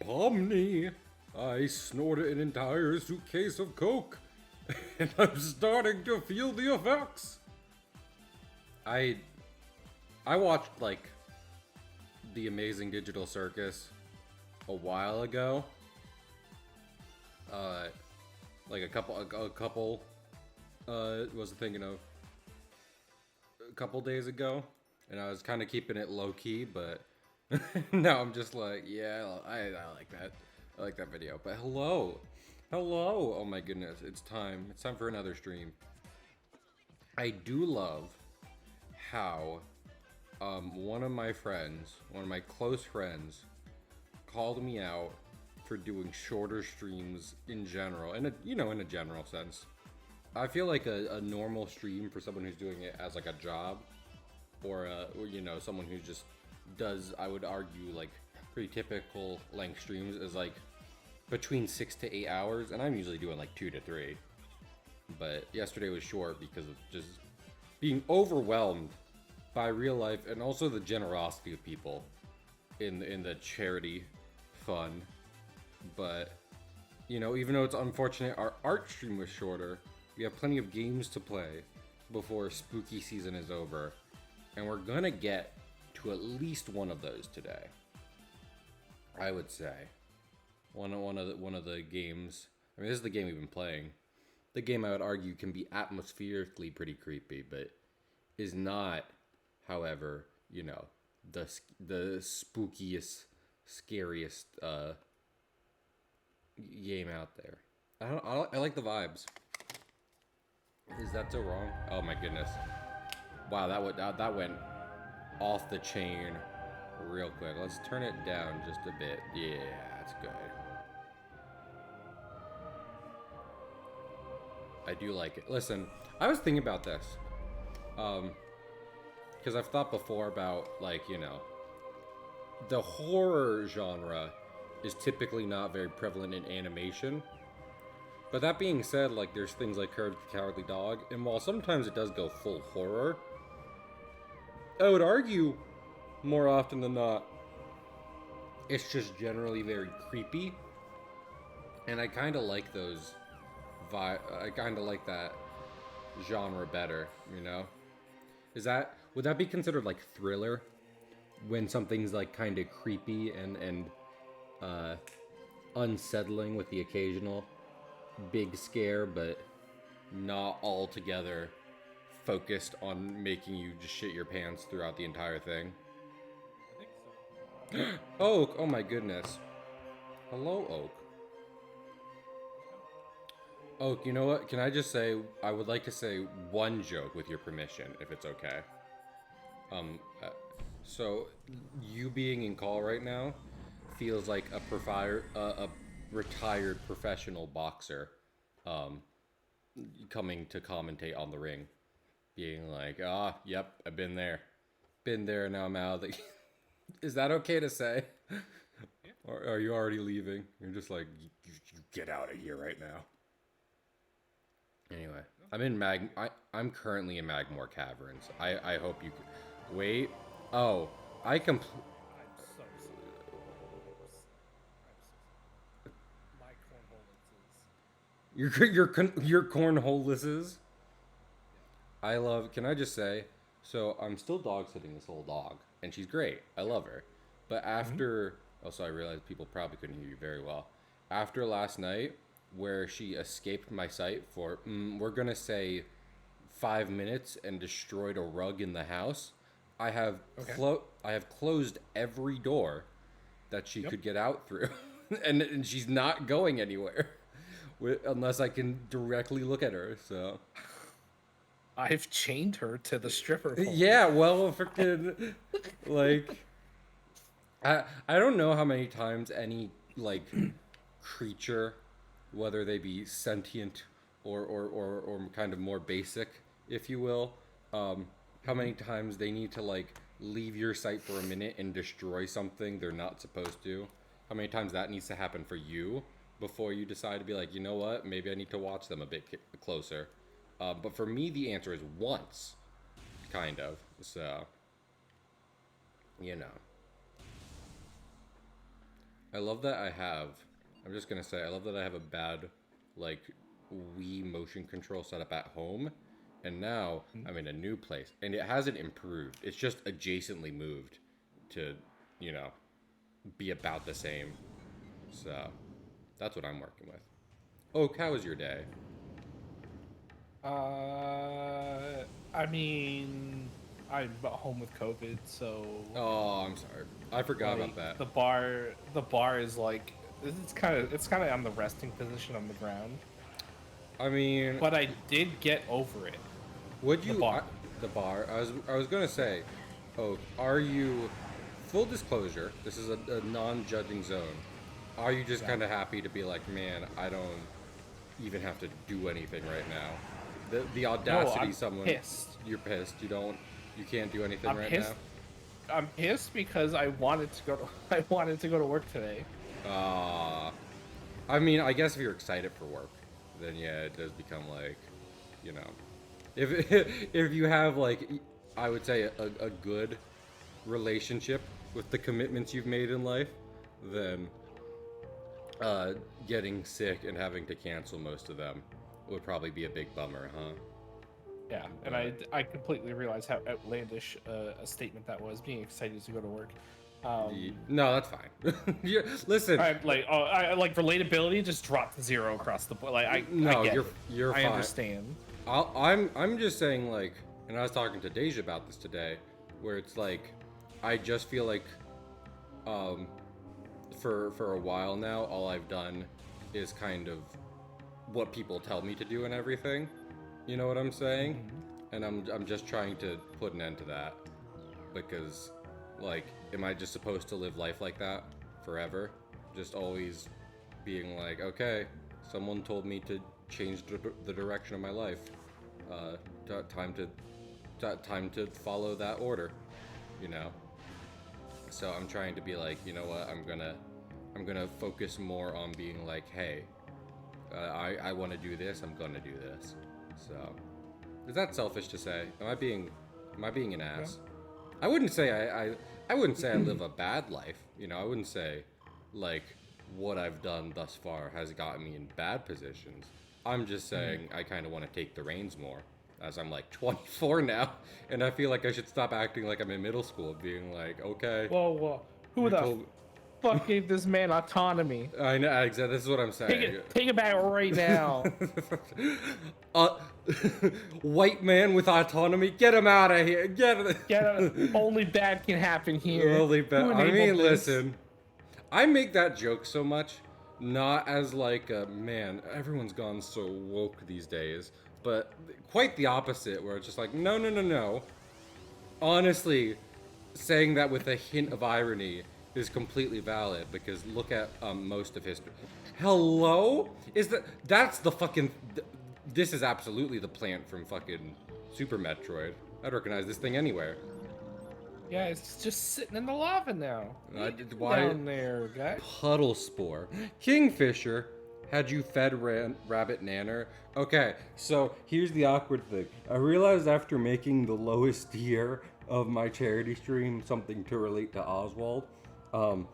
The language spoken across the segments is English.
Pomni, I snorted an entire suitcase of coke, and I'm starting to feel the effects. I I watched like The Amazing Digital Circus a while ago. Uh, like a couple was thinking of a couple days ago, and I was kind of keeping it low key, but now I'm just like, yeah, I like that. I like that video. But hello. Oh my goodness, it's time. It's time for another stream. I do love how one of my friends, one of my close friends, called me out for doing shorter streams in general, in a general sense. I feel like a normal stream for someone who's doing it as like a job, or someone who just does, I would argue, like pretty typical length streams is like between 6 to 8 hours, and I'm usually doing like 2 to 3. But yesterday was short because of just being overwhelmed by real life and also the generosity of people in the charity fund. But even though it's unfortunate our art stream was shorter, we have plenty of games to play before spooky season is over, and we're gonna get to at least one of those today. I would say one of the games. I mean, this is the game we've been playing. The game I would argue can be atmospherically pretty creepy, but is not, however, the spookiest, scariest game out there. I like the vibes. Is that so wrong? Oh my goodness! Wow, that went off the chain real quick. Let's turn it down just a bit. Yeah, that's good. I do like it. Listen, I was thinking about this. Because I've thought before about, like, the horror genre is typically not very prevalent in animation. But that being said, like, there's things like Courage the Cowardly Dog, and while sometimes it does go full horror, I would argue more often than not, it's just generally very creepy. And I kind of like those I kind of like that genre better, would that be considered like thriller when something's like kind of creepy and uh, unsettling with the occasional big scare, but not altogether focused on making you just shit your pants throughout the entire thing? I think so. Oak, oh my goodness. Hello, Oak. Oak, you know what? Can I just say, I would like to say one joke with your permission, if it's okay. Um, uh, so you being in call right now feels like a retired professional boxer, um, coming to commentate on the ring, being like, yep, I've been there. Now I'm out of the. Is that okay to say? Yeah. Or are you already leaving? You're just like, you get out of here right now. Anyway, No. I'm in I'm currently in Magmore Caverns. I hope you. Wait. Oh, I compl. I'm so sorry. My cornhole Your cornholelesses. Yeah. I love. Can I just say? So I'm still dog sitting this little dog, and she's great. I love her. But Mm-hmm. after, also I realized people probably couldn't hear you very well. After last night, where she escaped my sight for, we're gonna say, 5 minutes and destroyed a rug in the house. Okay. I have closed every door that she Yep. could get out through, and she's not going anywhere, unless I can directly look at her. So I've chained her to the stripper pole. yeah, well, freaking like I don't know how many times any like creature, whether they be sentient or kind of more basic, if you will, how Mm-hmm. many times they need to like leave your site for a minute and destroy something they're not supposed to. How many times that needs to happen for you before you decide to be like, you know what, maybe I need to watch them a bit closer. But for me, the answer is once, kind of. So, you know. I love that I have. I'm just gonna say I love that I have a bad, like, Wii motion control setup at home, and now I'm in a new place, and it hasn't improved. It's just adjacently moved to, you know, be about the same. So that's what I'm working with. Oak, how was your day? I mean, I'm at home with COVID, so Oh, I'm sorry. I forgot about like that. the bar is like it's kind of on the resting position on the ground. I mean, But I did get over it. would The you bar. the bar? I was gonna say, Oak, are you? Full disclosure, this is a non-judging zone. Are you just Yeah. kind of happy to be like, man, I don't even have to do anything right now? The No, audacity, I'm someone, pissed. you're pissed. You can't do anything I'm right now. pissed. I'm pissed because I wanted to go to I wanted to go to work today. Uh, I mean, I guess if you're excited for work, then yeah, it does become like, you know, if if you have like, I would say a good relationship with the commitments you've made in life, then getting sick and having to cancel most of them would probably be a big bummer, huh? Yeah, and But I completely realized how outlandish a statement that was. Being excited to go to work. no, that's fine. Listen, I like I like relatability just dropped to zero across the board. Like I no, get you're it. you're I fine. understand. I'm just saying like, and I was talking to Deja about this today, where it's like, I just feel like, um, for a while now, all I've done is kind of what people tell me to do and everything. You know what I'm saying? Mhm. And I'm just trying to put an end to that because, like, am I just supposed to live life like that forever? Just always being like, okay, someone told me to change the direction of my life. Uh, time to time to follow that order. You know. So I'm trying to be like, you know what? I'm gonna focus more on being like, hey, I want to do this. I'm gonna do this. So, is that selfish to say? Am I being an Yeah. ass? I wouldn't say I wouldn't say I live a bad life. You know, I wouldn't say like what I've done thus far has gotten me in bad positions. I'm just Mhm. saying I kind of want to take the reins more as I'm like 24 now, and I feel like I should stop acting like I'm in middle school, being like, okay, Whoa. Who you the told. fuck gave this man autonomy? I know exactly. This is what I'm Take saying. it, take it back right now. uh, white man with autonomy, get him out of here. Get him. Get a, only bad can happen here. Holy Who I mean, enabled this? listen. I make that joke so much, not as like a man. Everyone's gone so woke these days, but quite the opposite. Where it's just like, no, no, no, no. Honestly, saying that with a hint of irony is completely valid because look at most of history. Hello? That's the fucking this is absolutely the plant from fucking Super Metroid. I'd recognize this thing anywhere. Yeah, it's just sitting in the lava now. What are you doing Why down there, guy? puddle spore? Kingfisher, had you fed rabbit nanner? Okay, so here's the awkward thing. I realized after making the lowest tier of my charity stream something to relate to Oswald, um,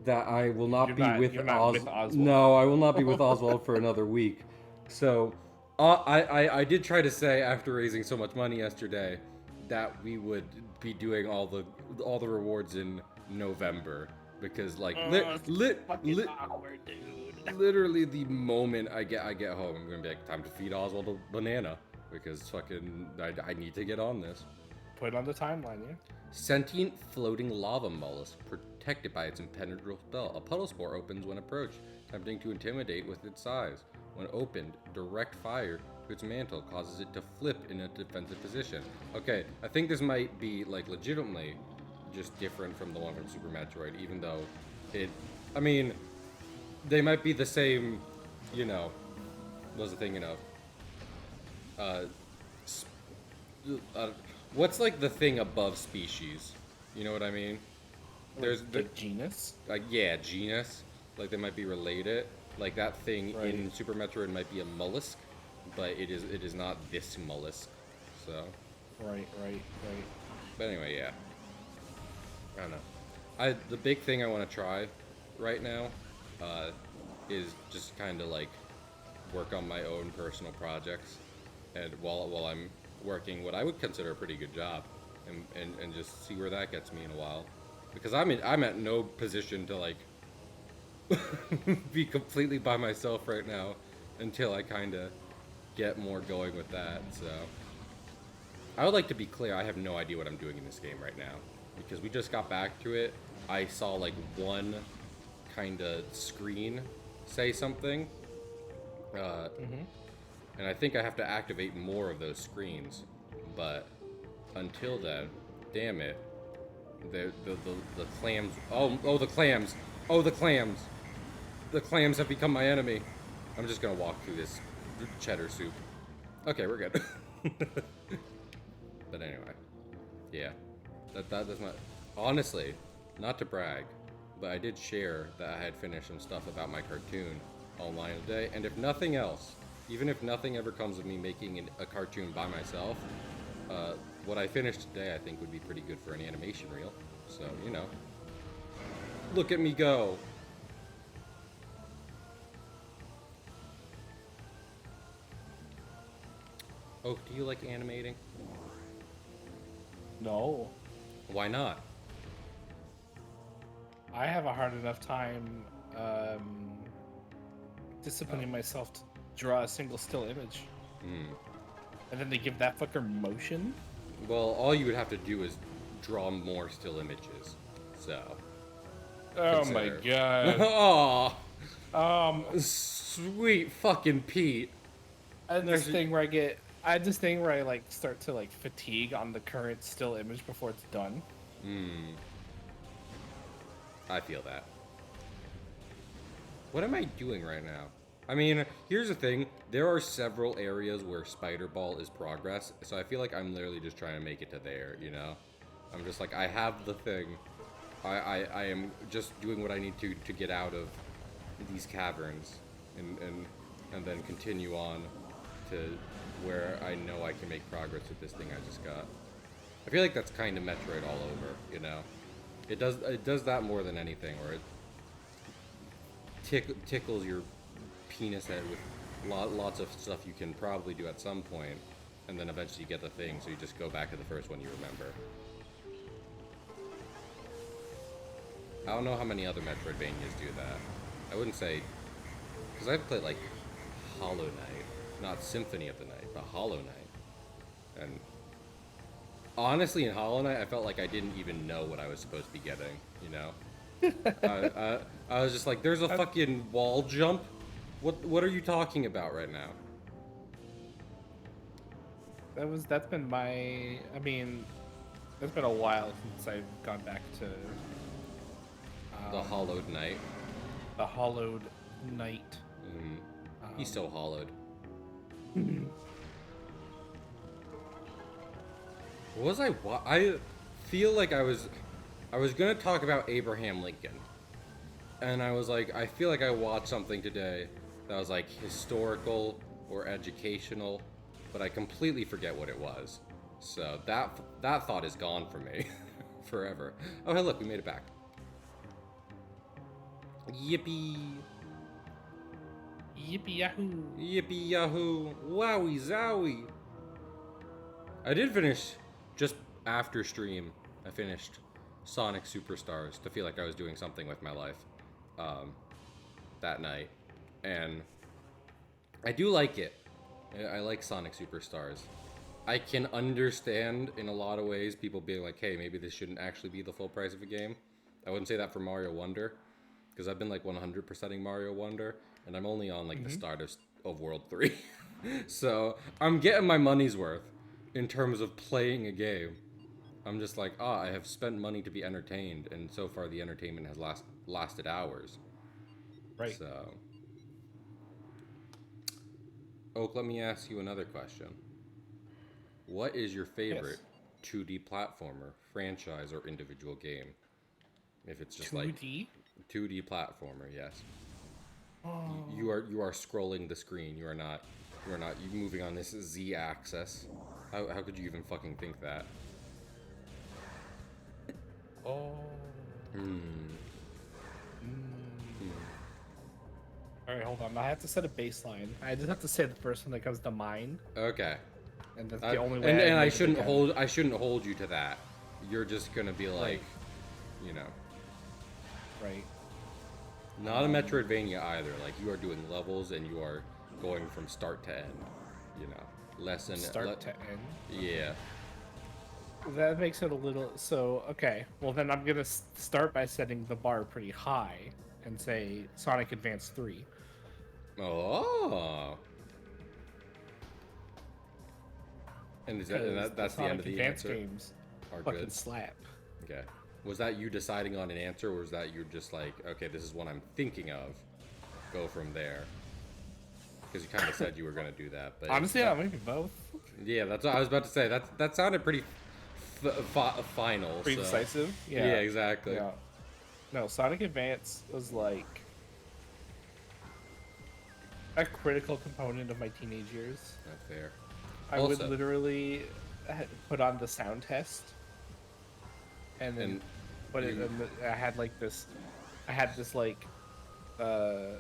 that I will not be with You're not with Oswald. No, I will not be with Oswald for another week. So, I did try to say after raising so much money yesterday that we would be doing all the rewards in November because like Fucking awkward, dude. literally the moment I get home, I'm gonna be like, time to feed Oswald a banana because fucking I need to get on this. Put it on the timeline, yeah. Sentient floating lava mollusk protected by its impenetrable spell. A puddle spore opens when approached, attempting to intimidate with its size. When opened, direct fire to its mantle causes it to flip in a defensive position. Okay, I think this might be like legitimately just different from the one from Super Metroid, even though I mean, they might be the same, you know, what was I thinking of? Uh, uh, what's like the thing above species? You know what I mean? There's The genus. like yeah, genus. Like they might be related. Like that thing Right. in Super Metroid might be a mollusk, but it is not this mollusk. So, Right. but anyway, yeah. I don't know. The big thing I want to try right now uh, is just kind of like work on my own personal projects, and while I'm working what I would consider a pretty good job, and just see where that gets me in a while, because I'm at no position to like be completely by myself right now until I kind of get more going with that. So I would like to be clear, I have no idea what I'm doing in this game right now because we just got back to it. I saw like one kind of screen say something, uh, Mm-hmm. and I think I have to activate more of those screens. But until then, damn it, the clams. Oh the clams. Oh the clams. The clams have become my enemy. I'm just gonna walk through this cheddar soup. Okay, we're good. But anyway, yeah, that's not honestly, not to brag, but I did share that I had finished some stuff about my cartoon online today, and if nothing else, even if nothing ever comes of me making a cartoon by myself, uh, what I finished today I think would be pretty good for an animation reel. So you know, look at me go. Oh, do you like animating? No, Why not? I have a hard enough time Oh, disciplining myself to draw a single still image, hmm. and then they give that fucker motion. Well, all you would have to do is draw more still images. So, Oh my consider. god. Oh, Um, sweet fucking Pete. I had this There's, thing where I had this thing where I like start to like fatigue on the current still image before it's done. I feel that. What am I doing right now? I mean, here's the thing. There are several areas where Spider Ball is progress, so I feel like I'm literally just trying to make it to there, you know? I'm just like, I have the thing. I am just doing what I need to get out of these caverns and then continue on to where I know I can make progress with this thing I just got. I feel like that's kind of Metroid all over, you know? It does that more than anything, where it tickles your penis head with lots of stuff you can probably do at some point, and then eventually you get the thing, so you just go back to the first one you remember. I don't know how many other Metroidvanias do that. I wouldn't say, because I've played like Hollow Knight, not Symphony of the Night, but Hollow Knight, and honestly, in Hollow Knight, I felt like I didn't even know what I was supposed to be getting. You know, I was just like, "There's a fucking wall jump. What are you talking about right now?" That's been my. I mean, it's been a while since I've gone back to The um, Hollowed Knight. the Hollowed Knight. He's so hollowed. What was I feel like I was gonna talk about Abraham Lincoln, and I was like, I feel like I watched something today that was like historical or educational, but I completely forget what it was. So that thought is gone from me forever. Oh hey, look, we made it back. Yippee! Yippee yahoo! Yippee yahoo! Wowie zowie! I did finish just after stream. I finished Sonic Superstars to feel like I was doing something with my life um, that night, and I do like it. I like Sonic Superstars. I can understand in a lot of ways people being like, "Hey, maybe this shouldn't actually be the full price of a game." I wouldn't say that for Mario Wonder, because I've been like 100%ing Mario Wonder, and I'm only on like the start of World 3. So I'm getting my money's worth in terms of playing a game. I'm just like, I have spent money to be entertained, and so far the entertainment has lasted hours. Right. So, Oak, let me ask you another question. What is your favorite Yes. 2D platformer, franchise, or individual game? If it's just like 2D. 2D platformer, yes. Oh. You are scrolling the screen. You moving on this Z axis. How could you even fucking think that? Oh. Hmm. Mm. All right, hold on. I have to set a baseline. I just have to say the first one that comes to mind, Okay. and that's the only And way I I make it shouldn't again. hold you to that. You're just gonna be like, Right, you know, right. not a Metroidvania either. Like you are doing levels and you are going from start to end. You know, Start to end. yeah. That makes it a little so okay. Well, then I'm gonna start by setting the bar pretty high and say Sonic Advance 3. Oh. And Because the that's the end of Sonic the Advance answer? games Are fucking good. slap. Okay. Was that you deciding on an answer, or was that you just like, okay, this is what I'm thinking of? Go from there. Because you kind of said you were gonna do that, but Honestly, yeah, maybe both. yeah, that's what I was about to say. That sounded pretty final. Pretty So decisive. yeah, Yeah. exactly. Yeah. No, Sonic Advance was like a critical component of my teenage years. Not fair. I would Also, literally put on the sound test and then and put it you, in I had like this I had this like uh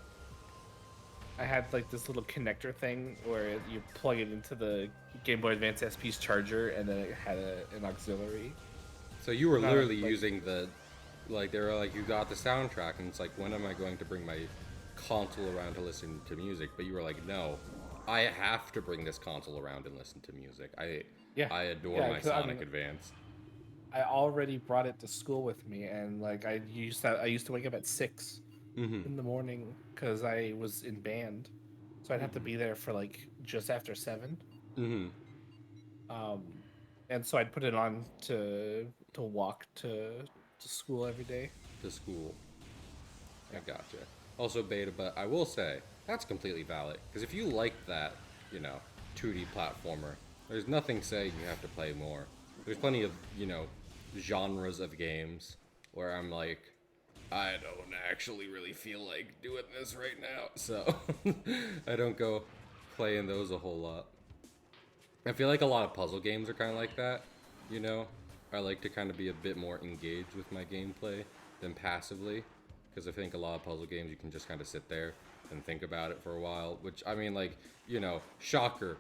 I had like this little connector thing where you plug it into the Game Boy Advance SP's charger and then it had an auxiliary. so you were Not a, literally like using the, like they were like, you got the soundtrack, and it's like, when am I going to bring my console around to listen to music? But you were like, no, I have to bring this console around and listen to music. yeah. I adore Yeah, my 'cause, I Sonic mean Advance. I already brought it to school with me and like I used to wake up at 6 Mm-hmm. in the morning cuz I was in band. So I'd have to be there for like just after 7. Mm-hmm. Um, and so I'd put it on to walk to school every day. To school. I Yeah. gotcha. Also beta, but I will say that's completely valid, because if you like that, you know, 2D platformer, there's nothing saying you have to play more. There's plenty of, you know, genres of games where I'm like, I don't actually really feel like doing this right now, so I don't go playing those a whole lot. I feel like a lot of puzzle games are kind of like that, you know? I like to kind of be a bit more engaged with my gameplay than passively, because I think a lot of puzzle games you can just kind of sit there and think about it for a while, which, I mean, like, you know, shocker,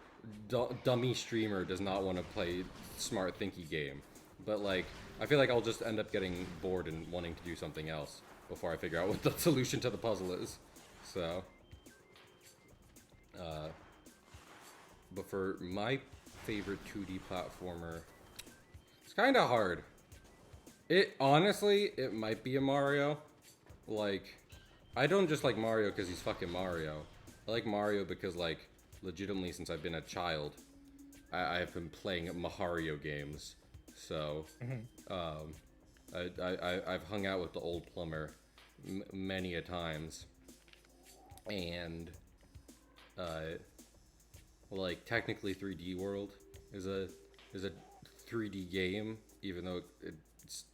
dummy streamer does not want to play smart thinky game, but like, I feel like I'll just end up getting bored and wanting to do something else before I figure out what the solution to the puzzle is. So, uh, but for my favorite 2D platformer, it's kind of hard. It honestly, it might be a Mario. Like, I don't just like Mario because he's fucking Mario. I like Mario because, like, legitimately, since I've been a child, I've been playing Mario games. So, um, I've hung out with the old plumber many a times, and uh, like technically 3D World is a 3D game, even though it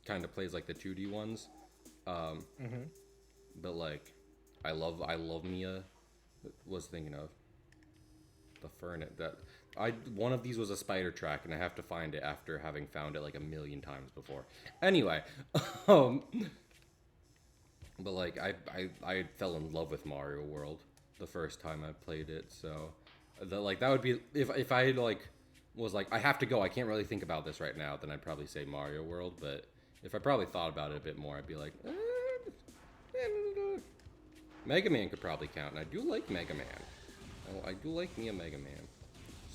kind of plays like the 2D ones. Um, Mm-hmm. but like, I love Mia. Was thinking of the Furnet that I one of these was a spider track, and I have to find it after having found it like a million times before. Anyway, um, but like I fell in love with Mario World the first time I played it, so that would be if I like was like I have to go, I can't really think about this right now, then I'd probably say Mario World. But if I probably thought about it a bit more, I'd be like, Mega Man could probably count, and I do like Mega Man. I do like me a Mega Man.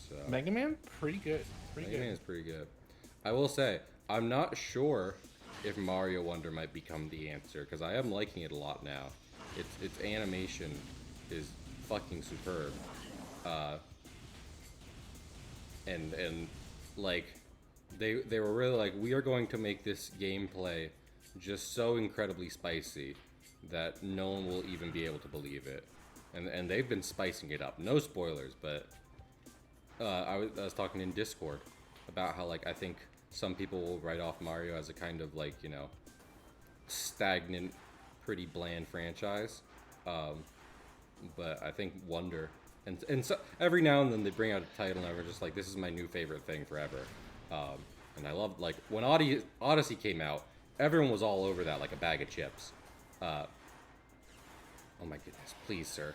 So Mega Man, pretty good, pretty Mega Man good. is pretty good. I will say, I'm not sure if Mario Wonder might become the answer, because I am liking it a lot now. Its animation is fucking superb. Uh, and like they were really like, we are going to make this gameplay just so incredibly spicy that no one will even be able to believe it. And they've been spicing it up. No spoilers, but I was talking in Discord about how, like, I think some people will write off Mario as a kind of, like, you know, stagnant, pretty bland franchise. Um, but I think Wonder, and so every now and then they bring out a title and I'm just like, this is my new favorite thing forever. And I loved, like, when Odyssey came out, everyone was all over that like a bag of chips. Uh, oh my goodness, please, sir.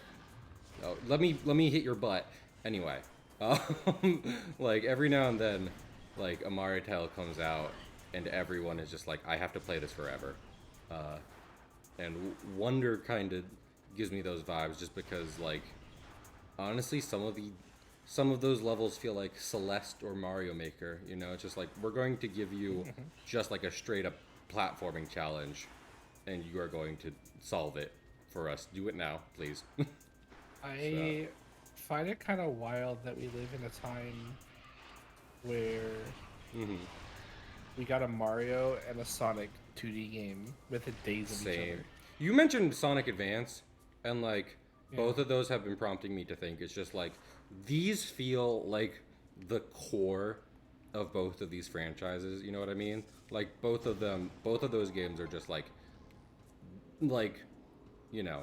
Oh, let me hit your butt. Anyway, um, like every now and then, like a Mario title comes out, and everyone is just like, I have to play this forever. Uh, and Wonder kind of gives me those vibes, just because like honestly, some of those levels feel like Celeste or Mario Maker. You know, it's just like we're going to give you just like a straight up platforming challenge, and you are going to solve it for us. Do it now, please. So, I find it kind of wild that we live in a time where mhm. we got a Mario and a Sonic 2D game within days of each Same. other. You mentioned Sonic Advance, and like Yeah. both of those have been prompting me to think. It's just like these feel like the core of both of these franchises. You know what I mean? Like both of them, both of those games are just like you know,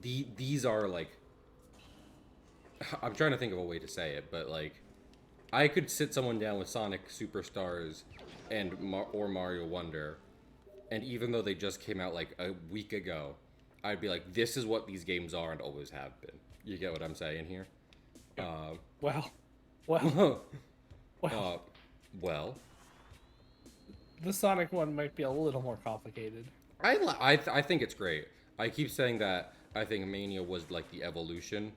these are like I'm trying to think of a way to say it, but like I could sit someone down with Sonic Superstars and or Mario Wonder, and even though they just came out like a week ago, I'd be like, this is what these games are and always have been. You get what I'm saying here? Yeah. Uh, Well, well, well. uh, well, The Sonic one might be a little more complicated. I think it's great. I keep saying that I think Mania was like the evolution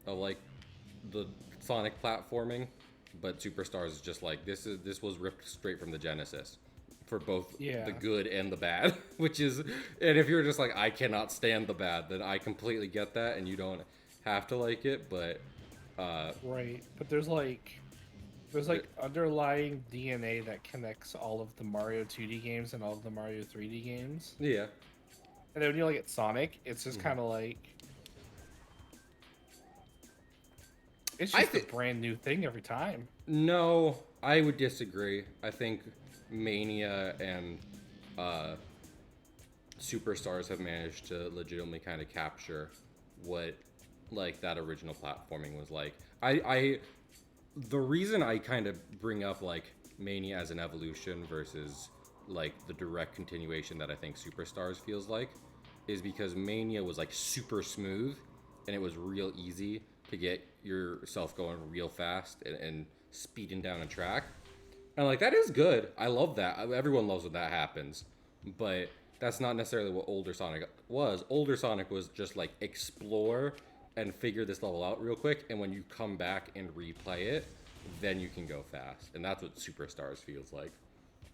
of like the Sonic platforming, but Superstars is just like this was ripped straight from the Genesis for both Yeah. the good and the bad, which is and if you're just like I cannot stand the bad, then I completely get that and you don't have to like it, but Right. But there's like underlying DNA that connects all of the Mario 2D games and all of the Mario 3D games. yeah. And then when you look at Sonic, it's just Mhm. kind of like it's I just a think brand new thing every time. no, I would disagree. I think Mania and uh Superstars have managed to legitimately kind of capture what like that original platforming was like. I the reason I kind of bring up like Mania as an evolution versus like the direct continuation that I think Superstars feels like is because Mania was like super smooth and it was real easy to get yourself going real fast and speeding down a track. And like that is good. I love that. Everyone loves when that happens. But that's not necessarily what older Sonic was. Older Sonic was just like explore and figure this level out real quick, and when you come back and replay it, then you can go fast. And that's what Superstars feels like.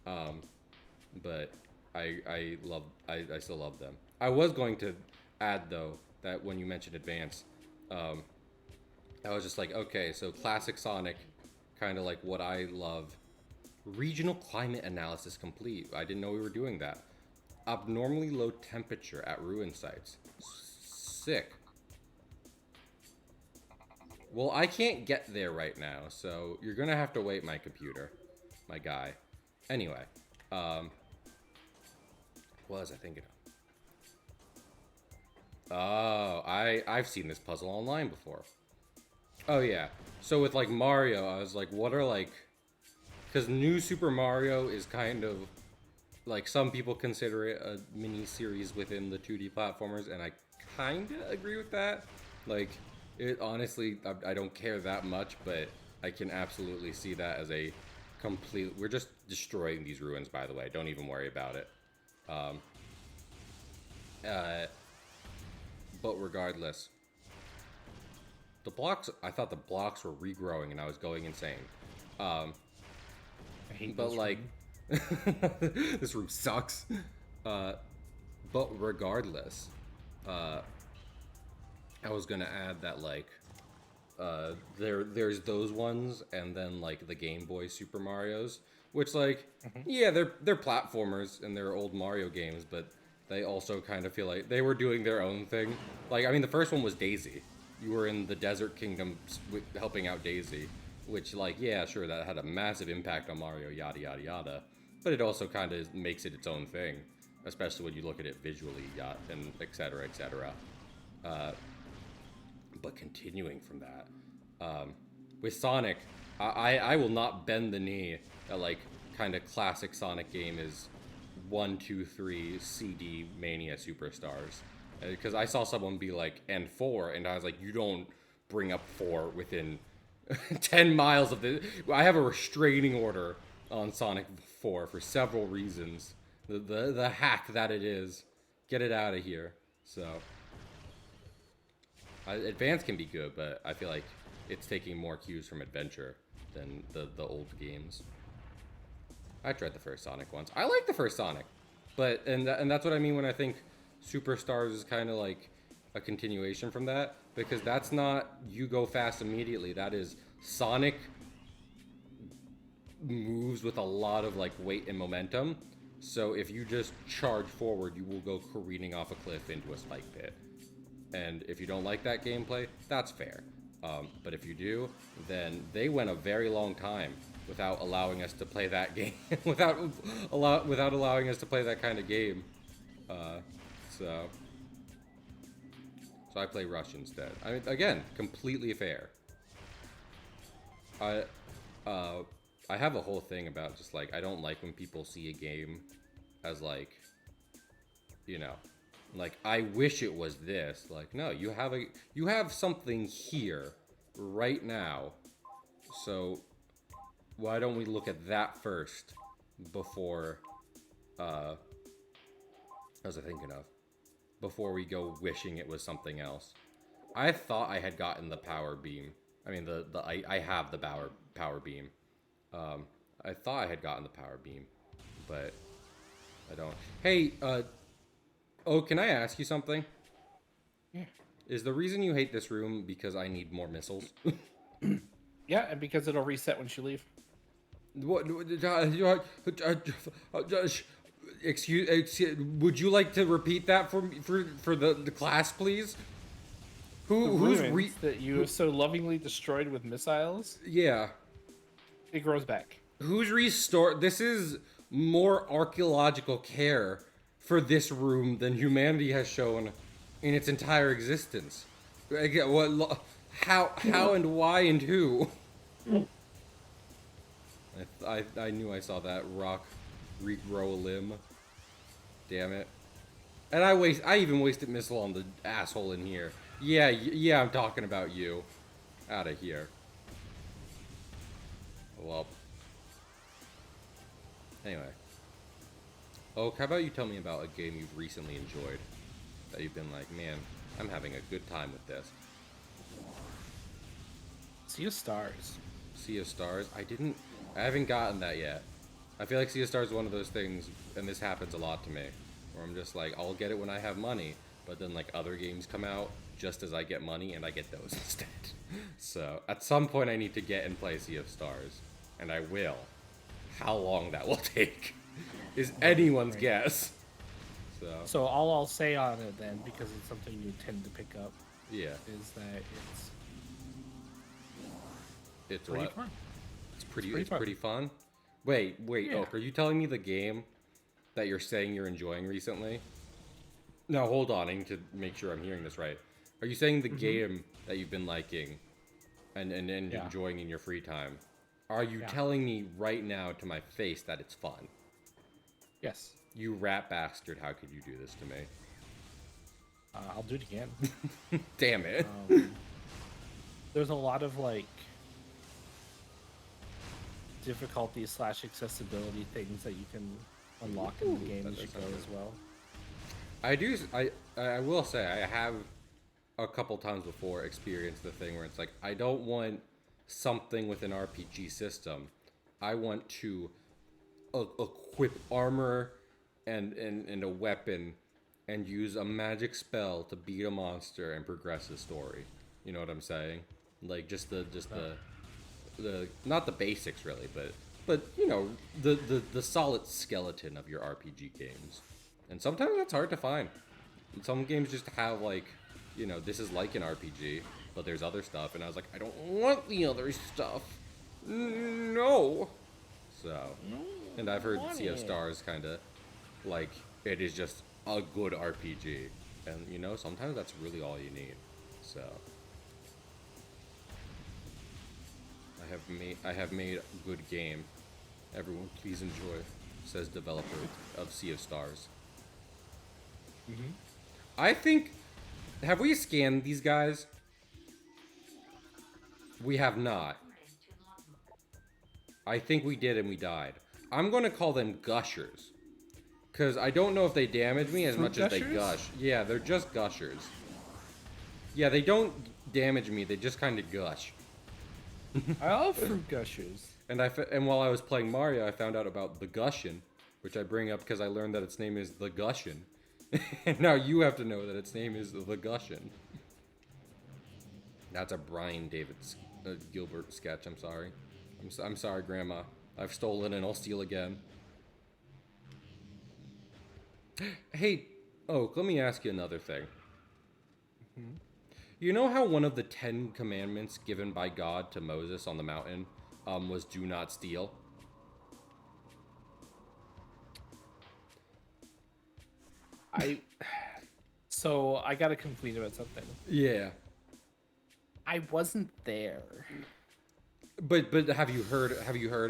Um, but I still love them. I was going to add though that when you mentioned Advance, um, I was just like, okay, so classic Sonic, kind of like what I love. Regional climate analysis complete. I didn't know we were doing that. Abnormally low temperature at ruin sites. Sick. Well, I can't get there right now, so you're gonna have to wait, my computer, my guy. Anyway, what was I thinking of? Oh, I've seen this puzzle online before. Oh yeah. So with like Mario, I was like, what are like, because New Super Mario is kind of like some people consider it a mini series within the 2D platformers, and I kind of agree with that. Like, it honestly, I don't care that much, but I can absolutely see that as a complete. We're just destroying these ruins, by the way. Don't even worry about it. Um, uh, but regardless, the blocks. I thought the blocks were regrowing, and I was going insane. Um, I hate but this like, room. this room sucks. Uh, but regardless, uh, I was gonna add that like there's those ones and then like the Game Boy Super Mario's, which like Mhm. yeah they're platformers and they're old Mario games, but they also kind of feel like they were doing their own thing. Like I mean the first one was Daisy. You were in the Desert Kingdom helping out Daisy, which like yeah sure that had a massive impact on Mario yada yada yada, but it also kind of makes it its own thing, especially when you look at it visually and etc etc. Uh, but continuing from that, with Sonic, I will not bend the knee that like kind of classic Sonic game is 1, 2, 3 CD Mania Superstars. Because I saw someone be like, and 4, and I was like, you don't bring up 4 within 10 miles of the. I have a restraining order on Sonic 4 for several reasons. The hack that it is. Get it out of here. So. Advance can be good, but I feel like it's taking more cues from Adventure than the old games. I tried the first Sonic once. I like the first Sonic, but and that's what I mean when I think Superstars is kind of like a continuation from that, because that's not you go fast immediately. That is Sonic moves with a lot of like weight and momentum. So if you just charge forward, you will go careening off a cliff into a spike pit. And if you don't like that gameplay, that's fair. But if you do, then they went a very long time without allowing us to play that game, without allowing us to play that kind of game. So I play Rush instead. I mean, again, completely fair. I have a whole thing about just like I don't like when people see a game as like, you know, like I wish it was this. Like no, you have something here right now. So why don't we look at that first before what was I thinking of? Before we go wishing it was something else. I thought I had gotten the power beam. I mean I have the power beam. I thought I had gotten the power beam, but I don't. Hey, oh, can I ask you something? Yeah. Is the reason you hate this room because I need more missiles? Yeah, and because it'll reset once you leave. What? Excuse. Would you like to repeat that for the class, please? Who's that you have so lovingly destroyed with missiles? Yeah. It grows back. Who's restored? This is more archaeological care for this room than humanity has shown in its entire existence. What? How and why and who? I knew I saw that rock regrow a limb. Damn it. And I even wasted missile on the asshole in here. Yeah, I'm talking about you. Out of here. Well. Anyway. Oak, how about you tell me about a game you've recently enjoyed? That you've been like, man, I'm having a good time with this. Sea of Stars. Sea of Stars? I haven't gotten that yet. I feel like Sea of Stars is one of those things, and this happens a lot to me, where I'm just like, I'll get it when I have money, but then like other games come out just as I get money, and I get those instead. So at some point I need to get and play Sea of Stars, and I will. How long that will take is anyone's guess. So all I'll say on it then, because it's something you tend to pick up, yeah, is that it's pretty what? fun. It's pretty fun. Wait, Yeah. Oak, are you telling me the game that you're saying you're enjoying recently? No, hold on, I need to make sure I'm hearing this right. Are you saying the game that you've been liking and enjoying in your free time? Are you telling me right now to my face that it's fun? Yes. You rat bastard, how could you do this to me? I'll do it again. Damn it. There's a lot of like difficulty / accessibility things that you can unlock in the game as you go as well. I will say I have a couple times before experienced the thing where it's like I don't want something with an RPG system. I want to equip armor and a weapon and use a magic spell to beat a monster and progress the story. You know what I'm saying? Like just the not the basics really, but you know the solid skeleton of your RPG games. And sometimes that's hard to find. Some games just have like, you know, this is like an RPG, but there's other stuff, and I was like, I don't want the other stuff. No. So, and I've heard Sea of Stars kind of like it is just a good RPG, and you know sometimes that's really all you need. So, I have made a good game. Everyone, please enjoy. says developer of Sea of Stars. Mm-hmm. I think. Have we scanned these guys? We have not. I think we did and we died. I'm going to call them gushers. Because I don't know if they damage me as Fruit much as they gushers? gush. Yeah, they're just gushers. Yeah, they don't damage me. They just kind of gush. I love fruit gushers. And while I was playing Mario, I found out about the Gushin, which I bring up because I learned that its name is the Gushin. And now you have to know that its name is the Gushin. That's a Brian David Gilbert sketch. I'm sorry. I'm sorry, Grandma. I've stolen and I'll steal again. Hey, Oak, let me ask you another thing. Mm-hmm. You know how one of the 10 commandments given by God to Moses on the mountain was do not steal? So I got to complain about something. Yeah. I wasn't there. But have you heard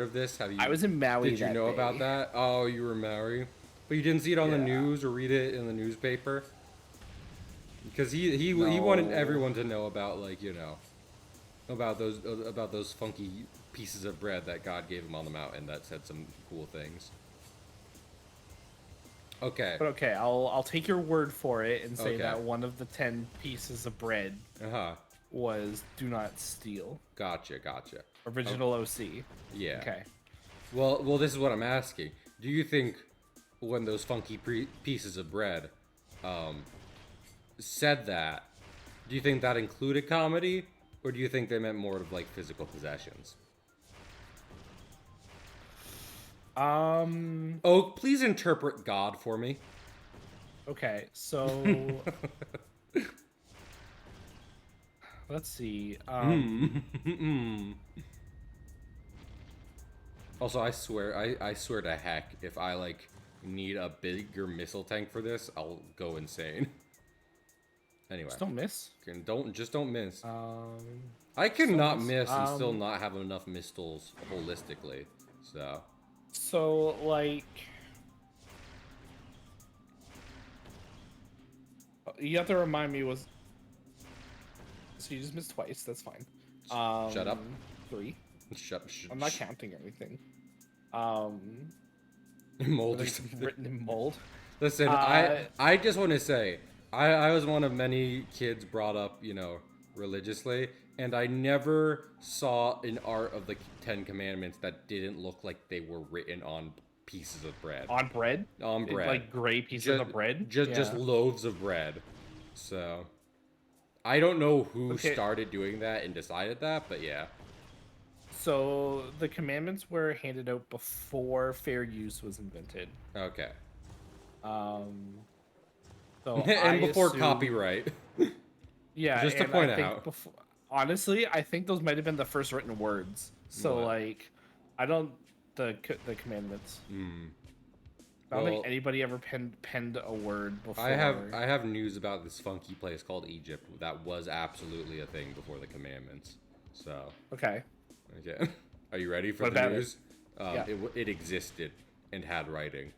of this? Have you I was in Maui. Did you that know day. about that? Oh, you were in Maui. But you didn't see it on the Yeah. news or read it in the newspaper? Because he No. wanted everyone to know about, like, you know, about those funky pieces of bread that God gave him on the mountain that said some cool things. Okay. But okay, I'll take your word for it and say Okay. that one of the 10 pieces of bread Uh-huh. was do not steal. Gotcha. Original OC. Yeah. Okay. Well, this is what I'm asking. Do you think when those funky pieces of bread said that, do you think that included comedy, or do you think they meant more of like physical possessions? Oh, please interpret God for me. Okay, so let's see. Also, I swear to heck, if I like need a bigger missile tank for this, I'll go insane. Anyway, Just don't miss. Don't miss. Um, I cannot miss. miss and still not have enough missiles holistically. So like, you have to remind me was. So you just missed twice. That's fine. Shut up. 3. Shut. I'm not counting anything. Mold or It's something. written in mold. Listen, I just want to say, I was one of many kids brought up, you know, religiously, and I never saw an art of the 10 Commandments that didn't look like they were written on pieces of bread. On bread? On bread. Like gray pieces of bread? Just loaves of bread. So, I don't know who started doing that and decided that, but yeah. So, the commandments were handed out before fair use was invented. Okay. So and before assume... copyright. Yeah, just to point out. Honestly, I think those might have been the first written words. So, What? like, I don't... The commandments. I don't think anybody ever penned a word before. I have news about this funky place called Egypt that was absolutely a thing before the commandments. So Okay. Are you ready for What the about news? Yeah. It existed and had writing.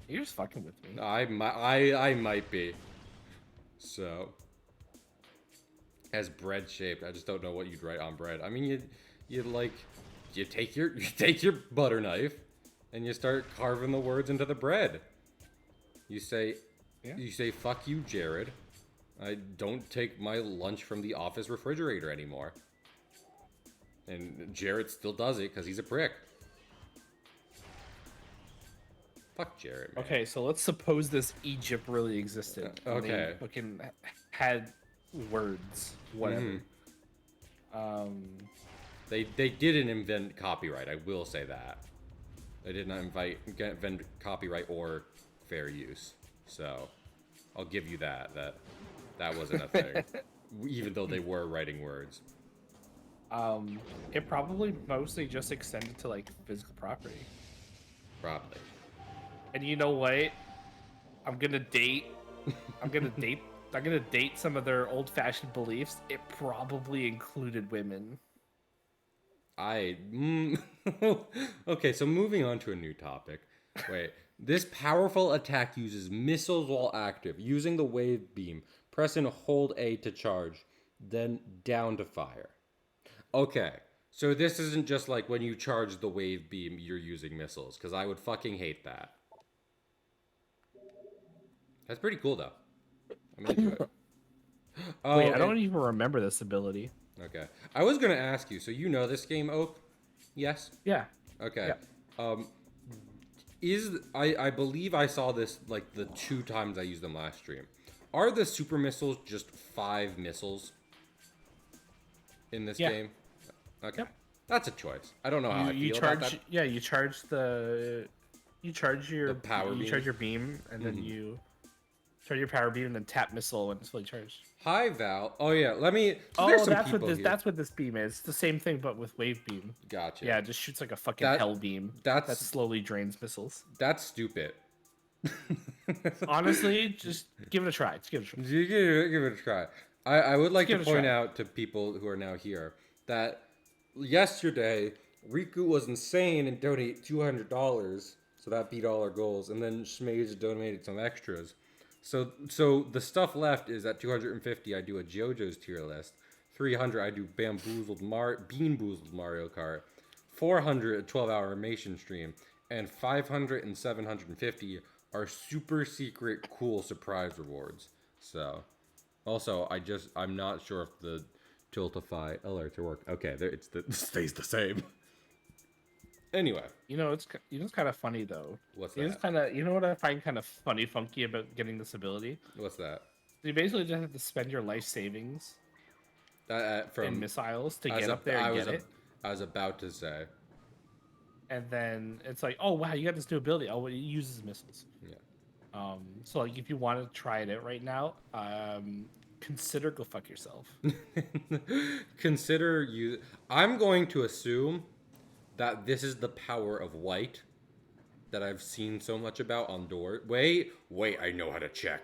You're just fucking with me. I might be. So as bread shaped, I just don't know what you'd write on bread. I mean, you take your butter knife and you start carving the words into the bread. You say fuck you, Jared. I don't take my lunch from the office refrigerator anymore. And Jared still does it because he's a prick. Fuck Jared, man. Okay, so let's suppose this Egypt really existed. And Okay. They fucking had words, whatever. They didn't invent copyright. I will say that. They did not invent copyright or fair use. So I'll give you that wasn't a thing. Even though they were writing words. It probably mostly just extended to like physical property. Probably. And you know what? I'm gonna date some of their old-fashioned beliefs. It probably included women. I okay, so moving on to a new topic. Wait, this powerful attack uses missiles while active, using the wave beam. Press and hold A to charge, then down to fire. Okay, so this isn't just like when you charge the wave beam, you're using missiles, because I would fucking hate that. That's pretty cool though. I'm into it. Wait, Oh, I and don't even remember this ability. okay, I was gonna ask you. So you know this game, Oak? Yes. Yeah, Okay. yeah, Um, is I believe I saw this like the two times I used them last stream. Are the super missiles just 5 missiles in this yeah. game? Okay, Yep. that's a choice. I don't know how I You feel about charge. that. Yeah, you charge the. You charge The your power you beam. charge your beam, and then you charge your power beam, and then tap missile when it's fully charged. Hi Val. Oh yeah, let me. So there's Oh, some people here. that's what this beam is. It's the same thing, but with wave beam. Gotcha. Yeah, it just shoots like a fucking That hell beam that that's slowly drains missiles. that's stupid. Honestly, just give it a try. Just give it a try. Give it a try. I would like to give it a point try. out to people who are now here that yesterday Riku was insane and donated $200, so that beat all our goals, and then Schmage donated some extras. So the stuff left is at 250. I do a JoJo's tier list. 300 I do Bean Boozled Mario Kart. 400 a 12-hour animation stream, and 500 and 750 are super secret cool surprise rewards. So also I'm not sure if the Tiltify alerts work. Okay, there it stays the same. Anyway, It's kind of funny though. what's It's that? kind of what I find kind of funky about getting this ability. What's that? You basically just have to spend your life savings in From missiles to I was get a, up there I and was get a, it, I was about to say, and then it's like, oh wow, you got this new ability. Oh, well, it uses missiles. yeah. So like if you want to try it out right now, consider go fuck yourself. Consider you. I'm going to assume that this is the power of white that I've seen so much about on door. Wait, I know how to check.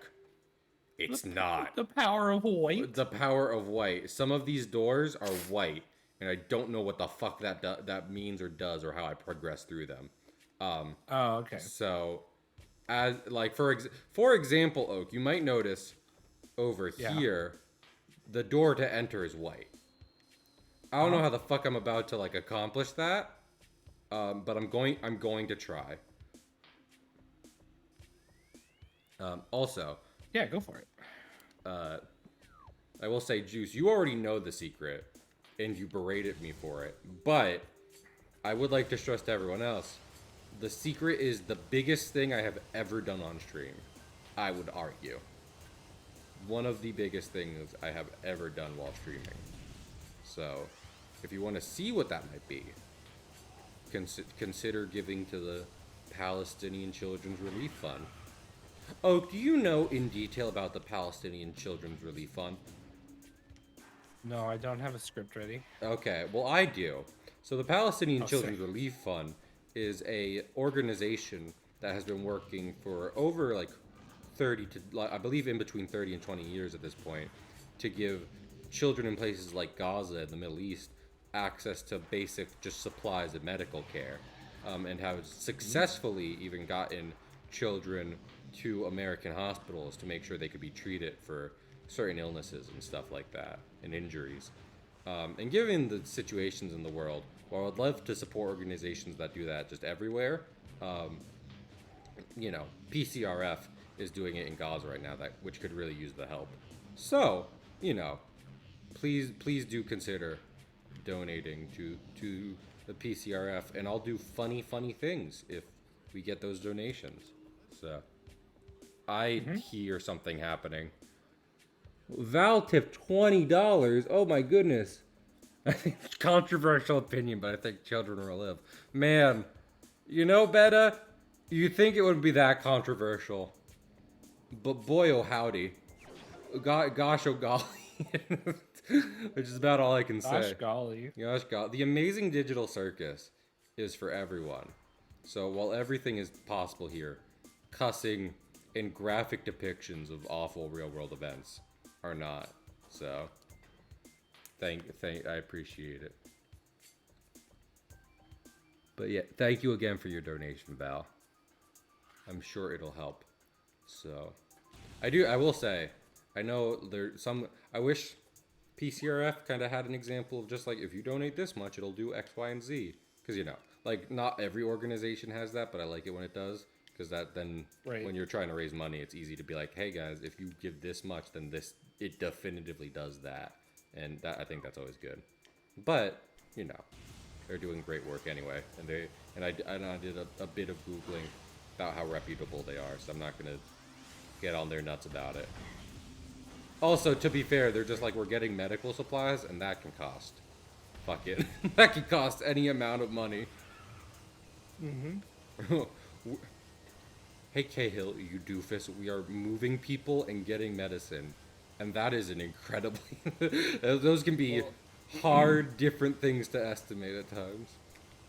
It's not. The power of white. The power of white. Some of these doors are white, and I don't know what the fuck that means or does or how I progress through them. Oh, okay. So, as like for example, Oak, you might notice over Yeah. here, the door to enter is white. I don't know how the fuck I'm about to like accomplish that, but I'm going to try. Also, Yeah, go for it. I will say, Juice, you already know the secret, and you berated me for it. But I would like to stress to everyone else, the secret is the biggest thing I have ever done on stream. I would argue. One of the biggest things I have ever done while streaming. So, if you want to see what that might be, consider giving to the Palestinian Children's Relief Fund. Oh, do you know in detail about the Palestinian Children's Relief Fund? No, I don't have a script ready. Okay, well I do. So the Palestinian Oh, Children's sick. Relief Fund is a organization that has been working for over like 30 to I believe in between 30 and 20 years at this point to give children in places like Gaza and the Middle East access to basic just supplies and medical care, and have successfully even gotten children to American hospitals to make sure they could be treated for certain illnesses and stuff like that and injuries. And given the situations in the world, while I'd love to support organizations that do that just everywhere, PCRF is doing it in Gaza right now, which could really use the help. So, please do consider donating to the PCRF, and I'll do funny things if we get those donations. So, I hear something happening. Val tipped $20. Oh my goodness. I think controversial opinion, but I think children will live. Man, Betta, you think it would be that controversial. But boy, oh howdy. Gosh, oh golly. Which is about all I can say. Gosh golly. Gosh, golly. The Amazing Digital Circus is for everyone. So while everything is possible here, cussing and graphic depictions of awful real-world events are not. So, I appreciate it. But yeah, thank you again for your donation, Val. I'm sure it'll help. So, I will say, I know there's some. I wish PCRF kind of had an example of just like if you donate this much, it'll do X, Y, and Z. Because like not every organization has that, but I like it when it does. Because that then Right. when you're trying to raise money, it's easy to be like, hey guys, if you give this much, then it definitively does that, and that I think that's always good. But they're doing great work anyway, and I did a bit of googling about how reputable they are, so I'm not gonna get on their nuts about it. Also, to be fair, they're just like, we're getting medical supplies, and that can cost. Fuck it. That can cost any amount of money. Mm-hmm. Hey, Cahill, you doofus, we are moving people and getting medicine. And that is an incredibly... Those can be hard, different things to estimate at times.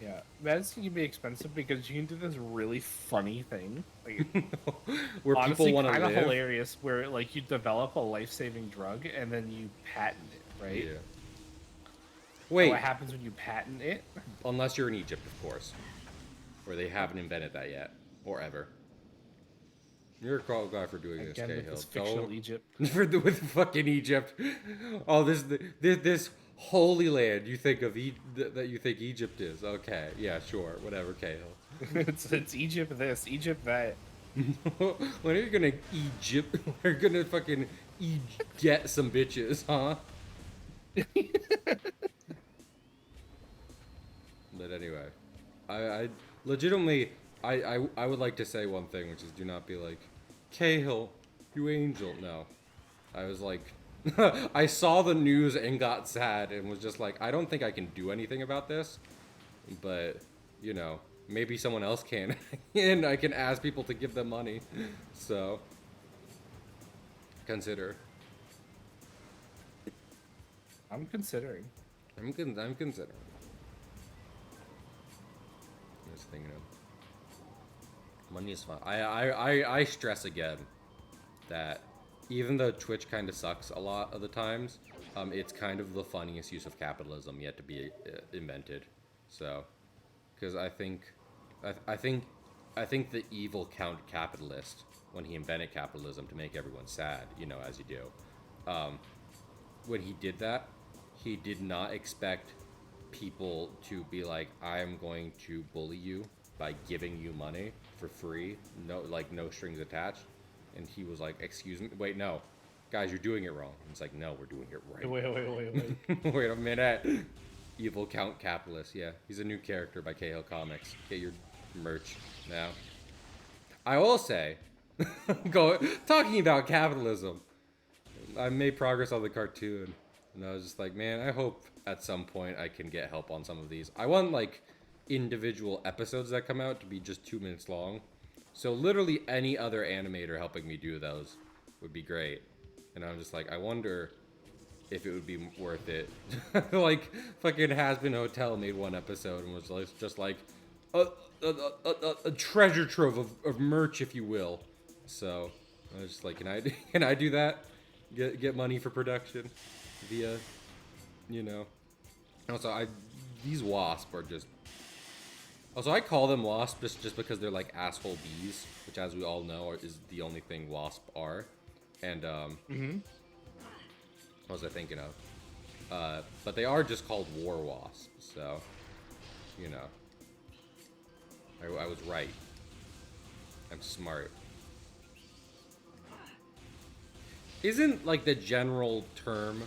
Yeah, medicine can be expensive because you can do this really funny thing, like Where honestly, people want to kind of live. hilarious. Where like you develop a life-saving drug and then you patent it, right? Yeah. So Wait, what happens when you patent it? unless you're in Egypt, of course. Where they haven't invented that yet. Or ever. You're a call guy for doing this, Again, with Cahill. this fictional Egypt. With fucking Egypt. Oh, this holy land you think of that you think Egypt is. Okay, yeah, sure, whatever, Cahill. it's Egypt this, Egypt that. When are you gonna Egypt? We're gonna fucking get some bitches, huh? But anyway, I legitimately I would like to say one thing, which is do not be like, Cahill, you angel. No, I was like, I saw the news and got sad and was just like, I don't think I can do anything about this, but maybe someone else can, and I can ask people to give them money. So consider. I'm considering. I'm considering. Just thinking of money is fun. I stress again that even though Twitch kind of sucks a lot of the times, it's kind of the funniest use of capitalism yet to be invented. So, because I think the evil Count Capitalist, when he invented capitalism to make everyone sad, as you do, when he did that, he did not expect people to be like, I am going to bully you by giving you money for free, no strings attached. And he was like, excuse me, wait, no, guys, you're doing it wrong. And it's like, no, we're doing it right. Wait. Wait a minute. Evil Count Capitalist, yeah, he's a new character by Cahill Comics. Get your merch now. I will say, talking about capitalism, I made progress on the cartoon, and I was just like, man, I hope at some point I can get help on some of these. I want like individual episodes that come out to be just 2 minutes long. So literally any other animator helping me do those would be great. And I'm just like, I wonder if it would be worth it. Like fucking Has-Been Hotel made one episode and was just like a treasure trove of merch, if you will. So I was just like, can I do that? Get money for production via, Also, these wasps are just. Also, I call them wasps just because they're like asshole bees, which, as we all know, is the only thing wasps are. And what was I thinking of? But they are just called war wasps, so I was right. I'm smart. Isn't like the general term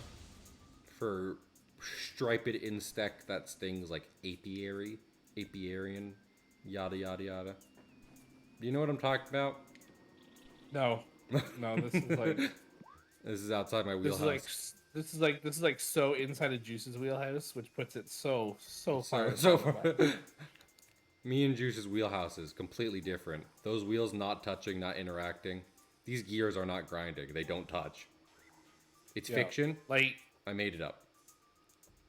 for striped insect that stings like apiarian, yada yada yada? Do you know what I'm talking about? No, this is like This is outside my wheelhouse. this is like so inside of Juice's wheelhouse, which puts it so far. So far. Me and Juice's wheelhouse is completely different. Those wheels not touching, not interacting. These gears are not grinding. They don't touch. It's fiction. Like I made it up.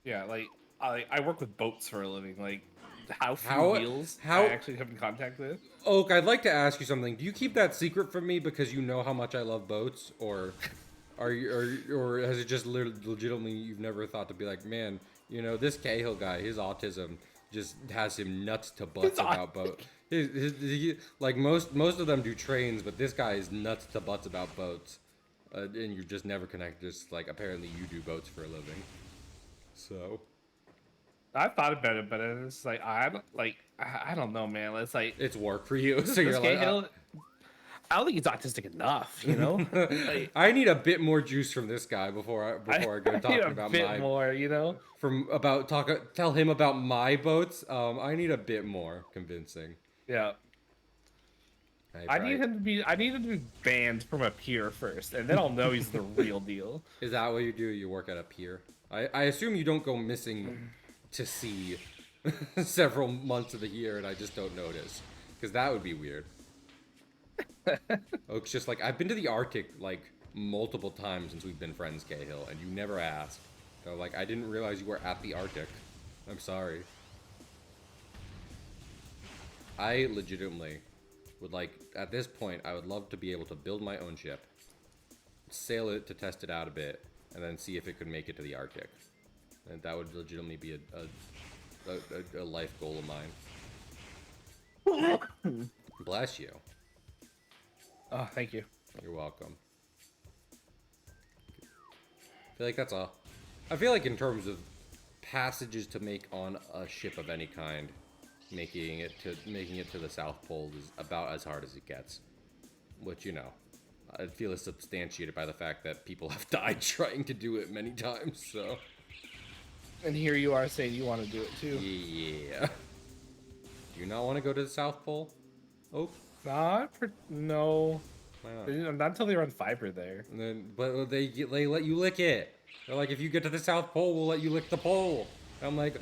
Yeah, like I work with boats for a living. Like how few wheels how I actually come in contact with. Oak, I'd like to ask you something. Do you keep that secret from me because you know how much I love boats, or or has it just legitimately you've never thought to be like, man, this Cahill guy, his autism just has him nuts to It's butts about boat. Like most of them do trains, but this guy is nuts to butts about boats, and you're just never connected. Just like apparently you do boats for a living, so I thought about it, but it's like I don't know, man. It's like it's work for you. So this you're like, Cahill. I don't think he's autistic enough, you know. Like, I need a bit more juice from this guy before I go I need talking a about bit my more, you know. tell him about my boats. I need a bit more convincing. Yeah. I, I, I need him to be banned from a pier first, and then I'll know he's the real deal. Is that what you do? You work at a pier? I assume you don't go missing to sea several months of the year and I just don't notice. Because that would be weird. Oh, it's just like, I've been to the Arctic like multiple times since we've been friends, Cahill, and you never asked. So like, I didn't realize you were at the Arctic. I'm sorry. I legitimately would like, at this point, I would love to be able to build my own ship, sail it to test it out a bit, and then see if it could make it to the Arctic. And that would legitimately be a life goal of mine. Bless you. Oh, thank you. You're welcome. I feel like that's all. I feel like in terms of passages to make on a ship of any kind, making it to the South Pole is about as hard as it gets. Which, you know, I feel is substantiated by the fact that people have died trying to do it many times, so. And here you are saying you want to do it too. Yeah. Do you not want to go to the South Pole? Oh. No. Why not? Not until they run fiber there. And then, but they let you lick it. They're like, if you get to the South Pole, we'll let you lick the pole. And I'm like,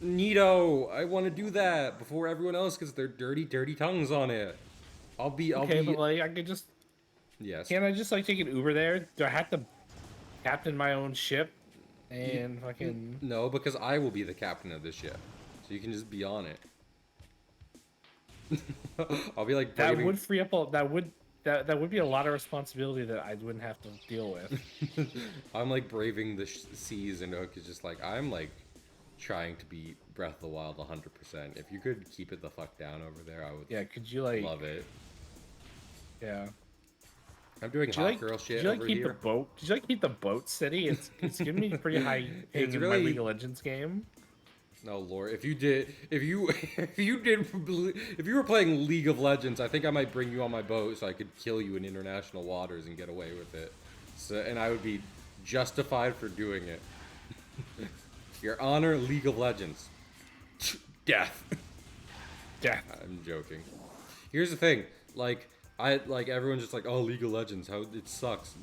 neato. I want to do that before everyone else gets their dirty, dirty tongues on it. I'll be. But like, I could just. Yes. Can't I just like take an Uber there? Do I have to captain my own ship? And fucking. No, because I will be the captain of this ship, so you can just be on it. I'll be like braving... That would free up that would be a lot of responsibility that I wouldn't have to deal with. I'm like braving the seas, and Oak is just like, I'm like trying to be Breath of the Wild 100%. If you could keep it the fuck down over there, I would. Yeah, could you like love it? Yeah. I'm doing hot girl shit did you like over keep here. The boat? Did you like keep the boat steady? It's giving me pretty high ping in my League of Legends game. No, Lord, if you were playing League of Legends, I think I might bring you on my boat so I could kill you in international waters and get away with it. So, and I would be justified for doing it. Your Honor, League of Legends. Death. Death. I'm joking. Here's the thing, like everyone's just like, oh, League of Legends, how it sucks,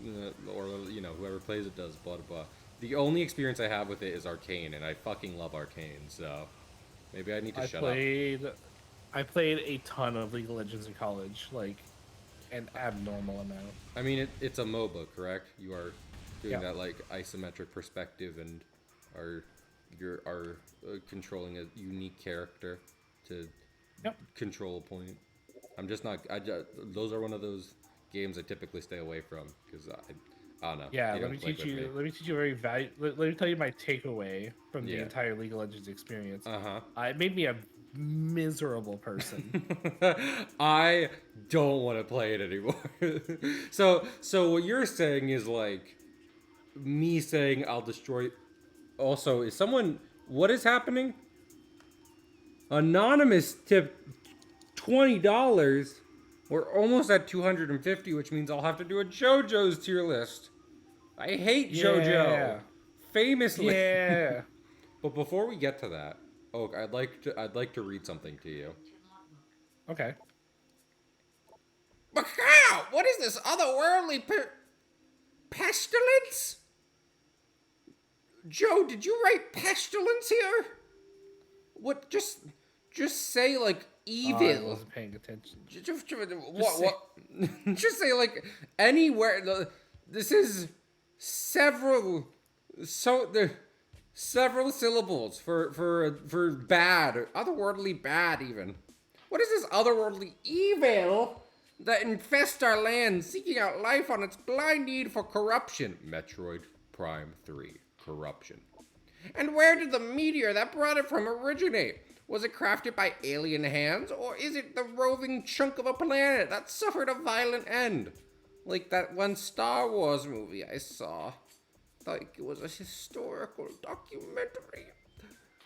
or you know, whoever plays it does, blah blah. The only experience I have with it is Arcane, and I fucking love Arcane, so maybe I need to shut up. I played a ton of League of Legends in college, like an abnormal amount. I mean, it's a MOBA, correct? You are doing that like isometric perspective, and are controlling a unique character to control a point. I'm just not. Those are one of those games I typically stay away from because I don't know. Yeah, let me teach you let me tell you my takeaway from the entire League of Legends experience. It made me a miserable person. I don't want to play it anymore. So what you're saying is like me saying I'll destroy. Also, is someone? What is happening? Anonymous tip $20. We're almost at 250, which means I'll have to do a JoJo's tier list. I hate JoJo. Famously. Yeah. But before we get to that, Oak, I'd like to read something to you. Okay. Macau! What is this otherworldly pestilence? Joe, did you write pestilence here? What? Just say like evil. I wasn't paying attention. What? Just say like anywhere. This is several syllables for bad, otherworldly bad even. What is this otherworldly evil that infests our land, seeking out life on its blind need for corruption? Metroid Prime 3, corruption. And where did the meteor that brought it from originate? Was it crafted by alien hands, or is it the roving chunk of a planet that suffered a violent end? Like that one Star Wars movie I saw. Like it was a historical documentary.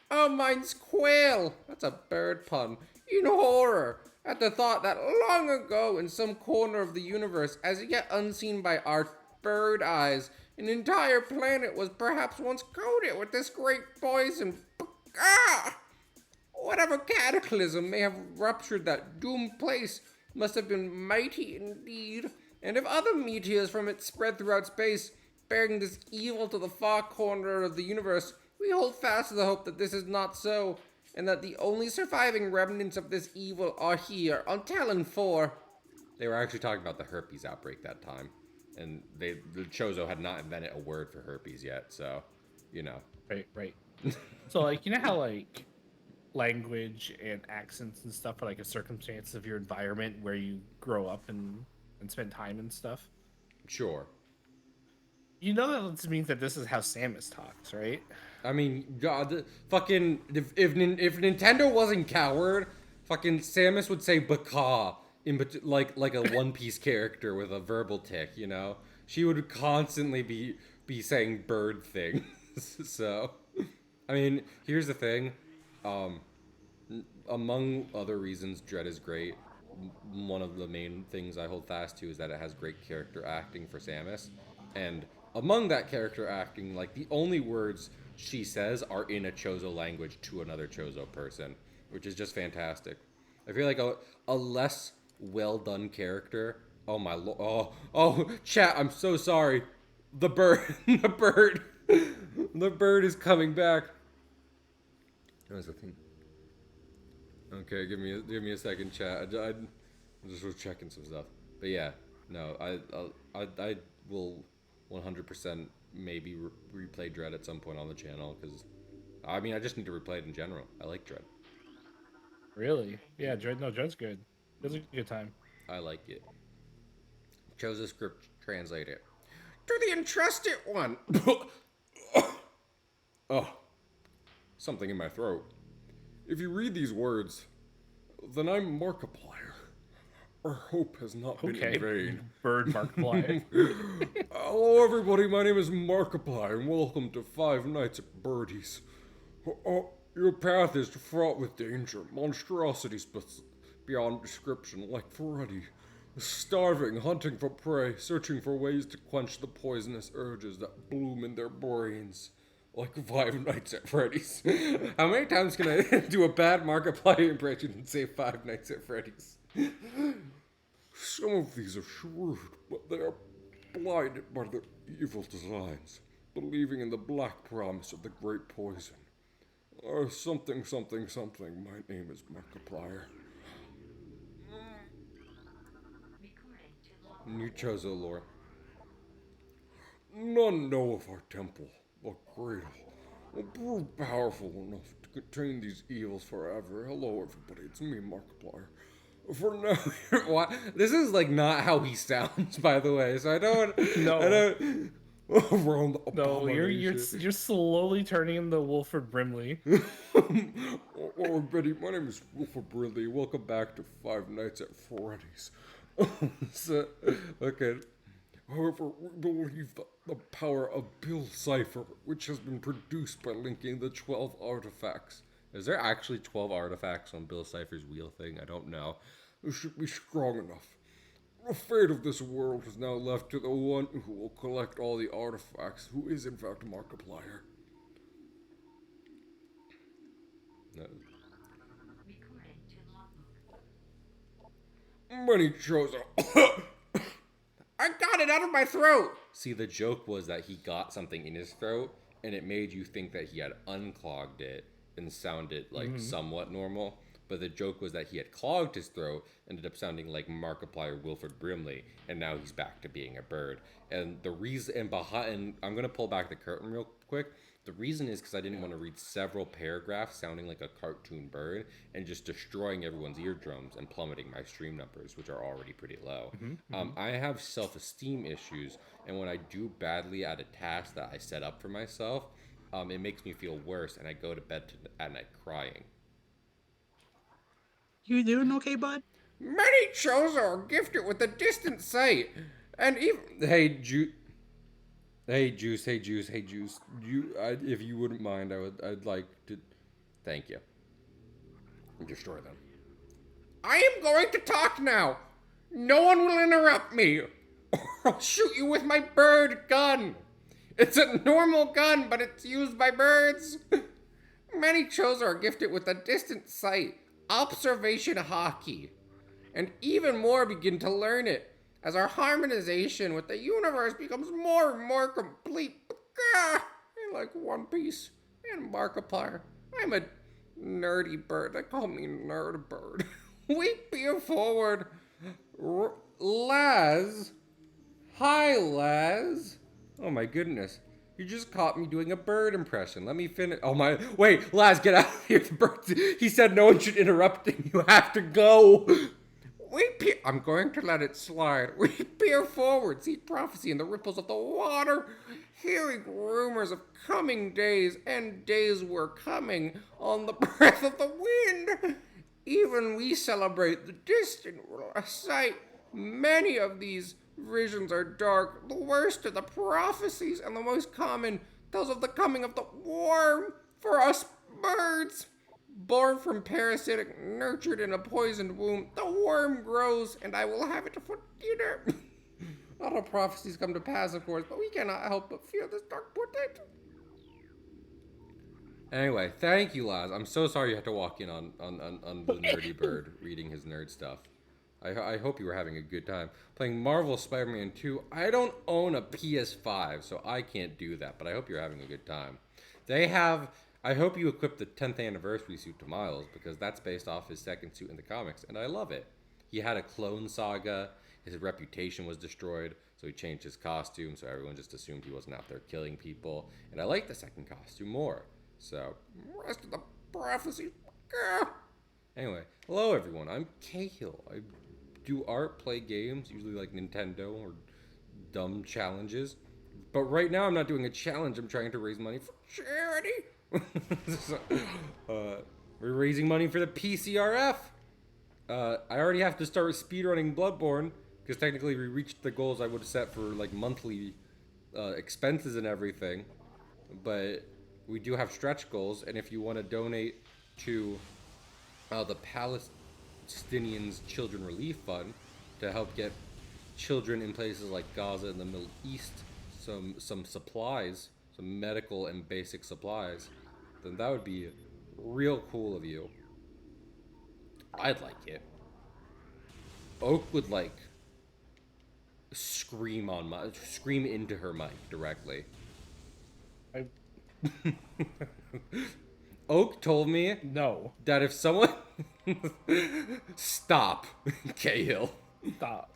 Oh, mine's quail. That's a bird pun. In horror at the thought that long ago, in some corner of the universe, as yet unseen by our bird eyes, an entire planet was perhaps once coated with this great poison. Ah! Whatever cataclysm may have ruptured that doomed place must have been mighty indeed. And if other meteors from it spread throughout space, bearing this evil to the far corner of the universe, we hold fast to the hope that this is not so, and that the only surviving remnants of this evil are here on Talon 4. They were actually talking about the herpes outbreak that time, and the Chozo had not invented a word for herpes yet, so, you know. Right, right. So like, you know how like language and accents and stuff are like a circumstance of your environment where you grow up and spend time and stuff. Sure. You know that this means that this is how Samus talks, right? I mean, God, fucking, if Nintendo wasn't coward, fucking Samus would say "baka" like a One Piece character with a verbal tick. You know, she would constantly be saying bird things. So, I mean, here's the thing. Um, Among other reasons, Dread is great. One of the main things I hold fast to is that it has great character acting for Samus, and among that character acting, like the only words she says are in a Chozo language to another Chozo person, which is just fantastic. I feel like a less well done character. Oh my lord! Chat. I'm so sorry. The bird, the bird, the bird is coming back. That was the thing. Okay, give me a second, chat. I just was checking some stuff. But yeah, no, I will 100% maybe replay Dread at some point on the channel because I mean I just need to replay it in general. I like Dread. Really? Yeah, Dread. No, Dread's good. It's a good time. I like it. Chose a script, translate it to the entrusted one. Oh, something in my throat. If you read these words, then I'm Markiplier. Our hope has not been in vain. Bird Markiplier. Hello, everybody. My name is Markiplier, and welcome to Five Nights at Birdie's. Your path is fraught with danger, monstrosities beyond description, like Freddy. Starving, hunting for prey, searching for ways to quench the poisonous urges that bloom in their brains. Like Five Nights at Freddy's. How many times can I do a bad Markiplier impression and say Five Nights at Freddy's? Some of these are shrewd, but they are blinded by their evil designs, believing in the black promise of the great poison. Something, something, something. My name is Markiplier. New Chozo lore. None know of our temple, the cradle, will prove powerful enough to contain these evils forever. Hello, everybody. It's me, Markiplier. For now, what? This is like not how he sounds, by the way. So I don't. No. I don't. Around the No, you're slowly turning into Wolford Brimley. Oh, Betty, my name is Wilford Bridley. Welcome back to Five Nights at Freddy's. So, okay. However, we believe that the power of Bill Cipher, which has been produced by linking the 12 artifacts. Is there actually 12 artifacts on Bill Cipher's wheel thing? I don't know. It should be strong enough. The fate of this world is now left to the one who will collect all the artifacts, who is in fact Markiplier. No. Many chose I got it out of my throat! See, the joke was that he got something in his throat, and it made you think that he had unclogged it and sounded like somewhat normal. But the joke was that he had clogged his throat, ended up sounding like Markiplier Wilford Brimley, and now he's back to being a bird. And the reason, and I'm gonna pull back the curtain real quick. The reason is because I didn't want to read several paragraphs sounding like a cartoon bird and just destroying everyone's eardrums and plummeting my stream numbers, which are already pretty low. I have self-esteem issues, and when I do badly at a task that I set up for myself, it makes me feel worse, and I go to bed at night crying. You doing okay, bud? Many chosen are gifted with a distant sight, and even hey Juice, if you wouldn't mind, I'd like to, thank you. Destroy them. I am going to talk now. No one will interrupt me, or I'll shoot you with my bird gun. It's a normal gun, but it's used by birds. Many chosen are gifted with a distant sight, observation hockey, and even more begin to learn it as our harmonization with the universe becomes more and more complete. I like One Piece and Markiplier. I'm a nerdy bird. They call me Nerd Bird. We peer forward. Laz. Hi, Laz. Oh my goodness. You just caught me doing a bird impression. Let me finish. Oh my. Wait, Laz, get out of here. The bird. He said no one should interrupt him. You have to go. I'm going to let it slide. We peer forward, see prophecy in the ripples of the water, hearing rumors of coming days, and days were coming on the breath of the wind. Even we celebrate the distant sight. Many of these visions are dark. The worst are the prophecies, and the most common, those of the coming of the worm for us birds. Born from parasitic, nurtured in a poisoned womb, the worm grows, and I will have it for dinner. All the prophecies come to pass, of course, but we cannot help but fear this dark portent. Anyway, thank you, Laz. I'm so sorry you had to walk in on the nerdy bird reading his nerd stuff. I hope you were having a good time. Playing Marvel Spider-Man 2. I don't own a PS5, so I can't do that, but I hope you're having a good time. I hope you equip the 10th anniversary suit to Miles, because that's based off his second suit in the comics, and I love it. He had a clone saga, his reputation was destroyed, so he changed his costume, so everyone just assumed he wasn't out there killing people, and I like the second costume more. So, rest of the prophecy. Anyway, hello everyone, I'm Cahill. I do art, play games, usually like Nintendo or dumb challenges. But right now I'm not doing a challenge, I'm trying to raise money for charity. We're raising money for the PCRF. I already have to start speedrunning Bloodborne, because technically we reached the goals I would have set for like monthly expenses and everything. But we do have stretch goals, and if you want to donate to the Palestinians Children Relief Fund to help get children in places like Gaza and the Middle East some supplies, some medical and basic supplies, then that would be real cool of you. I'd like it. Oak would like scream into her mic directly. Oak told me No. that if someone stop, Cahill. Stop.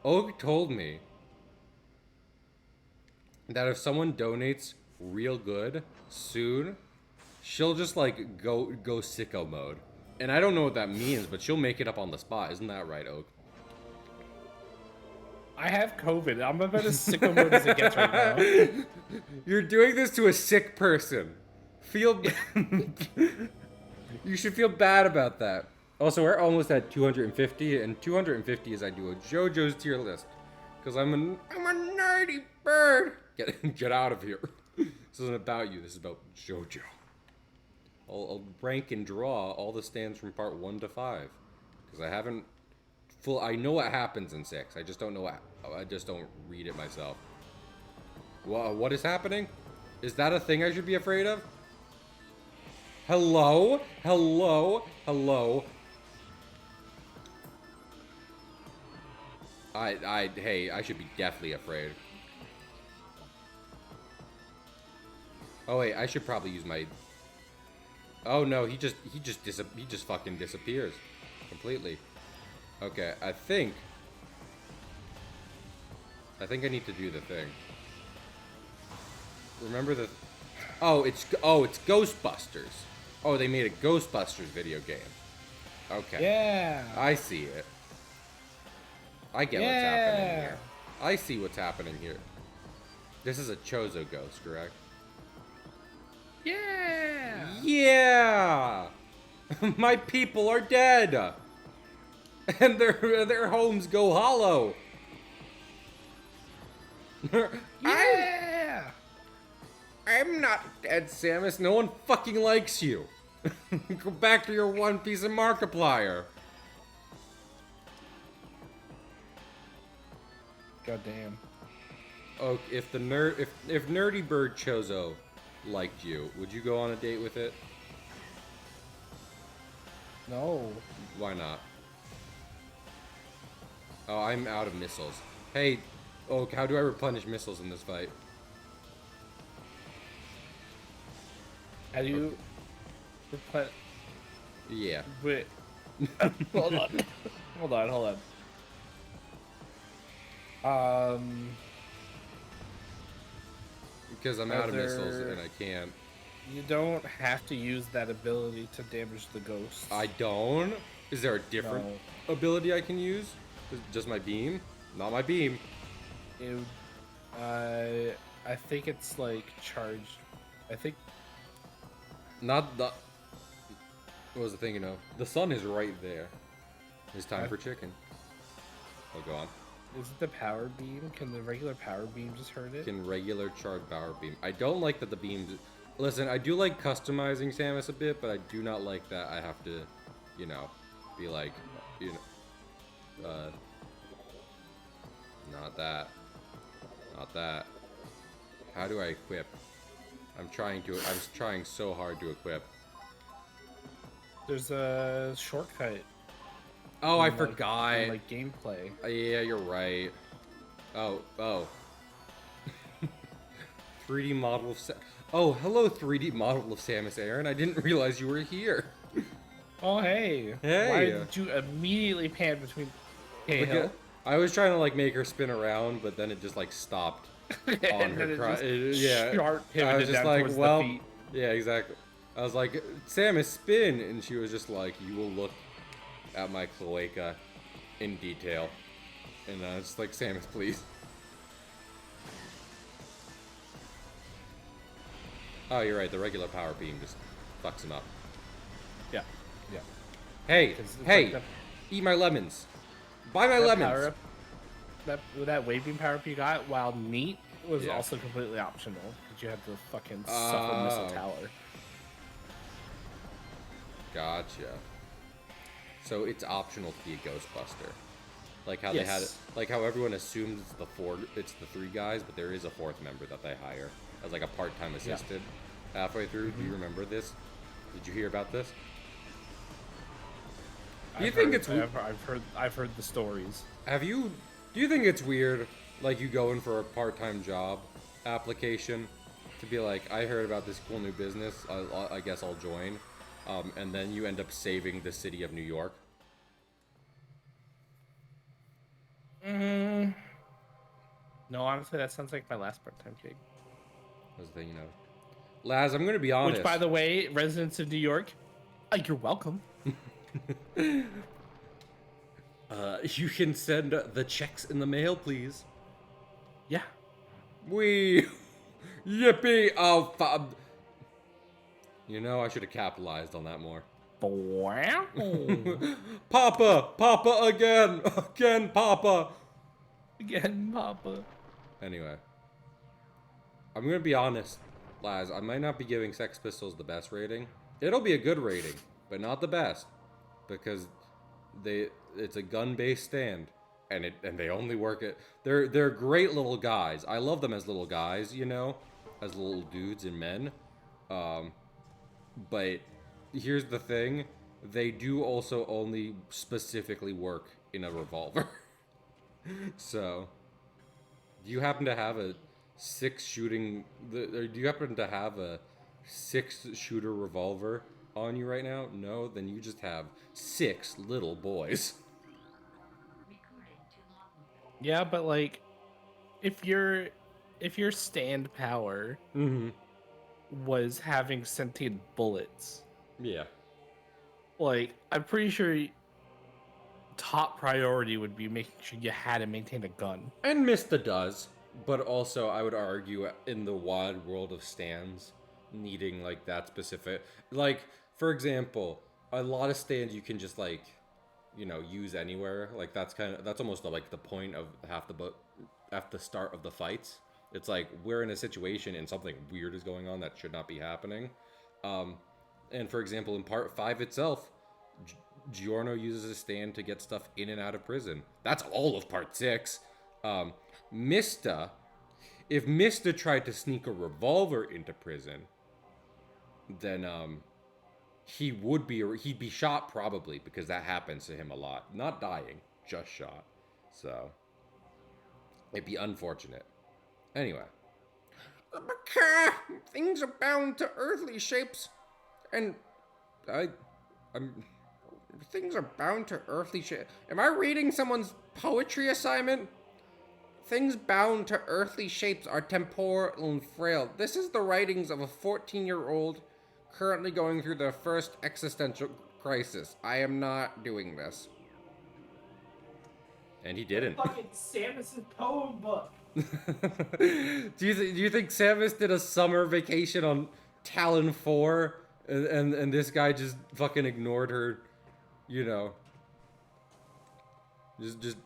Oak told me that if someone donates real good soon, she'll just like go sicko mode. And I don't know what that means, but she'll make it up on the spot. Isn't that right, Oak? I have COVID. I'm about as sicko mode as it gets right now. You're doing this to a sick person. You should feel bad about that. Also, we're almost at 250, and 250 is I do a JoJo's tier list. Because I'm a nerdy bird. Get out of here. This isn't about you. This is about JoJo. I'll rank and draw all the stands from part 1 to 5. Because I know what happens in 6. I just don't know I just don't read it myself. What is happening? Is that a thing I should be afraid of? Hello? Hello? Hello? Hey, I should be deathly afraid. Oh wait, I should probably use my... Oh no, he just fucking disappears. Completely. Okay, I think I need to do the thing. Remember the... Oh, it's Ghostbusters. Oh, they made a Ghostbusters video game. Okay. Yeah. I see it. I get what's happening here. I see what's happening here. This is a Chozo ghost, correct? Yeah. Yeah! My people are dead! And their homes go hollow! I'm Yeah. I'm not dead, Samus. No one fucking likes you. Go back to your one piece of Markiplier. Goddamn. Oh, if Nerdy Bird Chozo liked you, would you go on a date with it? No. Why not? Oh, I'm out of missiles. Hey, oh, how do I replenish missiles in this fight? How do you put? Yeah, Wait. Hold on. Hold on. because I'm out of missiles and I can't. You don't have to use that ability to damage the ghosts. I don't? Is there a different No. ability I can use? Just my beam? Not my beam. It, I think it's like charged. I think Not the. What was the thing, The sun is right there. It's time I- for chicken. Oh, go on. is it the power beam? Can the regular power beam just hurt it? Can regular charred power beam. I don't like that the beams. Listen, I do like customizing Samus a bit, but I do not like that I have to, be like, not that. Not that. How do I equip? I'm trying so hard to equip. There's a shortcut. Oh, I in, like- forgot. in, like gameplay. Yeah, you're right. Oh. 3D model of Oh, hello 3D model of Samus Aran. I didn't realize you were here. Oh hey. Hey. Why did you immediately pan between? Hey, Look hill? at- I was trying to like make her spin around, but then it just like stopped on And her. then it just Yeah, sharp I pivoted was just down like, towards well, the feet. yeah, exactly. I was like, Samus, spin, and she was just like, you will look at my cloaca in detail, and I was just like, Samus, please. Oh, you're right. The regular power beam just fucks him up. Yeah. Hey, 'Cause it's hey, like eat my lemons. Buy my that lemons. power up, that wave beam power up you got, while neat, was Yeah. also completely optional because you had to fucking suffer missile Oh. tower. Gotcha. So it's optional to be a Ghostbuster, like how they had it, Yes. like how everyone assumes it's the three guys, but there is a fourth member that they hire as like a part-time assistant. Halfway through, do you remember this? Did you hear about this? Do you think it's weird? I've heard the stories. Do you think it's weird, like you go in for a part-time job application to be like, I heard about this cool new business, I guess I'll join, and then you end up saving the city of New York? No, honestly, that sounds like my last part-time gig. That's the thing, Laz, I'm gonna be honest. Which, by the way, residents of New York, you're welcome. You can send the checks in the mail, please. Yeah. Yippee! Oh, I should have capitalized on that more. Wow. Papa again, Papa. Again, Papa. Anyway, I'm gonna be honest, Laz. I might not be giving Sex Pistols the best rating. It'll be a good rating, but not the best, because it's a gun-based stand, and they only work at. They're great little guys. I love them as little guys, as little dudes and men. But here's the thing: they do also only specifically work in a revolver. So, do you happen to have a do you happen to have a 6-shooter revolver on you right now? No? Then you just have 6 little boys. Yeah, but like, if your stand power was having sentient bullets, Yeah. like, I'm pretty sure top priority would be making sure you had to maintain a gun. And Mista does, but also I would argue in the wide world of stands, needing like that specific. Like for example, a lot of stands you can just like, use anywhere. Like that's almost like the point of half the book at the start of the fights. It's like we're in a situation and something weird is going on that should not be happening. Um, and for example, in part 5 itself, Giorno uses a stand to get stuff in and out of prison. That's all of part 6. Um, Mista, if Mista tried to sneak a revolver into prison, then he'd be shot probably because that happens to him a lot. Not dying, just shot. So it'd be unfortunate. Anyway, things are bound to earthly shapes, and I'm things are bound to earthly shapes. Am I reading someone's poetry assignment? Things bound to earthly shapes are temporal and frail. This is the writings of a 14-year-old currently going through their first existential crisis. I am not doing this. And he didn't. Fucking Samus's poem book. Do you think Samus did a summer vacation on Talon 4 and this guy just fucking ignored her, just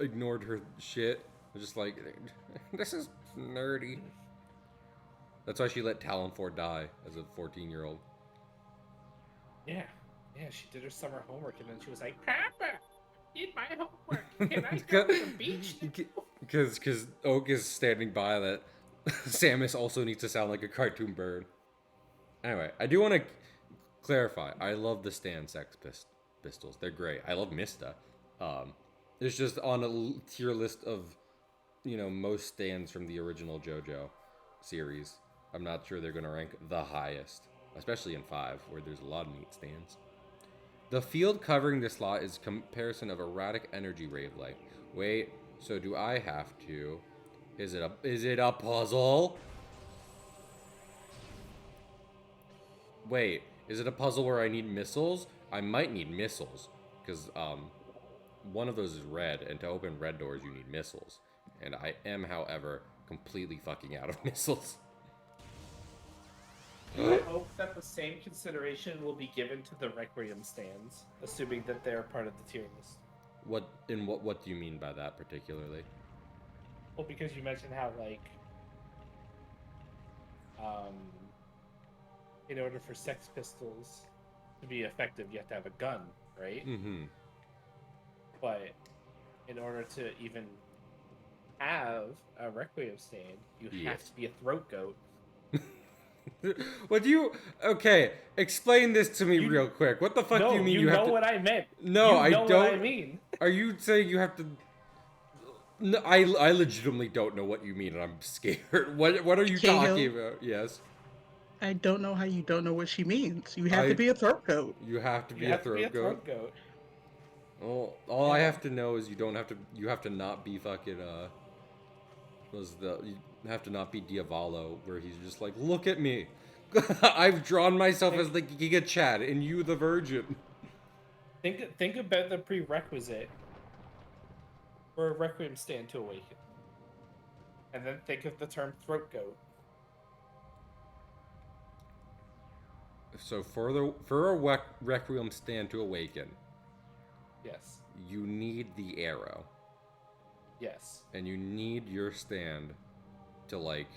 ignored her shit? Just like, this is nerdy. That's why she let Talon 4 die as a 14-year-old. Yeah, she did her summer homework and then she was like, Papa, did my homework. Can I go to the beach? Because Oak is standing by that Samus also needs to sound like a cartoon bird. Anyway, I do want to clarify. I love the Stan Sex Pistols. They're great. I love Mista. It's just on a tier list of, most stands from the original JoJo series. I'm not sure they're going to rank the highest, especially in 5, where there's a lot of neat stands. The field covering this slot is a comparison of erratic energy wavelength. Wait, so do I have to? Is it a puzzle? Wait, is it a puzzle where I need missiles? I might need missiles, because one of those is red, and to open red doors you need missiles. And I am, however, completely fucking out of missiles. I hope that the same consideration will be given to the Requiem stands, assuming that they're part of the tier list. What do you mean by that particularly? Well, because you mentioned how, like, in order for Sex Pistols to be effective, you have to have a gun, right? Mm-hmm. But in order to even have a Requiem stand, you have to be a throat goat. Okay, explain this to me real quick. What the fuck do you mean you have to... know what I meant. No, I don't. What I mean. Are you saying you have to... No, I legitimately don't know what you mean, and I'm scared. What are you talking about? Yes. I don't know how you don't know what she means. You have to be a throat goat. You have to be a throat goat. Well, all I have to know is you have to not be fucking you have to not be Diavolo, where he's just like, look at me. I've drawn myself as the Giga Chad and you the virgin. Think about the prerequisite for a Requiem stand to awaken. And then think of the term throat goat. So for a Requiem stand to awaken, yes, you need the arrow. Yes. And you need your stand to, like,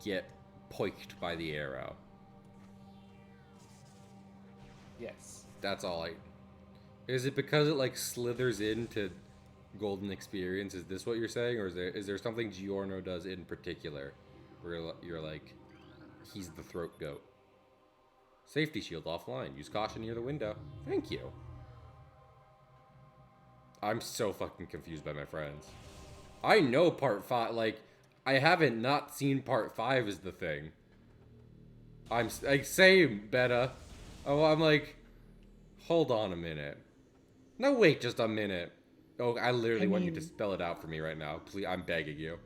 get poked by the arrow. Yes. That's all Is it because it, like, slithers into Golden Experience? Is this what you're saying? Or is there something Giorno does in particular where you're like, he's the throat goat? Safety shield offline. Use caution near the window. Thank you. I'm so fucking confused by my friends. I know part 5, like, I haven't not seen part 5 is the thing. I'm like, same, Beta. Oh, I'm like, hold on a minute. No, wait just a minute. Oh, I literally want you to spell it out for me right now. Please, I'm begging you.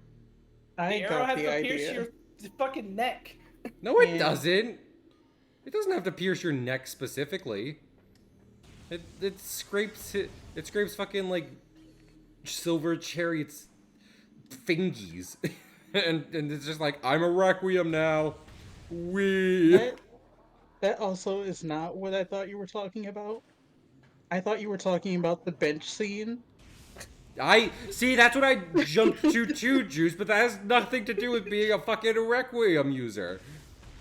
I got the idea. Pierce your fucking neck. No, it doesn't. It doesn't have to pierce your neck specifically. It scrapes fucking, like, Silver Chariot's fingies. and it's just like, I'm a Requiem now. We. That that also is not what I thought you were talking about. I thought you were talking about the bench scene. I see. That's what I jumped to too, Juice. But that has nothing to do with being a fucking Requiem user.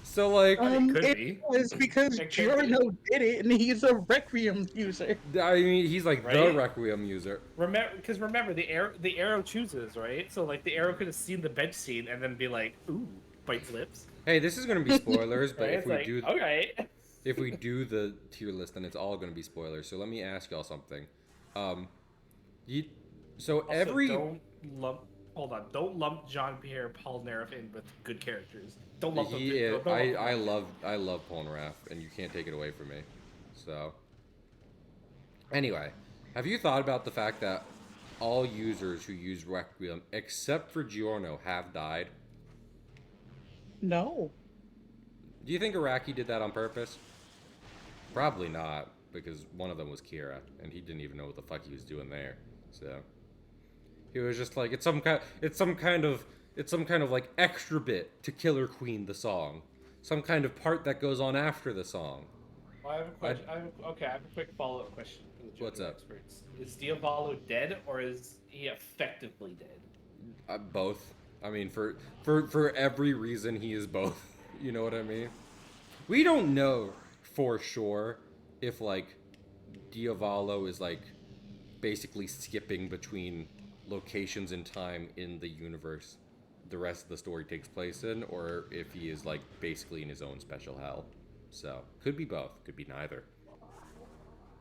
So like, I mean, it could It be. was because It could be. Giorno did it, and he's a Requiem user. I mean, he's like the Right? Requiem user. Remember, the arrow chooses, right? So like the arrow could have seen the bench scene and then be like, "Ooh," bites lips, Hey, this is gonna be spoilers, but right? It's like, okay. if we do the tier list, then it's all gonna be spoilers. So let me ask y'all something. Um, you, so Also, every don't lump. Hold on, don't lump Jean Pierre Polnareff in with good characters. Don't lump them. he is, Don't lump them. I love Polnareff, and you can't take it away from me. So anyway, have you thought about the fact that all users who use Requiem, except for Giorno, have died? No. Do you think Araki did that on purpose? Probably not, because one of them was Kira, and he didn't even know what the fuck he was doing there. So he was just like, it's some kind of like extra bit to Killer Queen the song, some kind of part that goes on after the song. Well, I have a question. I have a quick follow-up question for the What's Joker up? experts. Is Diavolo dead, or is he effectively dead? Both. I mean, for every reason, he is both. You know what I mean? We don't know for sure if like Diavolo is like basically skipping between locations in time in the universe the rest of the story takes place in, or if he is like basically in his own special hell. So could be both, could be neither.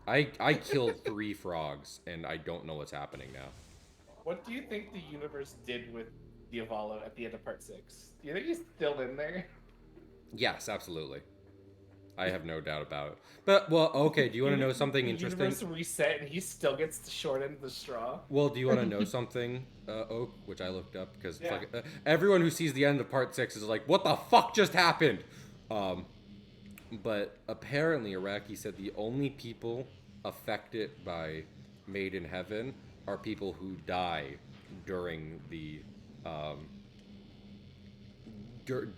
I killed 3 frogs and I don't know what's happening now. What do you think the universe did with Diavolo at the end of part 6? Do you think he's still in there? Yes, absolutely. I have no doubt about it. But well, okay. Do you want to know something The interesting? universe reset and he still gets the short end of the straw. Well, do you want to know something, Oak? Which I looked up because Yeah. everyone who sees the end of part 6 is like, "What the fuck just happened?" Um, but apparently, Iraqi said the only people affected by Made in Heaven are people who die during the um,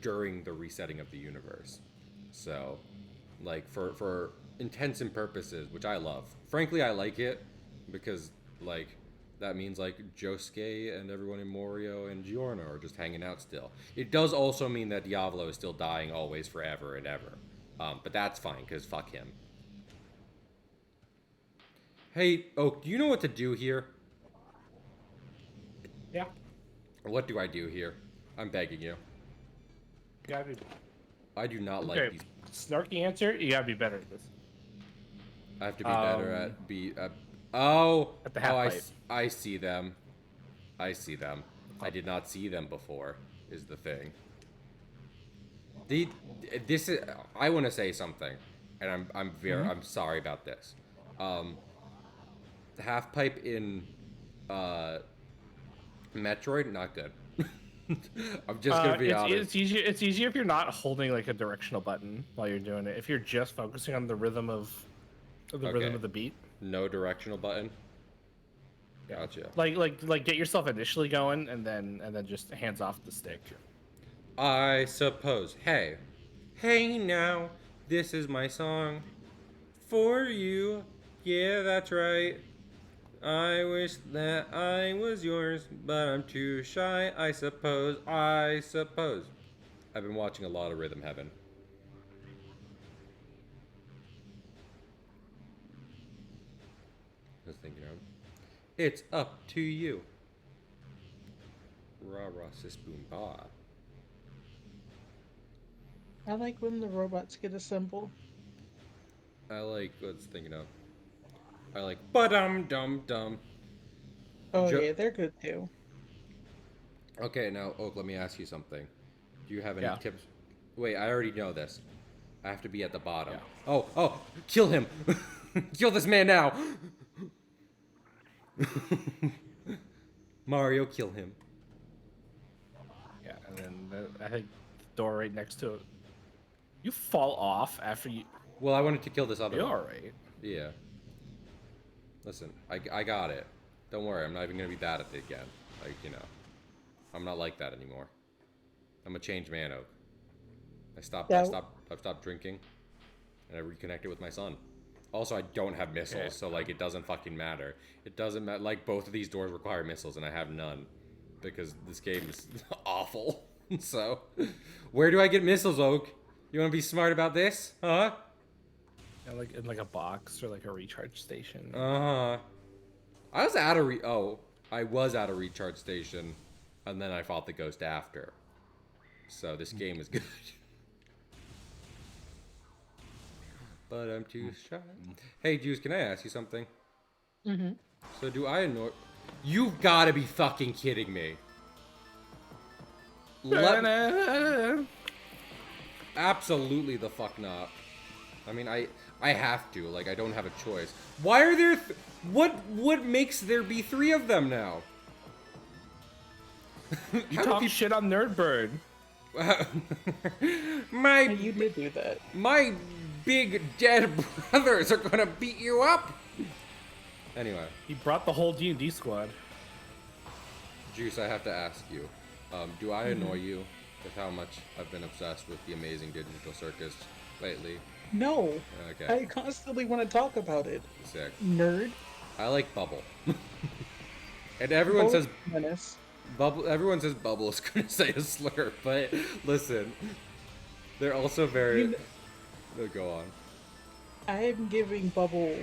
during the resetting of the universe. So, like for intents and purposes, which I love. Frankly, I like it because like that means like Josuke and everyone in Morio and Giorno are just hanging out still. It does also mean that Diavolo is still dying always, forever and ever. But that's fine because fuck him. Hey, Oak, do you know what to do here? Yeah. What do I do here? I'm begging you. You gotta be. I do not like Okay. these. Snarky answer, you gotta be better at this. I have to be better at oh, At the oh, half pipe. I see them. I see them. I did not see them before. Is the thing. This is. I want to say something, and I'm sorry about this. The half pipe in Metroid, not good. I'm just gonna be honest. It's easier. It's easier if you're not holding like a directional button while you're doing it. If you're just focusing on the rhythm of Okay. the beat. No directional button. Gotcha. Like get yourself initially going and then just hands off the stick. I suppose. Hey, hey now, this is my song for you. Yeah, that's right. I wish that I was yours, but I'm too shy. I suppose. I suppose. I've been watching a lot of Rhythm Heaven. I was thinking of. It's up to you. Rah rah sis boom ba. I like when the robots get assembled. I like what's thinking of. I like ba-dum dum dum. Oh Jo- yeah, they're good too. Okay, now Oak, let me ask you something. Do you have any Yeah. tips? Wait, I already know this. I have to be at the bottom. Yeah. Oh, kill him! Kill this man now! Mario, kill him. Yeah, and then I think the door right next to it. You fall off after you. Well, I wanted to kill this other You're one. all right. Yeah. Listen, I got it. Don't worry, I'm not even gonna be bad at it again. Like, you know. I'm not like that anymore. I'm a changed man, Oak. That I've stopped drinking, and I reconnected with my son. Also, I don't have missiles, Yeah. so like it doesn't fucking matter. It doesn't matter. Like both of these doors require missiles, and I have none because this game is awful. So, where do I get missiles, Oak? You want to be smart about this, huh? Yeah, like in like a box or like a recharge station. Uh huh. I was at a I was at a recharge station, and then I fought the ghost after. So this game is good. But I'm too shy. Hey, Juice, can I ask you something? Mm-hmm. So do I annoy? You've got to be fucking kidding me. Absolutely the fuck not. I mean, I have to. Like, I don't have a choice. Why are there? What makes there be 3 of them now? You talk shit on Nerdbird. You did do that. My big dead brothers are gonna beat you up. Anyway, He brought the whole D&D squad. Juice, I have to ask you, do I annoy you with how much I've been obsessed with the amazing digital circus lately? No. Okay. I constantly want to talk about it. Sick. Nerd. I like Bubble. And everyone says Menace. Bubble. Everyone says Bubble is gonna say a slur, but listen, they're also very. They'll go on. I am giving Bubble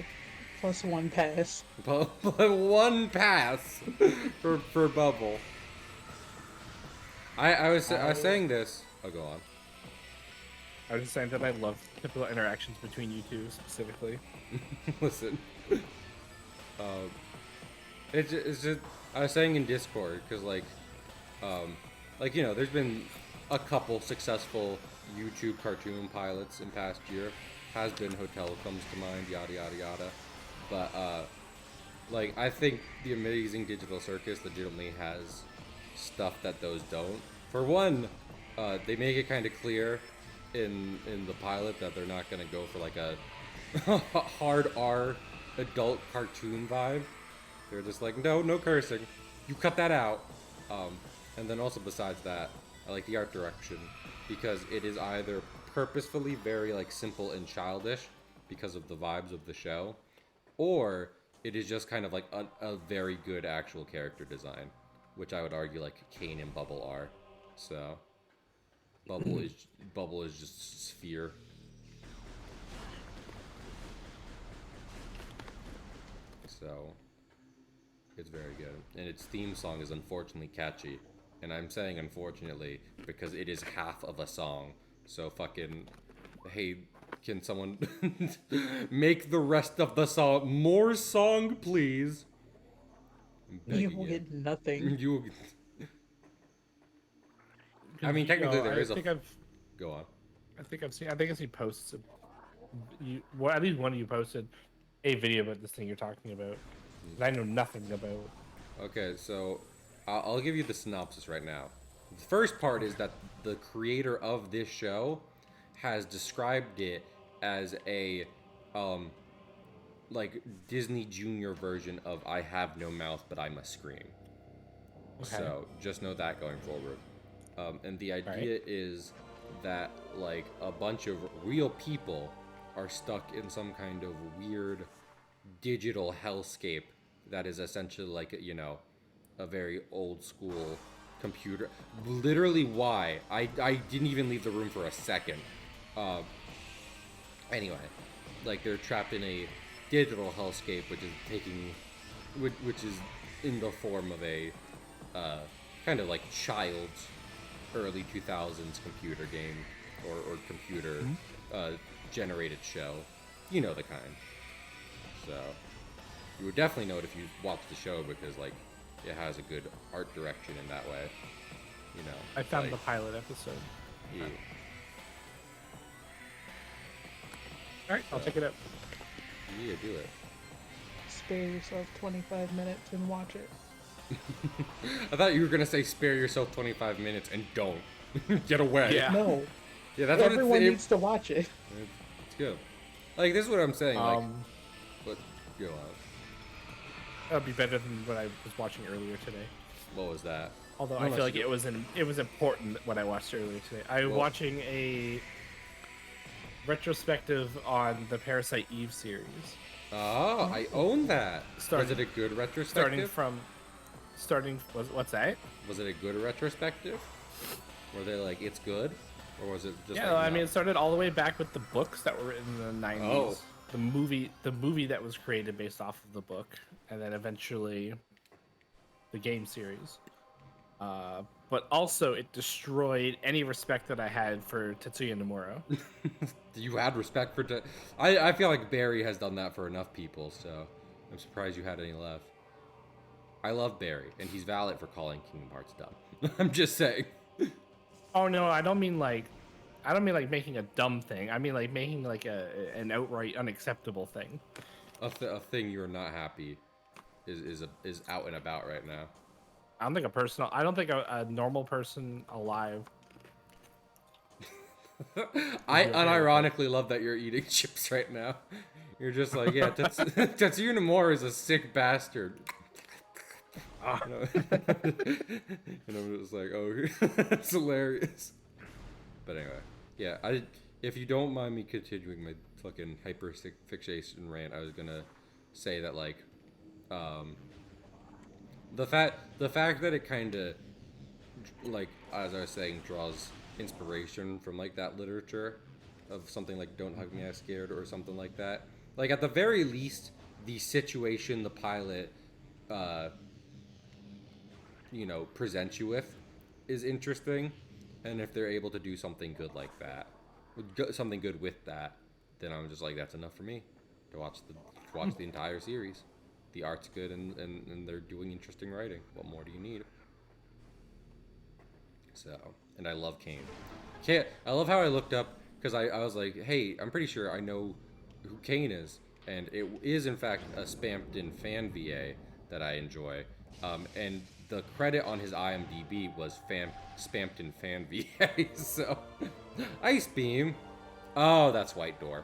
+1 pass. One pass for Bubble. I was saying this. I'll go on. I was just saying that I love typical interactions between you two specifically. Listen. It's just I was saying in Discord because like you know there's been a couple successful YouTube cartoon pilots in past year. Has Been Hotel comes to mind, yada yada yada. But like I think the amazing digital circus legitimately has stuff that those don't. For one, they make it kind of clear in the pilot that they're not gonna go for like a hard R adult cartoon vibe. They're just like, no cursing. You cut that out. And then also besides that, I like the art direction because it is either purposefully very like simple and childish because of the vibes of the show, or it is just kind of like a very good actual character design, which I would argue like Kane and Bubble are. So Bubble is just Sphere. So it's very good, and its theme song is unfortunately catchy, and I'm saying unfortunately because it is half of a song. So fucking, hey, can someone make the rest of the song more song, please? You will get nothing. You. I mean, technically there is a. Go on. I think I've seen posts. Well, at least one of you posted a video about this thing you're talking about that I know nothing about. Okay, so I'll give you the synopsis right now. The first part is that the creator of this show has described it as a like Disney Junior version of I Have No Mouth But I Must Scream. Okay. So just know that going forward. And the idea is that like a bunch of real people are stuck in some kind of weird digital hellscape that is essentially like, you know, a very old school computer. Literally why I didn't even leave the room for a second. Anyway, like they're trapped in a digital hellscape which is in the form of a kind of like child's early 2000s computer game or computer generated show. You know the kind. So you would definitely know it if you watched the show because like it has a good art direction in that way. You know. I found like, the pilot episode. Yeah. All right, I'll check it out. Yeah, do it. Spare yourself 25 minutes and watch it. I thought you were gonna say spare yourself 25 minutes and don't get away. Yeah. No. Yeah, that's Everyone what needs to watch it. It's good. Like this is what I'm saying. Like, what? Go on. That'd be better than what I was watching earlier today. What was that? Although I feel like it was important when I watched it earlier today. I was watching a retrospective on the Parasite Eve series. Oh, I own that. Was it a good retrospective? What's that? Was it a good retrospective? Were they like, it's good? Or was it just Yeah, like, I mean, it started all the way back with the books that were written in the 90s. Oh. The movie that was created based off of the book, and then eventually the game series. But also, it destroyed any respect that I had for Tetsuya Nomura. You had respect for... I feel like Barry has done that for enough people, so I'm surprised you had any left. I love Barry, and he's valid for calling Kingdom Hearts dumb. I'm just saying. Oh no, I don't mean like making a dumb thing. I mean like making like an outright unacceptable thing. A thing you're not happy is out and about right now. I don't think a normal person alive. I unironically love that you're eating chips right now. You're just like, yeah, Tetsuya Nomura is a sick bastard. You know? And I'm just like, oh, it's hilarious. But anyway, yeah, if you don't mind me continuing my fucking hyperfixation rant, I was gonna say that like, the fact that it kind of, like, as I was saying, draws inspiration from like that literature of something like "Don't Hug Me, I'm Scared" or something like that. Like at the very least, the situation the pilot, presents you with, is interesting, and if they're able to do something good like that, something good with that, then I'm just like, that's enough for me to watch the entire series. The art's good and they're doing interesting writing. What more do you need? So, and I love Kane. I love how I looked up, because I was like, hey, I'm pretty sure I know who Kane is. And it is, in fact, a Spamped-in fan VA that I enjoy. And the credit on his IMDb was Spamped-in fan VA. So, Ice Beam. Oh, that's White Door.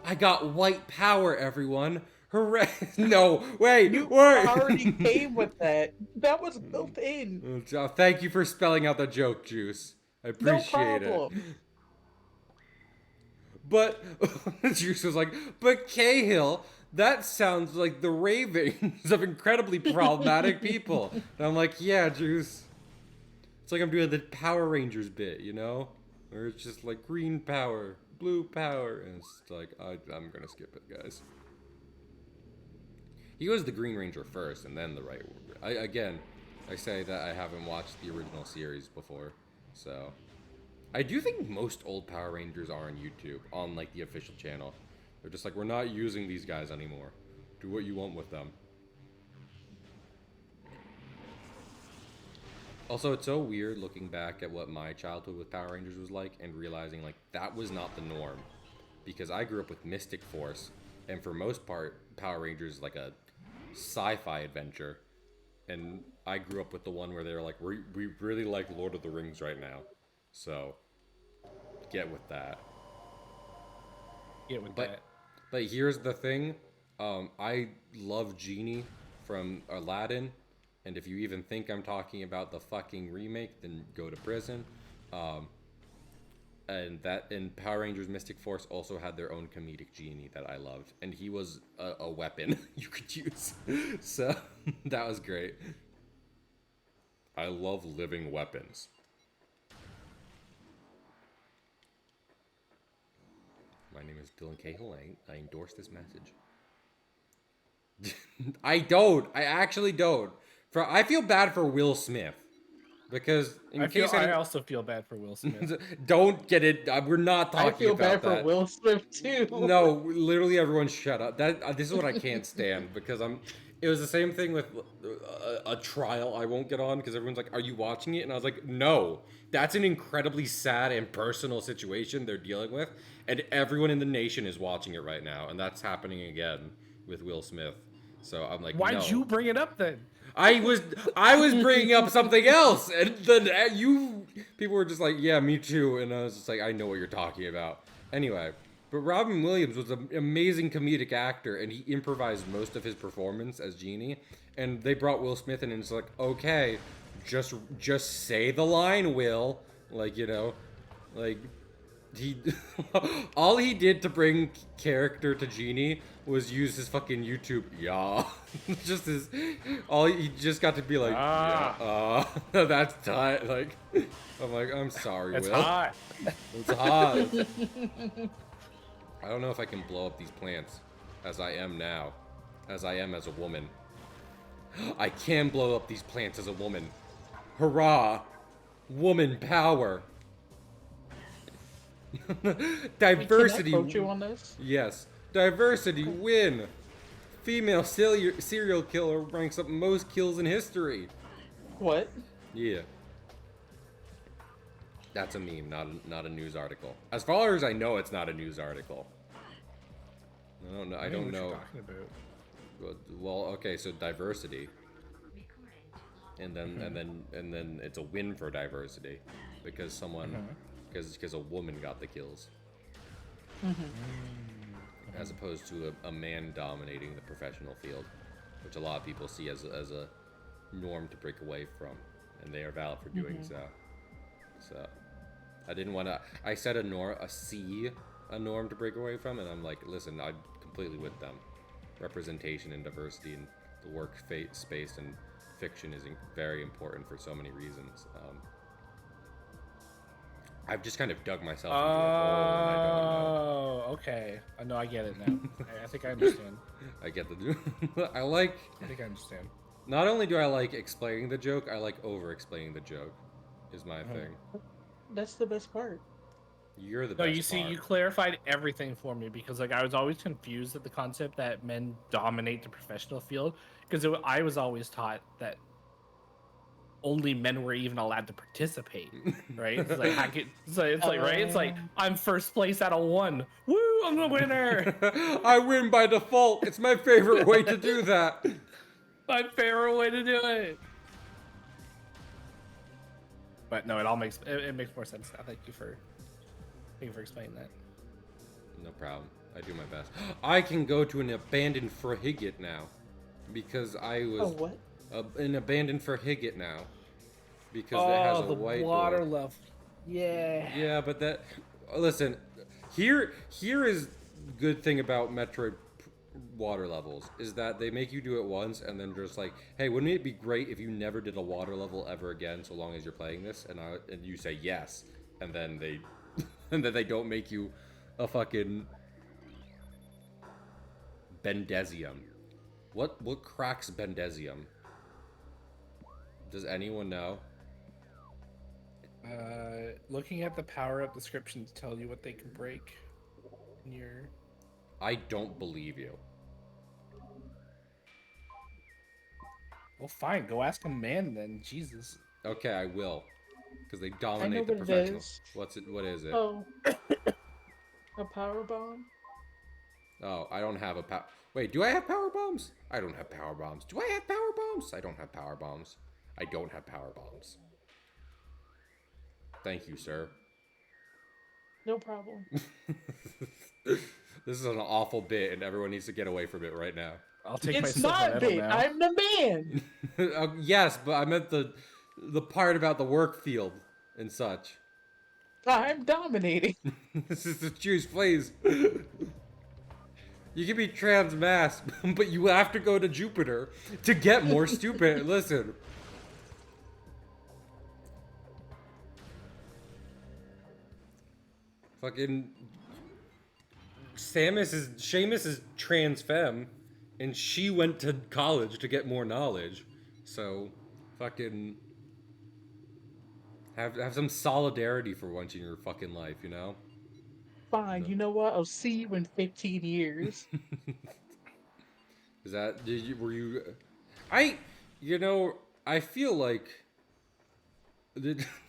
I got white power, everyone. Hooray! No, wait, You wait. already came with that. That was built in. Thank you for spelling out the joke, Juice. I appreciate No it. But Juice was like, but Cahill, that sounds like the ravings of incredibly problematic people. And I'm like, yeah, Juice. It's like I'm doing the Power Rangers bit, you know? Where it's just like green power, blue power, and it's like, I'm gonna skip it, guys. He was the Green Ranger first, and then the right. I say that I haven't watched the original series before, so I do think most old Power Rangers are on YouTube, on like the official channel. They're just like, we're not using these guys anymore. Do what you want with them. Also, it's so weird looking back at what my childhood with Power Rangers was like and realizing like that was not the norm, because I grew up with Mystic Force, and for most part, Power Rangers is like a sci-fi adventure, and I grew up with the one where they were like, we really like Lord of the Rings right now, so get with that. But here's the thing, I love Genie from Aladdin, and if you even think I'm talking about the fucking remake, then go to prison. And Power Rangers Mystic Force also had their own comedic genie that I loved, and he was a weapon you could use. So that was great. I love living weapons. My name is Dylan Cahill. I endorse this message. I actually don't. I feel bad for Will Smith. Because I also feel bad for Will Smith. Don't get it. We're not talking about that. I feel bad for Will Smith too. No, literally everyone shut up. This is what I can't stand, because it was the same thing with a trial I won't get on, because everyone's like, "Are you watching it?" And I was like, "No, that's an incredibly sad and personal situation they're dealing with, and everyone in the nation is watching it right now, and that's happening again with Will Smith." So I'm like, why'd no. you bring it up then? I was bringing up something else, and then people were just like, yeah, me too, and I was just like, I know what you're talking about. Anyway, but Robin Williams was an amazing comedic actor, and he improvised most of his performance as Genie, and they brought Will Smith in, and it's like, okay, just say the line, Will. Like, you know, like he all he did to bring character to Genie was use his fucking YouTube. Yeah. Just his all he just got to be like, yeah, that's tight. Like I'm like, I'm sorry, It's Will. hot. It's hot. I don't know if I can blow up these plants as I am now. As I am as a woman. I can blow up these plants as a woman. Hurrah! Woman power. Diversity. Can I quote you on this? Yes. Diversity win. Female serial killer ranks up most kills in history. What? Yeah. That's a meme, not a news article. As far as I know, it's not a news article. I don't know. I don't know. What you're talking about. Well, okay, so diversity. And then it's a win for diversity because someone because a woman got the kills. As opposed to a man dominating the professional field, which a lot of people see as a norm to break away from, and they are valid for doing so. So I didn't want to. I said a norm to break away from, and I'm like, listen, I'm completely with them. Representation and diversity in the work space and fiction is very important for so many reasons. I've just kind of dug myself into a hole, and I don't know. Oh, okay. I know. I get it now. I think I understand. I get the. I think I understand. Not only do I like explaining the joke, I like over-explaining the joke. Is my thing. That's the best part. You're the No, best. you see, you clarified everything for me because, like, I was always confused at the concept that men dominate the professional field because I was always taught that only men were even allowed to participate, right? It's like, right? It's like I'm first place out of 1. Woo! I'm the winner. I win by default. It's my favorite way to do that. My favorite way to do it. But no, it makes more sense now. Thank you for explaining that. No problem. I do my best. I can go to an abandoned frigate now, because I was what? An abandoned frigate now, because it has a white water door. level. Yeah. Yeah, but that. Listen, here is good thing about Metroid water levels is that they make you do it once and then just like, hey, wouldn't it be great if you never did a water level ever again so long as you're playing this? And you say yes, and then they and then they don't make you a fucking Bendesium. What cracks Bendesium? Does anyone know? Looking at the power-up descriptions tell you what they can break. I don't believe you. Well, fine. Go ask a man then. Jesus. Okay, I will. Because they I know dominate the what it professionals. is. What is it? Oh. A power bomb? Oh, I don't have a power. Wait, do I have power bombs? I don't have power bombs. Do I have power bombs? I don't have power bombs. I don't have power bombs. Thank you, sir. No problem. This is an awful bit, and everyone needs to get away from it right now. I'll take It's my not medal big. now. I'm the man. Yes, but I meant the part about the work field and such. I'm dominating. This is the choose, please. You can be trans-masked, but you have to go to Jupiter to get more stupid. Listen. Fucking Seamus is trans femme, and she went to college to get more knowledge. So, fucking have some solidarity for once in your fucking life, you know? Fine, you know what? I'll see you in 15 years. Is that I feel like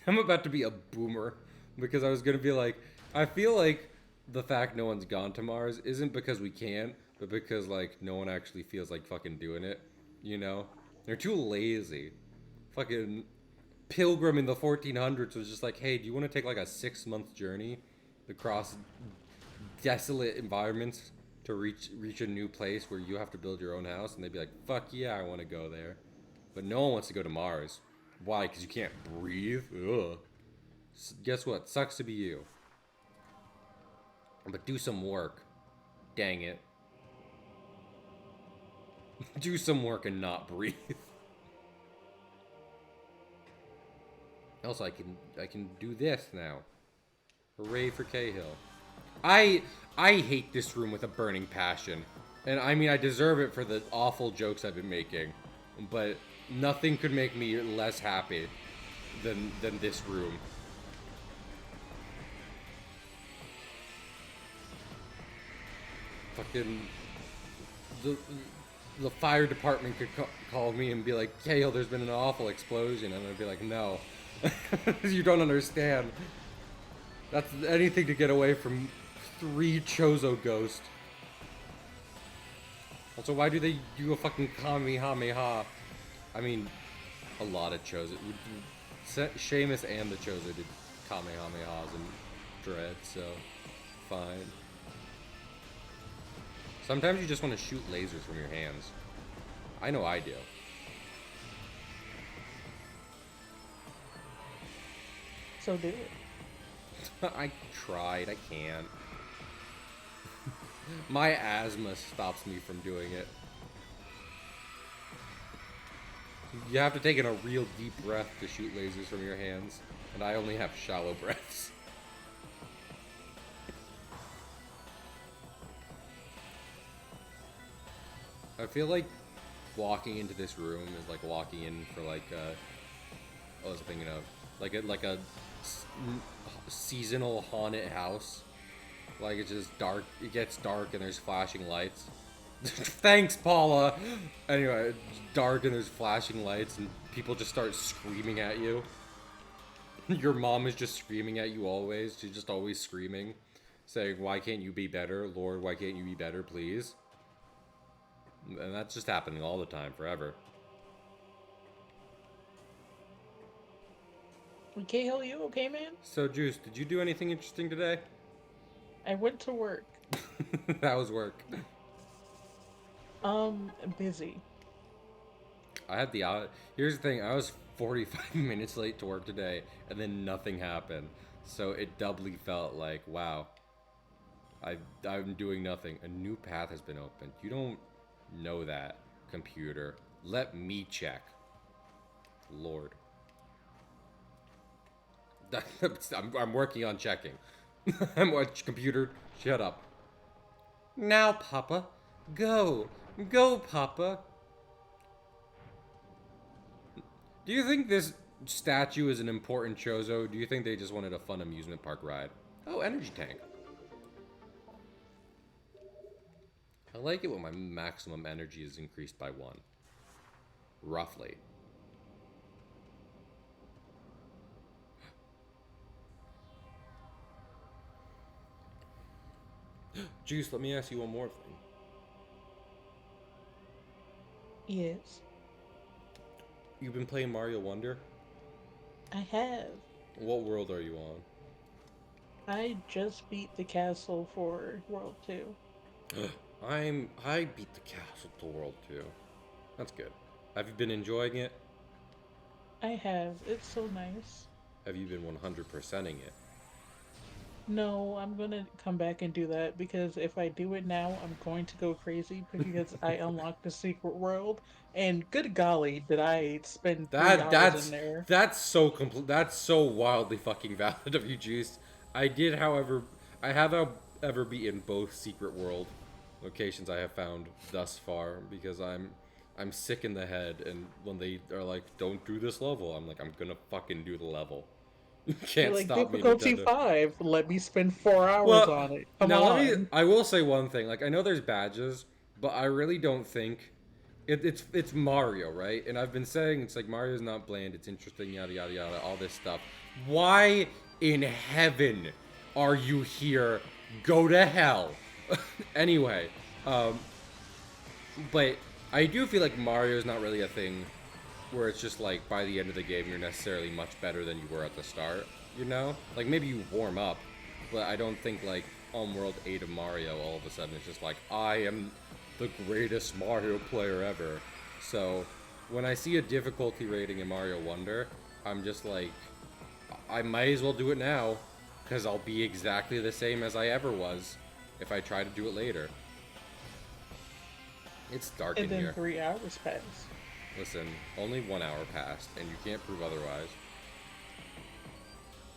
I'm about to be a boomer because I was gonna be like, I feel like the fact no one's gone to Mars isn't because we can't, but because like no one actually feels like fucking doing it, you know? They're too lazy. Fucking Pilgrim in the 1400s was just like, hey, do you want to take like a 6-month journey across desolate environments to reach a new place where you have to build your own house? And they'd be like, fuck yeah, I want to go there. But no one wants to go to Mars. Why? Because you can't breathe? Ugh. Guess what? Sucks to be you. But do some work. Dang it. Do some work and not breathe. Also, I can do this now. Hooray for Cahill. I hate this room with a burning passion. And I mean, I deserve it for the awful jokes I've been making. But nothing could make me less happy than this room. Fucking the fire department could call me and be like, Cahill, there's been an awful explosion. And I'd be like, no. You don't understand. That's anything to get away from 3 Chozo ghosts. Also, why do they do a fucking Kamehameha? I mean, a lot of Chozo. Seamus and the Chozo did Kamehamehas and Dread, so fine. Sometimes you just want to shoot lasers from your hands. I know I do. So do it. I tried, I can't. My asthma stops me from doing it. You have to take in a real deep breath to shoot lasers from your hands, and I only have shallow breaths. I feel like walking into this room is like walking in for like what was I thinking of? Like a seasonal haunted house. Like it's just dark. It gets dark and there's flashing lights. Thanks, Paula. Anyway, it's dark and there's flashing lights and people just start screaming at you. Your mom is just screaming at you always. She's just always screaming, saying, "Why can't you be better, Lord? Why can't you be better, please?" And that's just happening all the time, forever. Cahill, you okay, man? So, Juice, did you do anything interesting today? I went to work. That was work. Busy. I had the here's the thing, I was 45 minutes late to work today, and then nothing happened. So it doubly felt like, wow, I'm doing nothing. A new path has been opened. You don't know that, computer. Let me check. Lord. I'm working on checking. Computer, shut up. Now, Papa. Go. Go, Papa. Do you think this statue is an important Chozo? Do you think they just wanted a fun amusement park ride? Oh, energy tank. I like it when my maximum energy is increased by 1. Roughly. Juice, let me ask you one more thing. Yes. You've been playing Mario Wonder? I have. What world are you on? I just beat the castle for World 2. I beat the castle to World 2. That's good. Have you been enjoying it? I have. It's so nice. Have you been 100%ing it? No, I'm gonna come back and do that because if I do it now, I'm going to go crazy because I unlocked the secret world, and good golly, did I spend 3 hours in there. That's so complete. That's so wildly fucking valid of you, Juice. I did, however, I have ever beaten both secret world locations I have found thus far because I'm sick in the head, and when they are like, "Don't do this level," I'm like, I'm gonna fucking do the level. You can't Like stop me, difficulty Nintendo. 5. Let me spend 4 hours Well, on it. Come now on. let me. I will say one thing. Like I know there's badges, but I really don't think it's Mario, right? And I've been saying it's like Mario's not bland. It's interesting, yada yada yada, all this stuff. Why in heaven are you here? Go to hell. Anyway, but I do feel like Mario's not really a thing where it's just like by the end of the game you're necessarily much better than you were at the start, you know? Like maybe you warm up, but I don't think like on World 8 of Mario all of a sudden it's just like I am the greatest Mario player ever. So when I see a difficulty rating in Mario Wonder, I'm just like, I might as well do it now, because I'll be exactly the same as I ever was if I try to do it later. It's dark And in then here. 3 hours pass. Listen, only 1 hour passed, and you can't prove otherwise.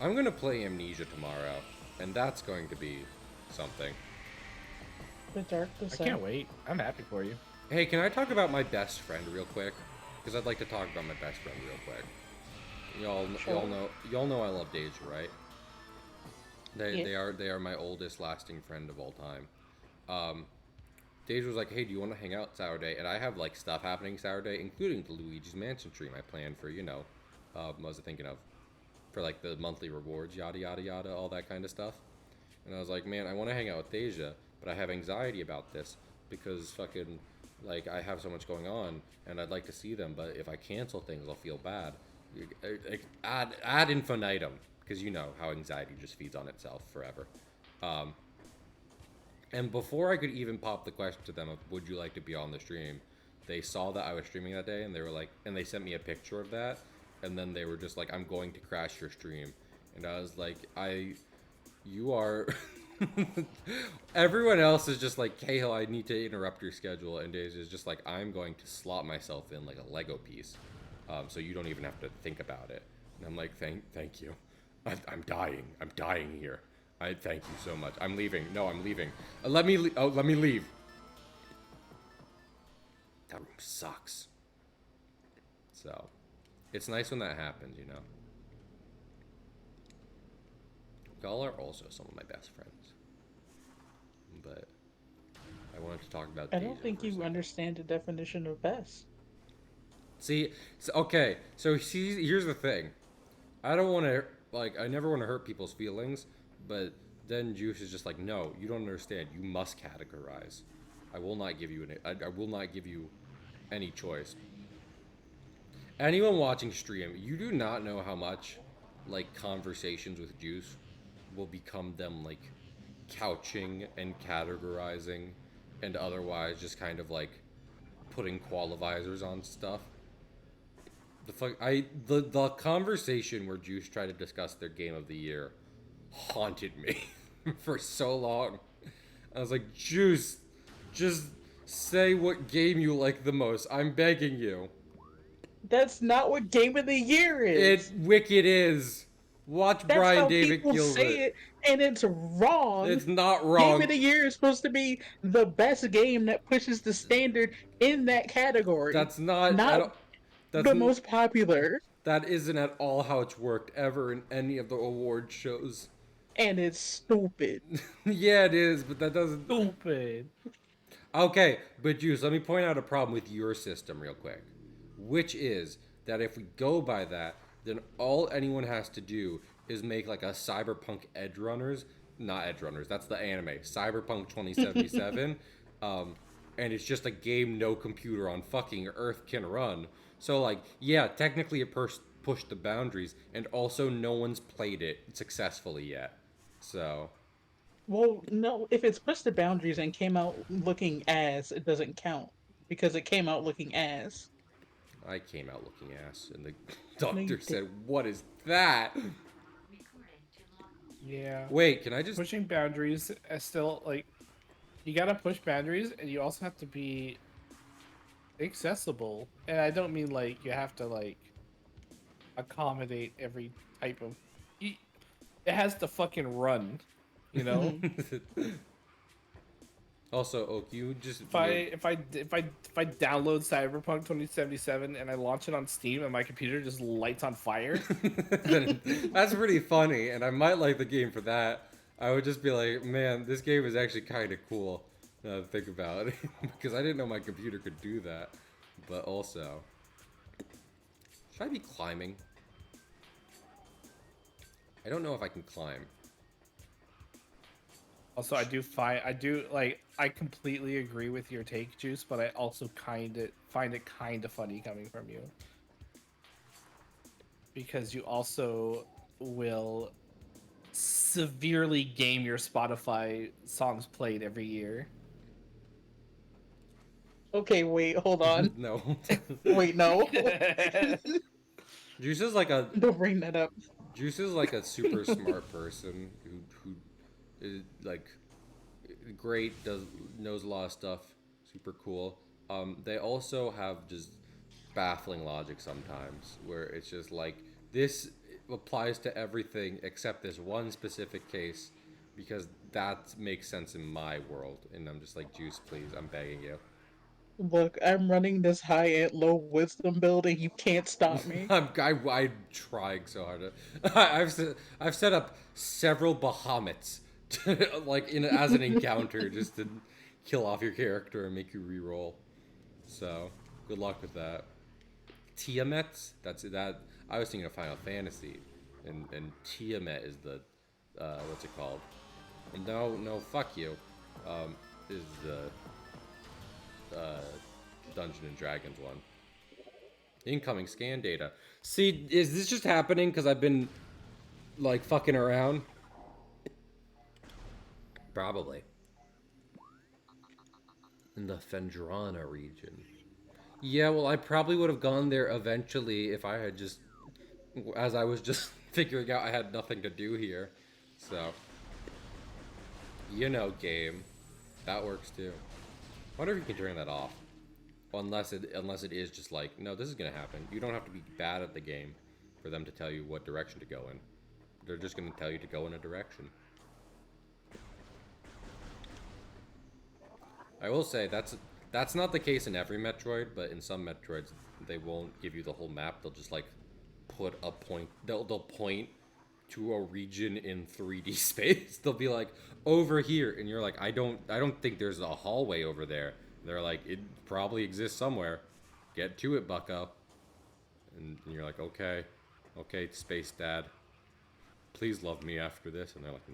I'm gonna play Amnesia tomorrow, and that's going to be something. The dark I descent. can't wait. I'm happy for you. Hey, can I talk about my best friend real quick? Because I'd like to talk about my best friend real quick. Y'all know I love Deja, right? They Yeah. they are my oldest lasting friend of all time. Deja was like, "Hey, do you want to hang out Saturday?" And I have like stuff happening Saturday, including the Luigi's Mansion stream I planned for. What was I thinking of? For like the monthly rewards, yada yada yada, all that kind of stuff. And I was like, man, I want to hang out with Deja, but I have anxiety about this because fucking, like, I have so much going on, and I'd like to see them, but if I cancel things, I'll feel bad. Ad infinitum, because you know how anxiety just feeds on itself forever. Um, and before I could even pop the question to them of, would you like to be on the stream, they saw that I was streaming that day, and they were like, and they sent me a picture of that, and then they were just like, I'm going to crash your stream. And I was like, you are. Everyone else is just like, Cahill, I need to interrupt your schedule, and Daisy is just like, I'm going to slot myself in like a Lego piece, so you don't even have to think about it. And I'm like, thank you. I'm dying. I'm dying here. I thank you so much. I'm leaving. No, I'm leaving. Let me leave. That room sucks. So, it's nice when that happens, you know. Y'all are also some of my best friends. But I wanted to talk about I Deja don't think for a you second. understand the definition of best. See, okay, so here's the thing. I don't want to, like, I never want to hurt people's feelings, but then Juice is just like, no, you don't understand. You must categorize. I will not give you I will not give you any choice. Anyone watching stream, you do not know how much, like, conversations with Juice will become them, like, couching and categorizing and otherwise just kind of, like, putting qualifiers on stuff. The conversation where Juice tried to discuss their game of the year haunted me for so long. I was like, Juice, just say what game you like the most. I'm begging you. That's not what game of the year It is. wicked is. Watch That's Brian how David people kills say it. it, and it's wrong. It's not Game of wrong. the year is supposed to be the best game that pushes the standard in that category, That's not at not all. That's the most popular. that isn't at all how it's worked ever in any of the award shows. And it's stupid. Yeah, it is, but that doesn't. Stupid. Okay, but Juice, let me point out a problem with your system real quick, which is that if we go by that, then all anyone has to do is make like a Cyberpunk Edge Runners, not Edge Runners, that's the anime, Cyberpunk 2077, um, and it's just a game no computer on fucking Earth can run. So like, yeah, technically it pushed the boundaries, and also no one's played it successfully yet. So Well, no, if it's pushed the boundaries and came out looking as, it doesn't count because it came out looking as. I came out looking ass, and the No, you doctor did. said, "What is that?" Yeah. Wait, can I just? Pushing boundaries is still like you gotta push boundaries, and you also have to be accessible. And I don't mean like you have to like accommodate every type of. It has to fucking run, you know. Also, Oak, you just If I download Cyberpunk 2077 and I launch it on Steam and my computer just lights on fire, then that's pretty funny, and I might like the game for that. I would just be like, man, this game is actually kind of cool. Now to think about it, because I didn't know my computer could do that. But also, should I be climbing? I don't know if I can climb. also I completely agree with your take, Juice, but I also find it kind of funny coming from you because you also will severely game your Spotify songs played every year. Okay, wait, hold on. No. Wait, no. Juice is like a Don't bring that up. Juice is like a super smart person who is like great, does knows a lot of stuff, super cool. They also have just baffling logic sometimes, where it's just like this applies to everything except this one specific case, because that makes sense in my world, and I'm just like, Juice, please, I'm begging you. Look, I'm running this high and low wisdom build, and you can't stop me. I'm trying so hard to. I've set up several Bahamets, like as an encounter, just to kill off your character and make you re-roll. So good luck with that. Tiamets. That's that. I was thinking of Final Fantasy, and Tiamat is the what's it called? No, no, fuck you. Is the Dungeon and Dragons one. Incoming scan data. See, is this just happening because I've been like fucking around? Probably. In the Fendrana region. Yeah, well, I probably would have gone there eventually if I had just, as I was just figuring out I had nothing to do here. So, game. That works too. I wonder if you can turn that off. Unless it is just like, no, this is gonna happen. You don't have to be bad at the game for them to tell you what direction to go in. They're just gonna tell you to go in a direction. I will say that's not the case in every Metroid, but in some Metroids they won't give you the whole map. They'll just like put a point. They'll point to a region in 3D space. They'll be like, over here, and you're like, I don't think there's a hallway over there. They're like, it probably exists somewhere. Get to it, bucko. And you're like, okay, space dad. Please love me after this. And they're like,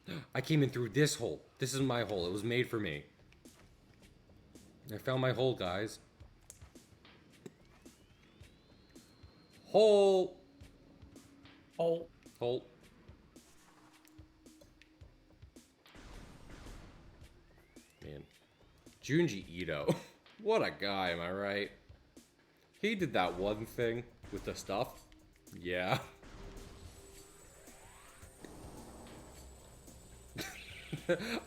no. I came in through this hole. This is my hole. It was made for me. I found my hole, guys. Hole. Oh, Hole. Man. Junji Ito. What a guy, am I right? He did that one thing with the stuff. Yeah.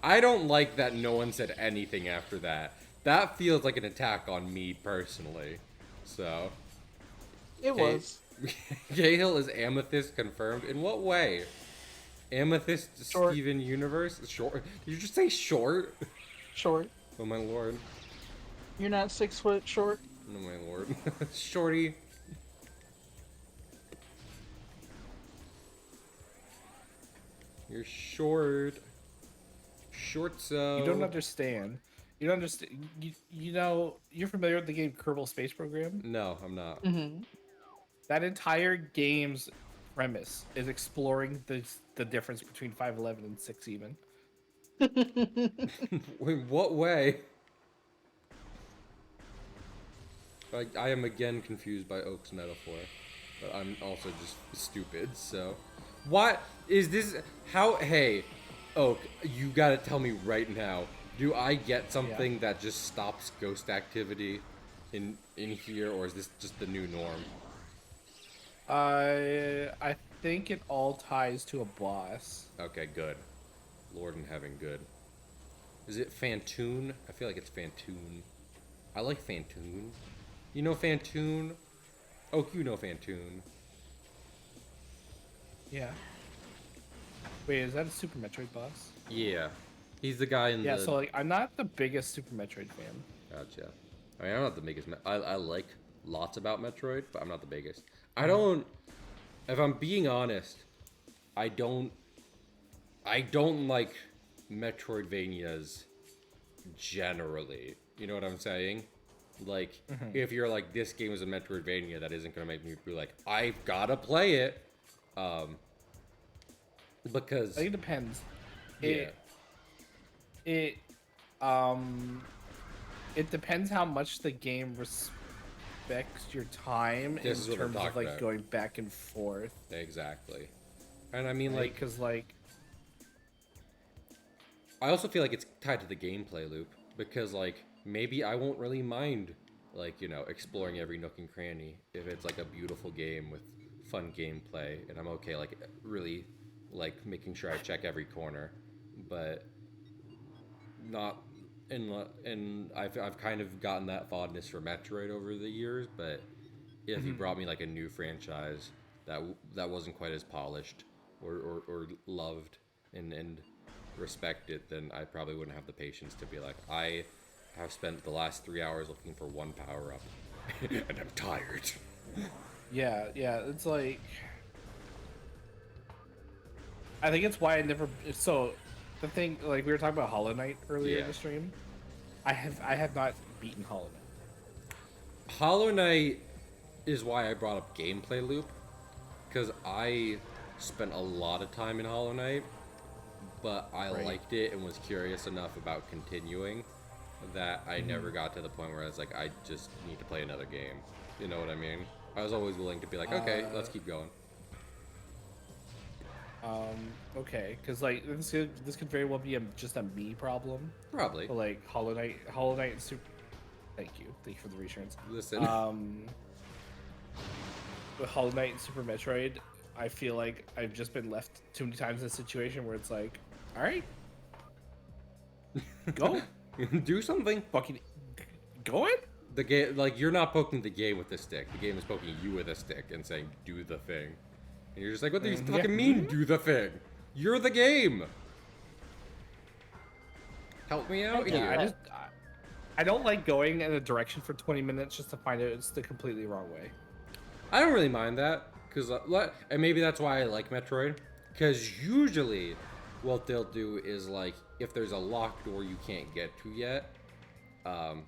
I don't like that no one said anything after that. That feels like an attack on me personally. So. It was Cahill is Amethyst confirmed. In what way? Amethyst Short. Steven Universe? Short? Did you just say short? short. Oh my lord. You're not 6 foot short. Oh my lord. Shorty. You're short. Short so. you don't understand. You don't understand. You're familiar with the game Kerbal Space Program? No, I'm not. Mm-hmm. That entire game's premise is exploring the difference between 5'11" and 6 even. In what way? I am again confused by Oak's metaphor. But I'm also just stupid, so. What is this? How? Hey, Oak, you gotta tell me right now. Do I get something that just stops ghost activity in here, or is this just the new norm? I think it all ties to a boss. Okay, good. Lord in heaven, good. Is it Fantoon? I feel like it's Fantoon. I like Fantoon. You know Fantoon? Oak, you know Fantoon. Yeah. Wait, is that a Super Metroid boss? Yeah. He's the guy in Yeah, the... so like I'm not the biggest Super Metroid fan. Gotcha. I mean, I'm not the biggest... I like lots about Metroid, but I'm not the biggest. I don't... If I'm being honest, I don't like Metroidvanias generally. You know what I'm saying? Like, if you're like, this game is a Metroidvania, that isn't going to make me be like, I've got to play it. Because... I think it depends. Yeah. It depends how much the game respects your time This is in what I'm terms of talking like about. going back and forth. Exactly. And I mean, like... Because like I also feel like it's tied to the gameplay loop because like maybe I won't really mind like exploring every nook and cranny if it's like a beautiful game with fun gameplay and I'm okay like really like making sure I check every corner, but not and I've kind of gotten that fondness for Metroid over the years, but if you Mhm. brought me like a new franchise that wasn't quite as polished or loved and respected, then I probably wouldn't have the patience to be like, I have spent the last 3 hours looking for one power up, and I'm tired. Yeah, yeah. It's like I think it's why I never. So the thing, like we were talking about Hollow Knight earlier in Yeah, the stream. I have not beaten Hollow Knight. Hollow Knight is why I brought up gameplay loop because I spent a lot of time in Hollow Knight, but I Right. liked it and was curious enough about continuing that I never Hmm. got to the point where I was like, I just need to play another game. You know what I mean? I was always willing to be like, okay, let's Uh, keep going. okay, because like this could very well be just a me problem, Probably. but like Hollow Knight and Super. Thank you for the reassurance. Listen. Um, with Hollow Knight and Super Metroid, I feel like I've just been left too many times in a situation where it's like, all right, go, Do something. fucking go in. The game, like you're not poking the game with a stick. The game is poking you with a stick and saying, "Do the thing," and you're just like, "What do you Yeah. fucking mean, do the thing? You're the game. Help me I out get Yeah, here." that. I don't like going in a direction for 20 minutes just to find out it's the completely wrong way. I don't really mind that because, and maybe that's why I like Metroid. Because usually, what they'll do is like, if there's a locked door you can't get to yet, um,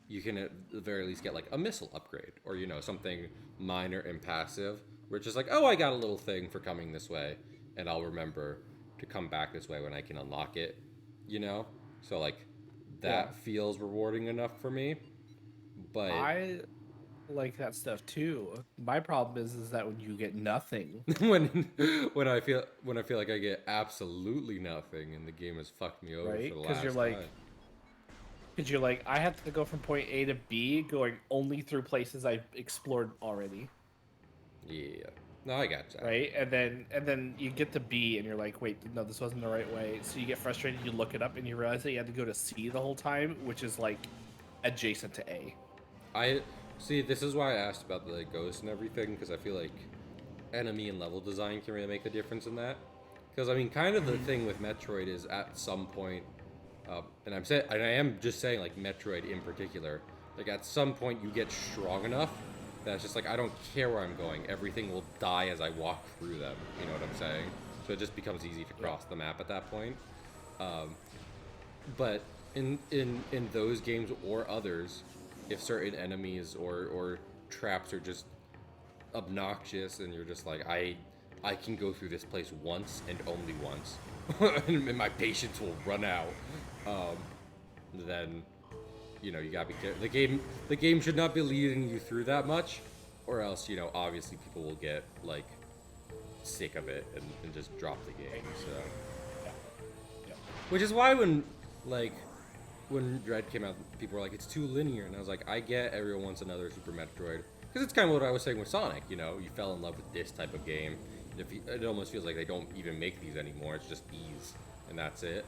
you can at the very least get like a missile upgrade or something minor and passive, where it's just like, oh, I got a little thing for coming this way, and I'll remember to come back this way when I can unlock it. You know, so like Yeah, that feels rewarding enough for me. But I like that stuff too. My problem is that when you get nothing, when when I feel like I get absolutely nothing and the game has fucked me over right? for the last time. Because you're like, I have to go from point A to B, going only through places I've explored already, Yeah. No, I got that. right? And then you get to B, and you're like, wait, no, this wasn't the right way. So you get frustrated. You look it up, and you realize that you had to go to C the whole time, which is like adjacent to A. I see. This is why I asked about the ghosts and everything because I feel like enemy and level design can really make a difference in that. Because I mean, kind of the Mhm. thing with Metroid is at some point, and I am just saying like Metroid in particular, like at some point you get strong enough that it's just like I don't care where I'm going, everything will die as I walk through them. You know what I'm saying? So it just becomes easy to Yeah. cross the map at that point. Um, but in those games or others, if certain enemies or traps are just obnoxious and you're just like I can go through this place once and only once and my patience will run out, um, then you gotta be careful. The game should not be leading you through that much, or else obviously people will get like sick of it and just drop the game. So Yeah. Yeah. which is why like when Dread came out, people were like, it's too linear. And I was like, I get everyone wants another Super Metroid. Because it's kind of what I was saying with Sonic, you fell in love with this type of game. And it almost feels like they don't even make these anymore. It's just these, and that's it.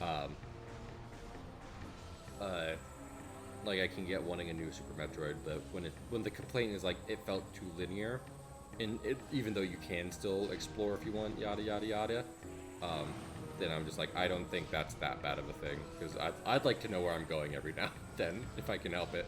Um, uh, like I can get wanting a new Super Metroid, but when the complaint is like it felt too linear, and even though you can still explore if you want, yada yada yada, um, then I'm just like I don't think that's that bad of a thing because I'd like to know where I'm going every now and then if I can help it.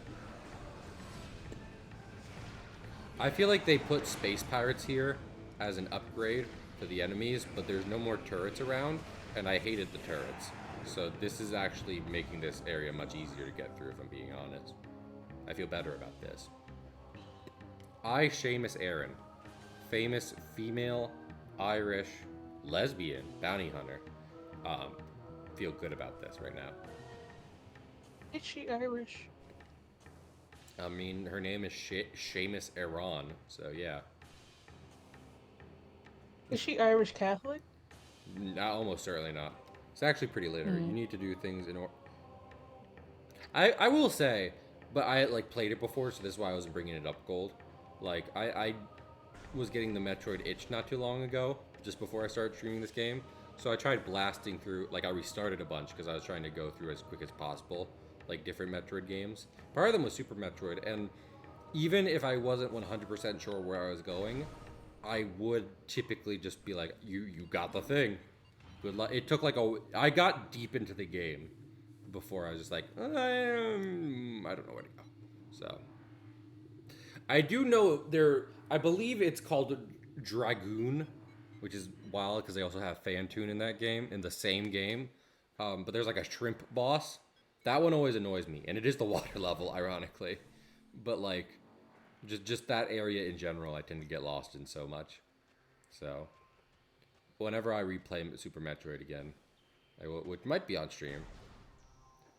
I feel like they put space pirates here as an upgrade to the enemies, but there's no more turrets around, and I hated the turrets. So this is actually making this area much easier to get through, if I'm being honest. I feel better about this. I, Seamus Aaron, famous female, Irish, lesbian bounty hunter, um, feel good about this right now. Is she Irish? I mean, her name is Seamus Aaron, so yeah. Is she Irish Catholic? Not almost certainly not. It's actually pretty linear. You Mm. need to do things in order. I will say, but I like played it before, so this is why I wasn't bringing it up gold. Like I was getting the Metroid itch not too long ago, just before I started streaming this game. So I tried blasting through, like I restarted a bunch because I was trying to go through as quick as possible, like different Metroid games. Part of them was Super Metroid, and even if I wasn't 100% sure where I was going, I would typically just be like, you got the thing. Good luck. It took like I got deep into the game before I was just like, I don't know where to go. So I do know there. I believe it's called Dragoon, which is wild because they also have Fantoon in that game, in the same game. But there's like a shrimp boss. That one always annoys me, and it is the water level, ironically. But like, just that area in general, I tend to get lost in so much. So whenever I replay Super Metroid again, which might be on stream,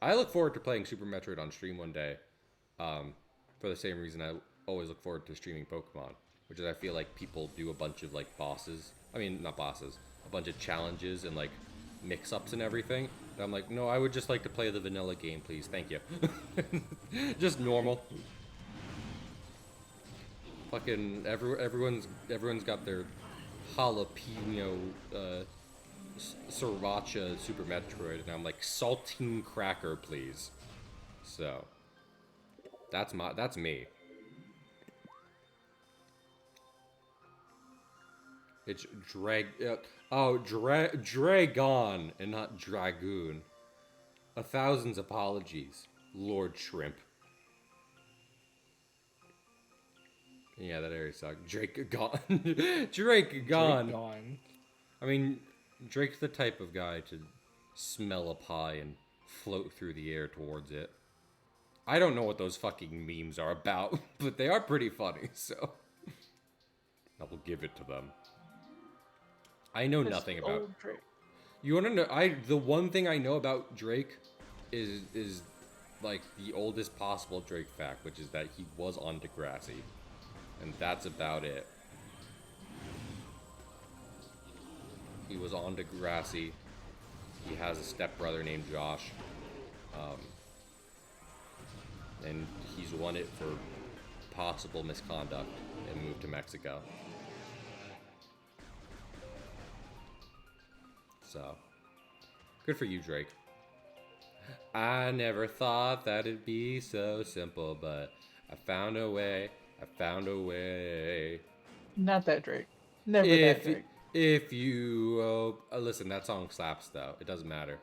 I look forward to playing Super Metroid on stream one day. For the same reason I always look forward to streaming Pokemon, which is I feel like people do a bunch of like bosses. I mean, not bosses, a bunch of challenges and like mix-ups and everything. And I'm like, no, I would just like to play the vanilla game, please. Thank you. Just normal. Fucking everyone's got their jalapeno sriracha Super Metroid, and I'm like, saltine cracker, please. So that's me. It's Dragon and not Dragoon. 1,000 apologies, Lord Shrimp. Yeah, that area sucked. Drake gone. Drake gone. Drake gone. I mean, Drake's the type of guy to smell a pie and float through the air towards it. I don't know what those fucking memes are about, but they are pretty funny, so I will give it to them. I know nothing about Old Drake. You want to know? The one thing I know about Drake is like the oldest possible Drake fact, which is that he was on Degrassi, and that's about it. He was on Degrassi. He has a stepbrother named Josh, and he's won it for possible misconduct and moved to Mexico. So, good for you, Drake. I never thought that it'd be so simple, but I found a way. I found a way. Not that Drake. Never If that Drake. if you listen, that song slaps though. It doesn't matter.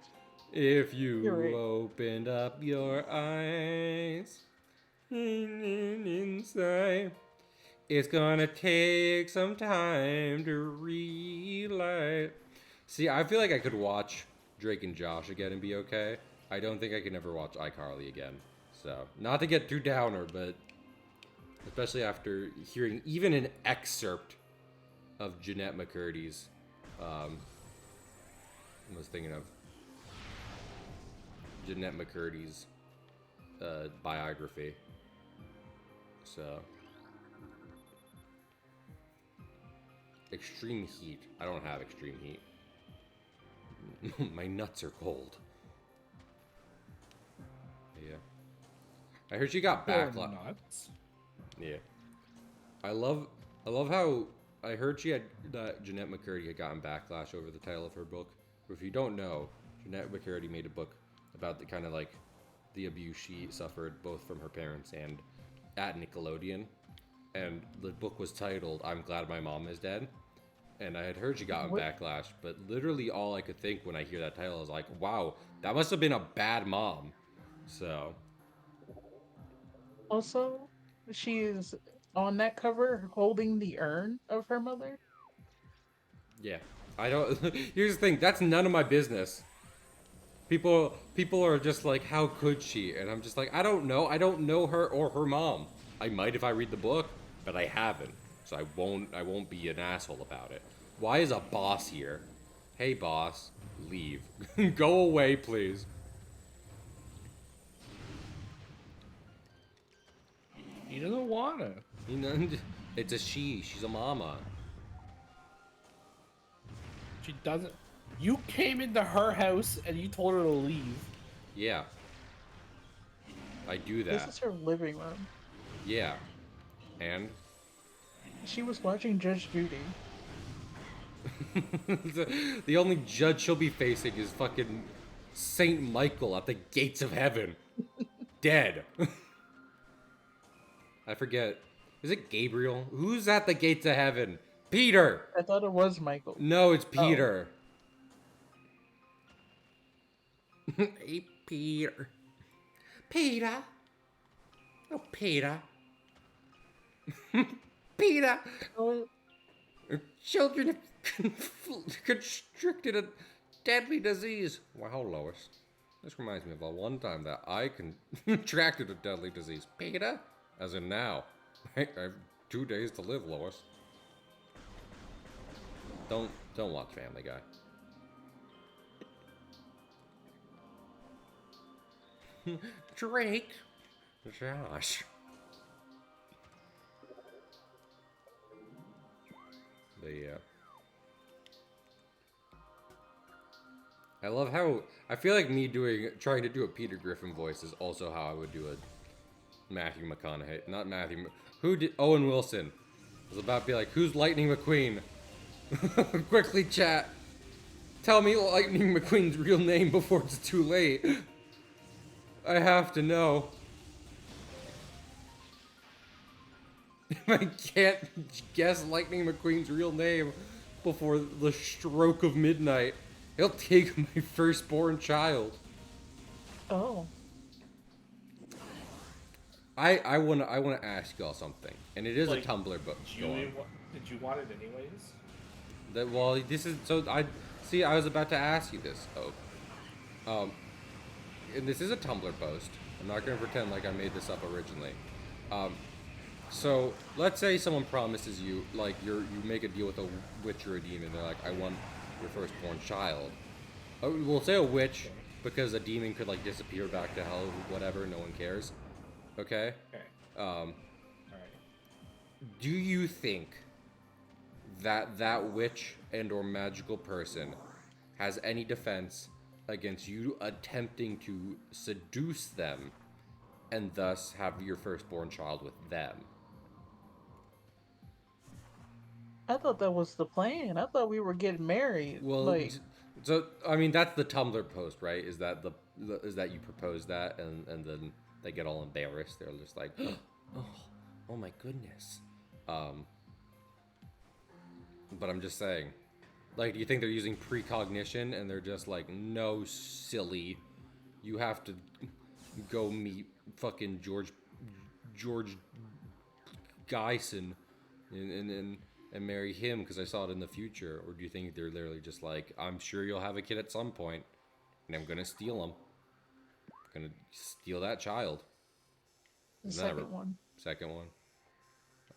If You're you right. opened up your eyes inside, it's gonna take some time to relight. See, I feel like I could watch Drake and Josh again and be okay. I don't think I can ever watch iCarly again. So, not to get too downer, but especially after hearing even an excerpt of Jeanette McCurdy's, I was thinking of Jeanette McCurdy's biography. So, extreme heat. I don't have extreme heat. My nuts are cold. Yeah. I heard she got backlash. Nuts. Yeah. I love how I heard she had that Jeanette McCurdy had gotten backlash over the title of her book. If you don't know, Jeanette McCurdy made a book about the kind of like the abuse she suffered both from her parents and at Nickelodeon. And the book was titled I'm Glad My Mom Is Dead. And I had heard she got backlash, but literally all I could think when I hear that title is like, wow, that must have been a bad mom. So. Also, she's on that cover holding the urn of her mother. Yeah. I don't. Here's the thing. That's none of my business. People are just like, how could she? And I'm just like, I don't know. I don't know her or her mom. I might if I read the book, but I haven't. So I won't be an asshole about it. Why is a boss here? Hey boss, leave. Go away, please. He doesn't wanna. You know, it's a she. She's a mama. She doesn't. You came into her house and you told her to leave. Yeah, I do This that. is her living room. Yeah, and She was watching Judge Judy. the only judge she'll be facing is fucking Saint Michael at the gates of heaven, dead. I forget. Is it Gabriel? Who's at the gates of heaven? Peter. I thought it was Michael. No, it's Oh, Peter. Hey, Peter. Peter. Oh, Peter. Peter. oh, Children have constricted a deadly disease. Wow, Lois. This reminds me of the one time that I contracted a deadly disease. Peter? As in now. I have 2 days to live, Lois. Don't watch Family Guy. Drake. Josh. I love how I feel like me trying to do a Peter Griffin voice is also how I would do a Matthew McConaughey, not Matthew. Who did Owen Wilson? I was about to be like, who's Lightning McQueen? Quickly, chat. Tell me Lightning McQueen's real name before it's too late. I have to know. If I can't guess Lightning McQueen's real name before the stroke of midnight, he'll take my firstborn child. oh. I wanna ask y'all something, and it is Like, a Tumblr book. Did you want it anyways? This is so I see. I was about to ask you this. And this is a Tumblr post. I'm not gonna pretend like I made this up originally. So let's say someone promises you, like you make a deal with a witch or a demon. They're like, I want your firstborn child. We'll say a witch because a demon could like disappear back to hell, whatever. No one cares. Okay. Okay. Um, Alright. do you think that witch and or magical person has any defense against you attempting to seduce them and thus have your firstborn child with them? I thought that was the plan. I thought we were getting married. Well, Like, so I mean that's the Tumblr post, right? Is that is that you propose that and then they get all embarrassed. They're just like, oh my goodness. But I'm just saying, like, do you think they're using precognition and they're just like, no, silly, you have to go meet fucking George Geisen and marry him because I saw it in the future? Or do you think they're literally just like, I'm sure you'll have a kid at some point, and I'm gonna steal him, gonna steal that child? the Isn't that second one. Second one.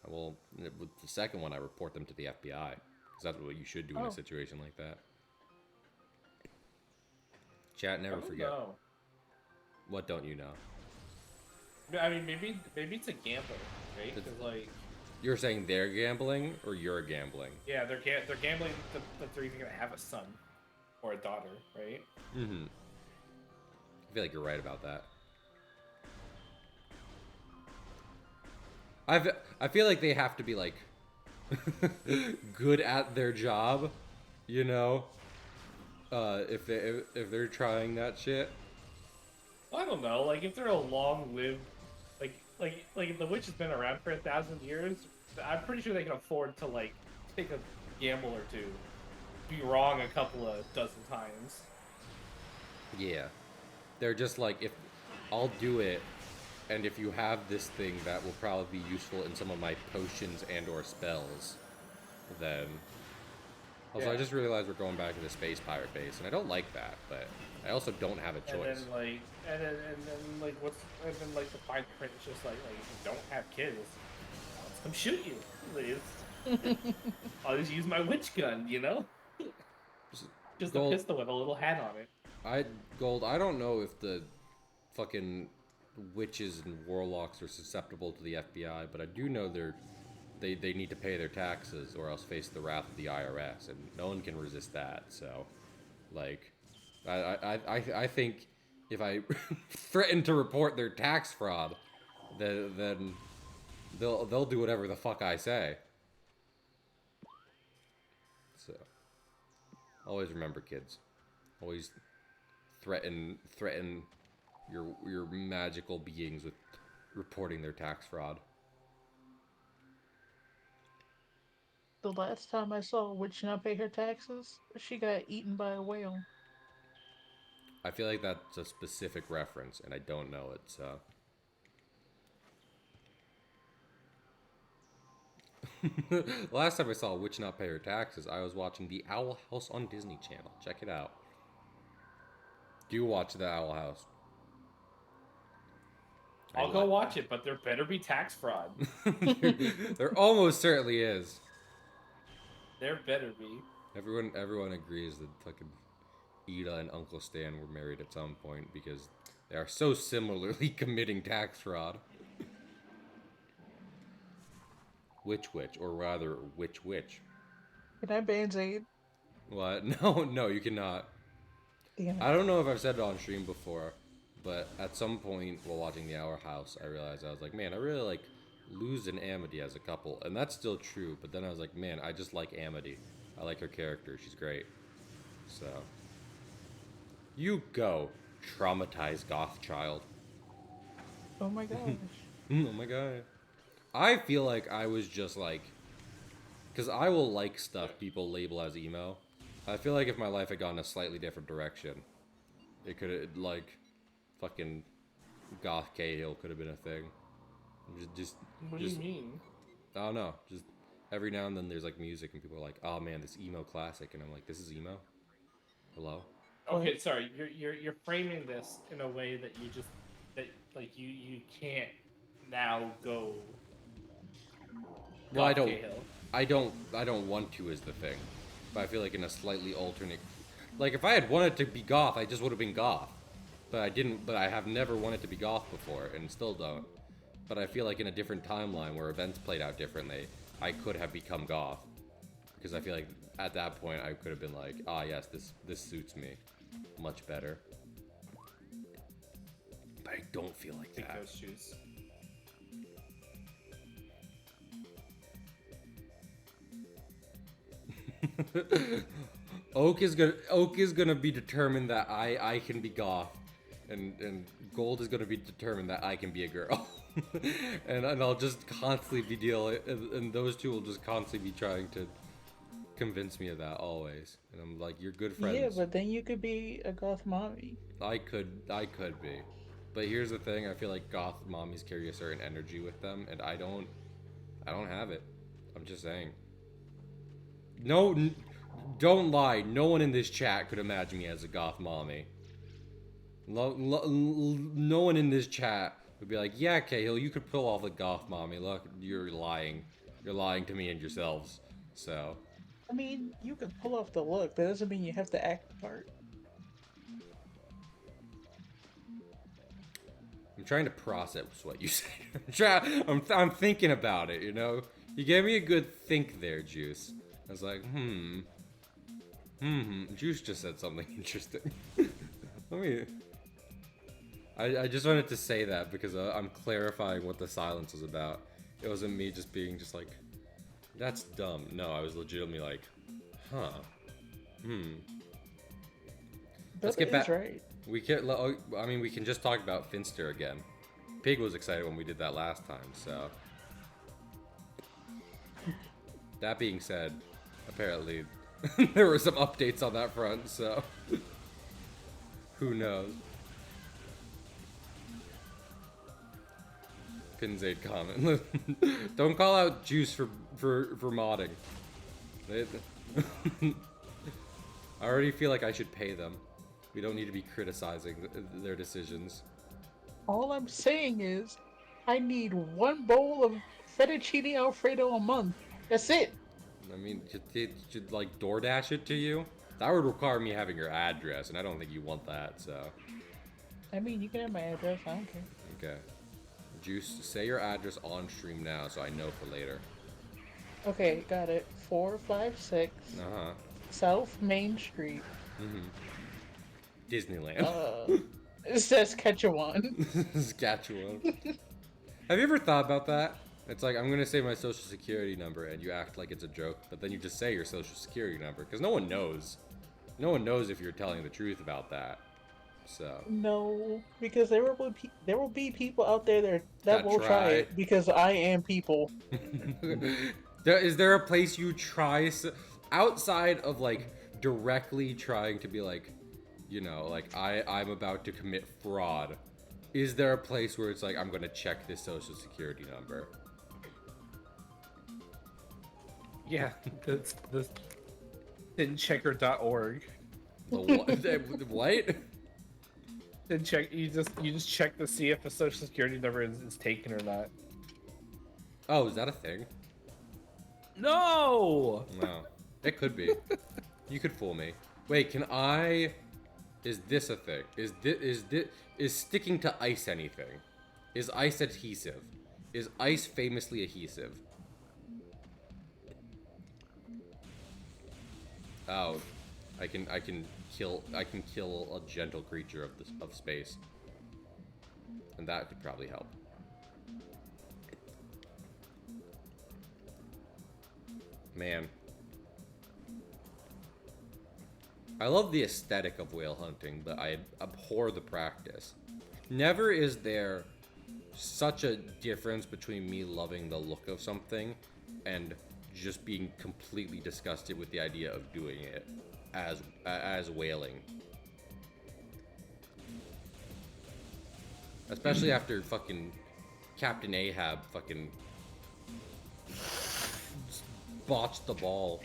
Well, with the second one, I report them to the FBI because that's what you should do in a situation like that. Chat, never forget. No. What don't you know? I mean, maybe it's a gamble, right? Because like, You're saying they're gambling or you're gambling? yeah, they're gambling that they're even gonna have a son or a daughter, right? Mm-hmm. I feel like you're right about that. I feel like they have to be like good at their job, you know. If they're trying that shit. Well, I don't know. Like, if they're a long-lived, like if the witch has been around for 1,000 years, I'm pretty sure they can afford to like take a gamble or two, be wrong a couple of dozen times. Yeah, they're just like, if I'll do it, and if you have this thing that will probably be useful in some of my potions and or spells, then. Also, I Yeah. just realized we're going back to the space pirate base, and I don't like that, but I also don't have a choice. And then like and then like the fine print is just like if you don't have kids, I'll come shoot you. I'll just use my witch gun, you know? Just a Gold, pistol with a little hat on it. I don't know if the fucking witches and warlocks are susceptible to the FBI, but I do know they need to pay their taxes or else face the wrath of the IRS, and no one can resist that. So Like, I think if I threaten to report their tax fraud, then they'll do whatever the fuck I say. So, always remember, kids. Always threaten your magical beings with reporting their tax fraud. The last time I saw a witch not pay her taxes, she got eaten by a whale. I feel like that's a specific reference, and I don't know it, so. Last time I saw a witch not pay her taxes, I was watching The Owl House on Disney Channel. Check it out. Do you watch The Owl House? I'll go watch it, but there better be tax fraud. There almost certainly is. There better be. Everyone agrees that fucking Ida and Uncle Stan were married at some point because they are so similarly committing tax fraud. Which, or rather, which? Can I Band-Aid? What? No, you cannot. Damn it. I don't know if I've said it on stream before, but at some point while watching The Hour House, I realized I was like, man, I really like Luz and Amity as a couple, and that's still true. But then I was like, man, I just like Amity. I like her character. She's great. So, you go, traumatized goth child. Oh my gosh. Oh my god. I feel like I was just like, because I will like stuff people label as emo. I feel like if my life had gone a slightly different direction, it could have, like, fucking goth Cahill could have been a thing. What do you mean? I don't know. Just every now and then there's like music and people are like, "Oh man, this emo classic," and I'm like, "This is emo." Hello. Okay, sorry. You're framing this in a way that you can't now go. Well, Cahill. I don't want to is the thing, but I feel like in a slightly alternate, like if I had wanted to be goth, I just would have been goth, but I didn't. But I have never wanted to be goth before, and still don't. But I feel like in a different timeline where events played out differently, I could have become goth, because I feel like at that point I could have been like, ah, yes, this suits me much better. But I don't feel like Take that. those shoes. Oak is gonna be determined that I can be goth, and Gold is gonna be determined that I can be a girl, and I'll just constantly be dealing, and those two will just constantly be trying to convince me of that always, and I'm like, you're good friends. Yeah, but then you could be a goth mommy. I could be, but here's the thing: I feel like goth mommies carry a certain energy with them, and I don't have it. I'm just saying. No, don't lie. No one in this chat could imagine me as a goth mommy. No one in this chat would be like, yeah, Cahill, you could pull off the goth mommy. Look, you're lying. You're lying to me and yourselves. So. I mean, you can pull off the look. That doesn't mean you have to act the part. I'm trying to process what you said. I'm thinking about it, you know? You gave me a good think there, Juice. I was like, Juice just said something interesting. I just wanted to say that because I'm clarifying what the silence was about. It wasn't me just being just like, that's dumb. No, I was legitimately like, Let's get back. Right. We can just talk about Finster again. Pig was excited when we did that last time, so. That being said, apparently there were some updates on that front, so who knows? Pinzaid comment. Don't call out Juice for modding. I already feel like I should pay them. We don't need to be criticizing their decisions. All I'm saying is, I need one bowl of fettuccine alfredo a month. That's it. I mean, should like DoorDash it to you? That would require me having your address, and I don't think you want that, so. I mean, you can have my address. I don't care. Okay. Juice, say your address on stream now so I know for later. Okay, got it. 456 Uh-huh. South Main Street, Disneyland. It says Ketchawan. Saskatchewan. Have you ever thought about that? It's like, I'm gonna say my social security number, and you act like it's a joke, but then you just say your social security number, because no one knows. No one knows if you're telling the truth about that. So. No, because there will be people out there that That will try try. it because I am people. Is there a place you try outside of like directly trying to be like, you know, like I'm about to commit fraud? Is there a place where it's like I'm gonna check this social security number? Yeah, that's the thinchecker.org. The what? The what? Then check you just check to see if the social security number is taken or not. Oh, is that a thing? No. No, it could be. You could fool me. Wait, can I? Is this a thing? Is sticking to ice anything? Is ice adhesive? Is ice famously adhesive? Oh, I can kill a gentle creature of space, and that could probably help. Man, I love the aesthetic of whale hunting, but I abhor the practice. Never is there such a difference between me loving the look of something and just being completely disgusted with the idea of doing it as whaling. Especially after fucking Captain Ahab fucking botched the ball.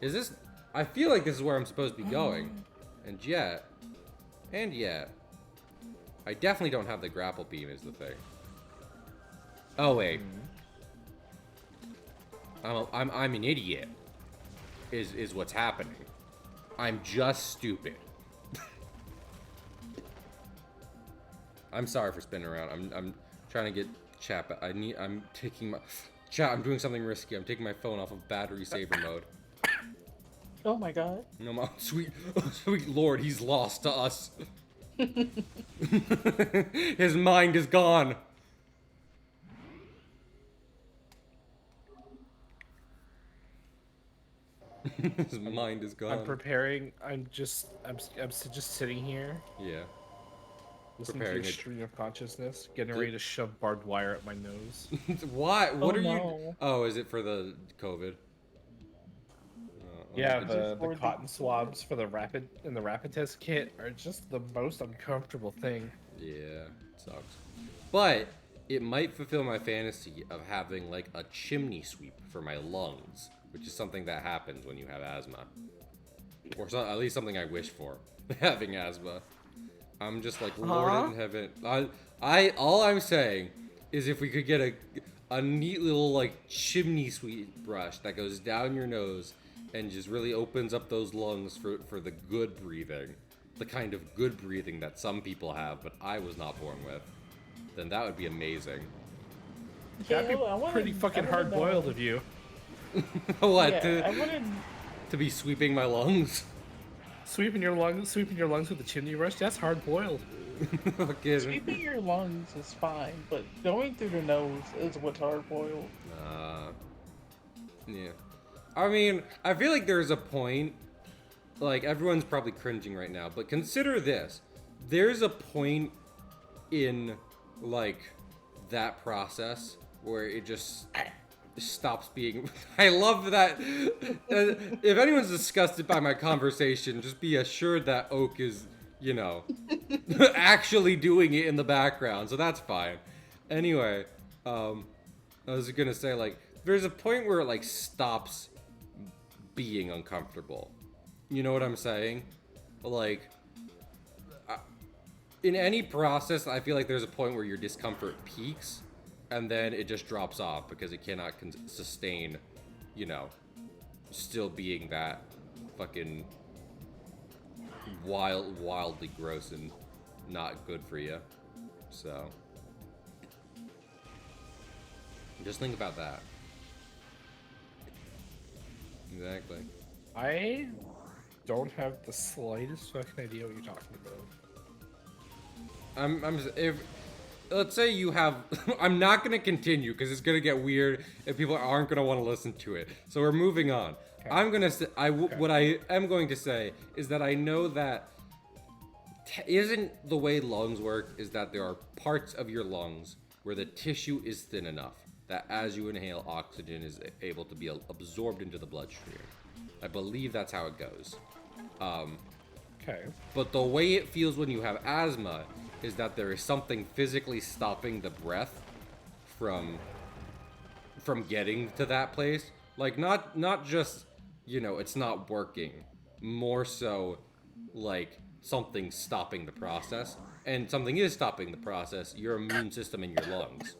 Is this... I feel like this is where I'm supposed to be going. And yet... I definitely don't have the grapple beam is the thing. Oh, wait. I'm an idiot. Is what's happening. I'm just stupid. I'm sorry for spinning around. I'm trying to get chat, but I'm taking my... Chat, I'm doing something risky. I'm taking my phone off of battery saver mode. Oh my god. No, my sweet lord, he's lost to us. His mind is gone. His mind is gone. I'm preparing. I'm just sitting here. Yeah. Listening to your stream of consciousness, getting ready to shove barbed wire at my nose. Why? What Oh, are you? no. Oh, is it for the COVID? Yeah, Is it the for the cotton swabs for the rapid test kit are just the most uncomfortable thing. Yeah, it sucks. But it might fulfill my fantasy of having like a chimney sweep for my lungs, which is something that happens when you have asthma, or at least something I wish for. Having asthma, I'm just like Lord in heaven. All I'm saying is if we could get a neat little like chimney sweep brush that goes down your nose and just really opens up those lungs for the good breathing, the kind of good breathing that some people have, but I was not born with, then that would be amazing. That'd be pretty fucking hard boiled of you. What? Yeah, to be sweeping my lungs? Sweeping your lungs with a chimney brush. That's hard boiled. Sweeping your lungs is fine, but going through the nose is what's hard boiled. Yeah. I mean, I feel like there's a point, like everyone's probably cringing right now, but consider this. There's a point in like that process where it just stops being... I love that. If anyone's disgusted by my conversation, just be assured that Oak is, you know, actually doing it in the background, so that's fine. Anyway, I was gonna say, like, there's a point where it, like, stops being uncomfortable. You know what I'm saying? Like, in any process, I feel like there's a point where your discomfort peaks, and then it just drops off because it cannot sustain, you know, still being that fucking wildly gross and not good for you. So, just think about that. Exactly. don't have the slightest fucking idea what you're talking about. if let's say you have I'm not gonna continue because it's gonna get weird and people aren't gonna want to listen to it. So we're moving on. Okay. I'm gonna say what I am going to say is that I know that isn't the way lungs work is that there are parts of your lungs where the tissue is thin enough that as you inhale, oxygen is able to be absorbed into the bloodstream. I believe that's how it goes. Okay. But the way it feels when you have asthma is that there is something physically stopping the breath from getting to that place. Like not just, it's not working. More so like something stopping the process. And something is stopping the process, your immune system in your lungs.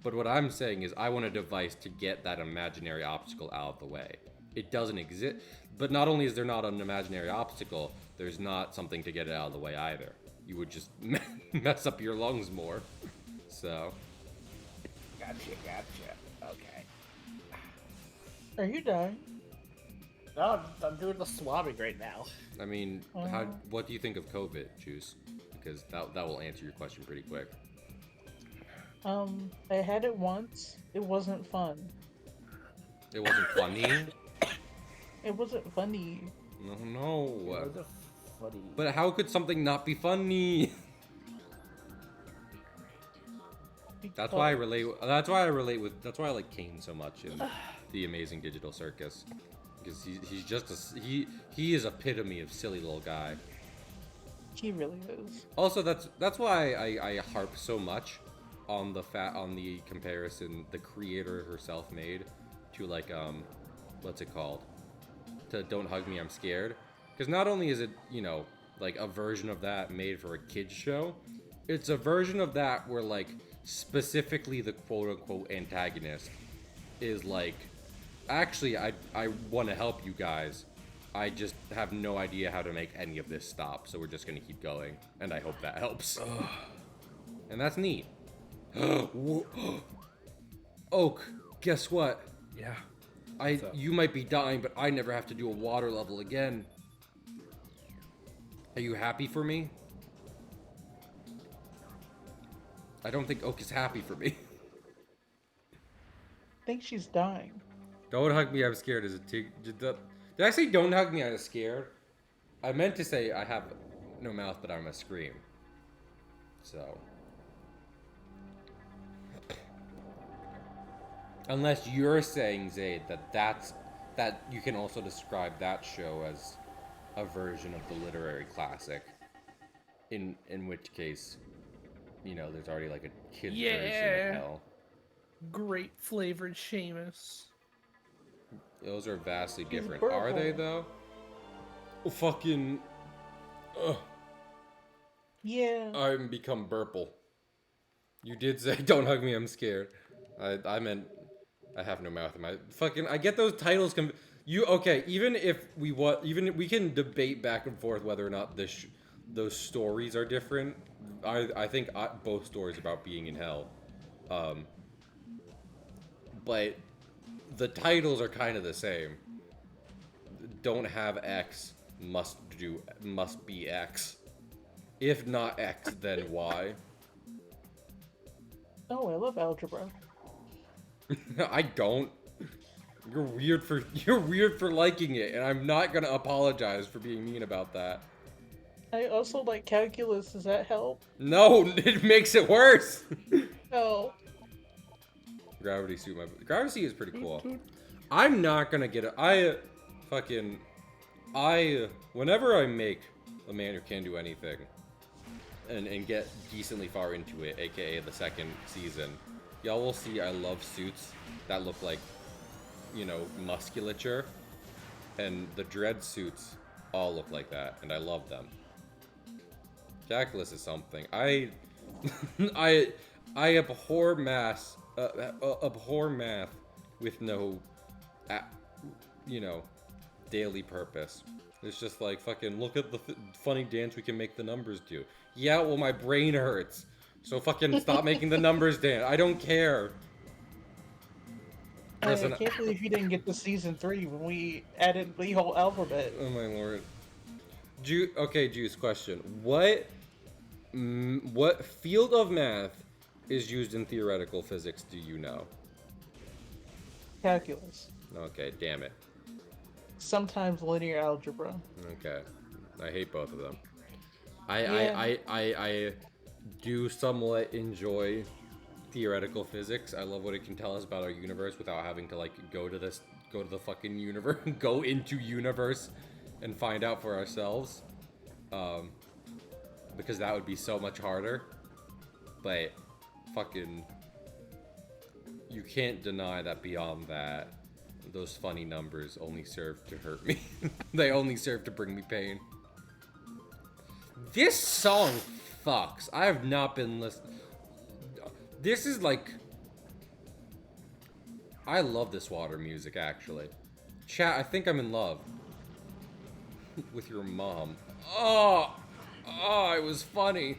But what I'm saying is I want a device to get that imaginary obstacle out of the way. It doesn't exist. But not only is there not an imaginary obstacle, there's not something to get it out of the way either. You would just mess up your lungs more. So. Gotcha. Okay. Are you dying? No, I'm doing the swabbing right now. I mean, what do you think of COVID, Juice? Because that will answer your question pretty quick. I had it once. It wasn't fun. It wasn't funny? It wasn't funny. No. It was funny. But how could something not be funny? That's why I relate. That's why I like Kane so much in The Amazing Digital Circus, because he's just he is epitome of silly little guy. He really is. Also, that's why I harp so much on the comparison the creator herself made to like what's it called, to Don't Hug Me, I'm Scared, because not only is it like a version of that made for a kids show, it's a version of that where like specifically the quote-unquote antagonist is like, actually I want to help you guys, I just have no idea how to make any of this stop, so we're just gonna keep going, and I hope that helps. And that's neat. Oak, guess what? Yeah. You might be dying, but I never have to do a water level again. Are you happy for me? I don't think Oak is happy for me. I think she's dying. Don't hug me, I'm scared. Did I say don't hug me, I'm scared? I meant to say I have no mouth, but I'm a scream. So. Unless you're saying, Zayd, that you can also describe that show as a version of the literary classic. In which case, there's already like a kid's version of Hell. Grape flavored Seamus. Those are vastly He's different. purple. Are they though? Oh, fucking. Yeah. I'm become Burple. You did say don't hug me, I'm scared. I meant I have no mouth in my fucking. I get those titles. Okay? Even if we can debate back and forth whether or not those stories are different. I think both stories about being in hell, but the titles are kind of the same. Don't have X, must be X. If not X, then Y. Oh, I love algebra. I don't. You're weird for liking it, and I'm not gonna apologize for being mean about that. I also like calculus. Does that help? No, it makes it worse. Oh. Gravity suit, gravity is pretty cool. I'm not gonna get it. Whenever I make a man who can do anything, and get decently far into it, aka the second season, y'all will see I love suits that look like, musculature, and the dread suits all look like that, and I love them. Calculus is something. I abhor math with no, daily purpose. It's just like, fucking look at the funny dance we can make the numbers do. Yeah, well, my brain hurts. So fucking stop making the numbers dance. I don't care. I Listen, can't believe you didn't get to season 3 when we added the whole alphabet. oh my lord. Okay, Juice. Question: what field of math is used in theoretical physics? Do you know? Calculus. Okay, damn it. Sometimes linear algebra. Okay, I hate both of them. I I Yeah. I I, I do somewhat enjoy theoretical physics. I love what it can tell us about our universe without having to like go to the fucking universe, go into universe, and find out for ourselves. Um, because that would be so much harder. But fucking, you can't deny that beyond that, those funny numbers only serve to hurt me. They only serve to bring me pain. This song fucks. I have not been listening. This is like, I love this water music actually. Chat, I think I'm in love with your mom. Oh, oh, it was funny.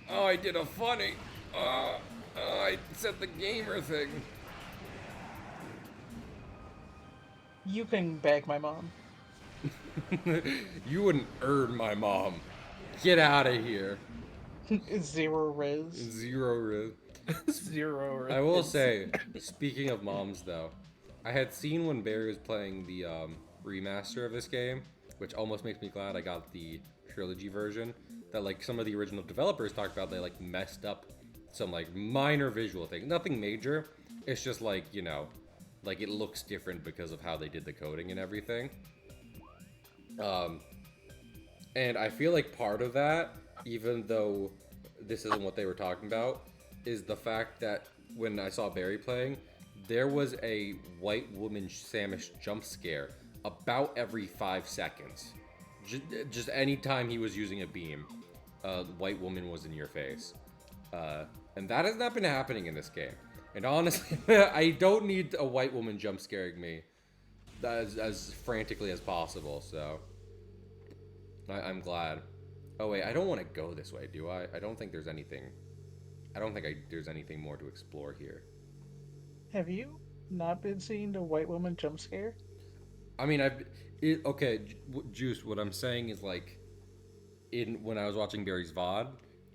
Oh, I did a funny. I said the gamer thing. You can bag my mom. You wouldn't earn my mom. Get out of here. Zero res. Zero risk. Zero. I will say, speaking of moms though, I had seen when Barry was playing the remaster of this game, which almost makes me glad I got the trilogy version, that like some of the original developers talked about they like messed up some like minor visual thing. Nothing major. It's just like, you know, like it looks different because of how they did the coding and everything. Um, and I feel like part of that, even though this isn't what they were talking about, is the fact that when I saw Barry playing, there was a white woman Samish jump scare about every 5 seconds. Just anytime he was using a beam, the white woman was in your face. And that has not been happening in this game. And honestly, I don't need a white woman jump scaring me as frantically as possible, so I'm glad. Oh wait, I don't want to go this way, do I? I don't think there's anything. I don't think there's anything more to explore here. Have you not been seeing the white woman jump scare? I mean, okay, Juice. What I'm saying is like, in when I was watching Barry's VOD,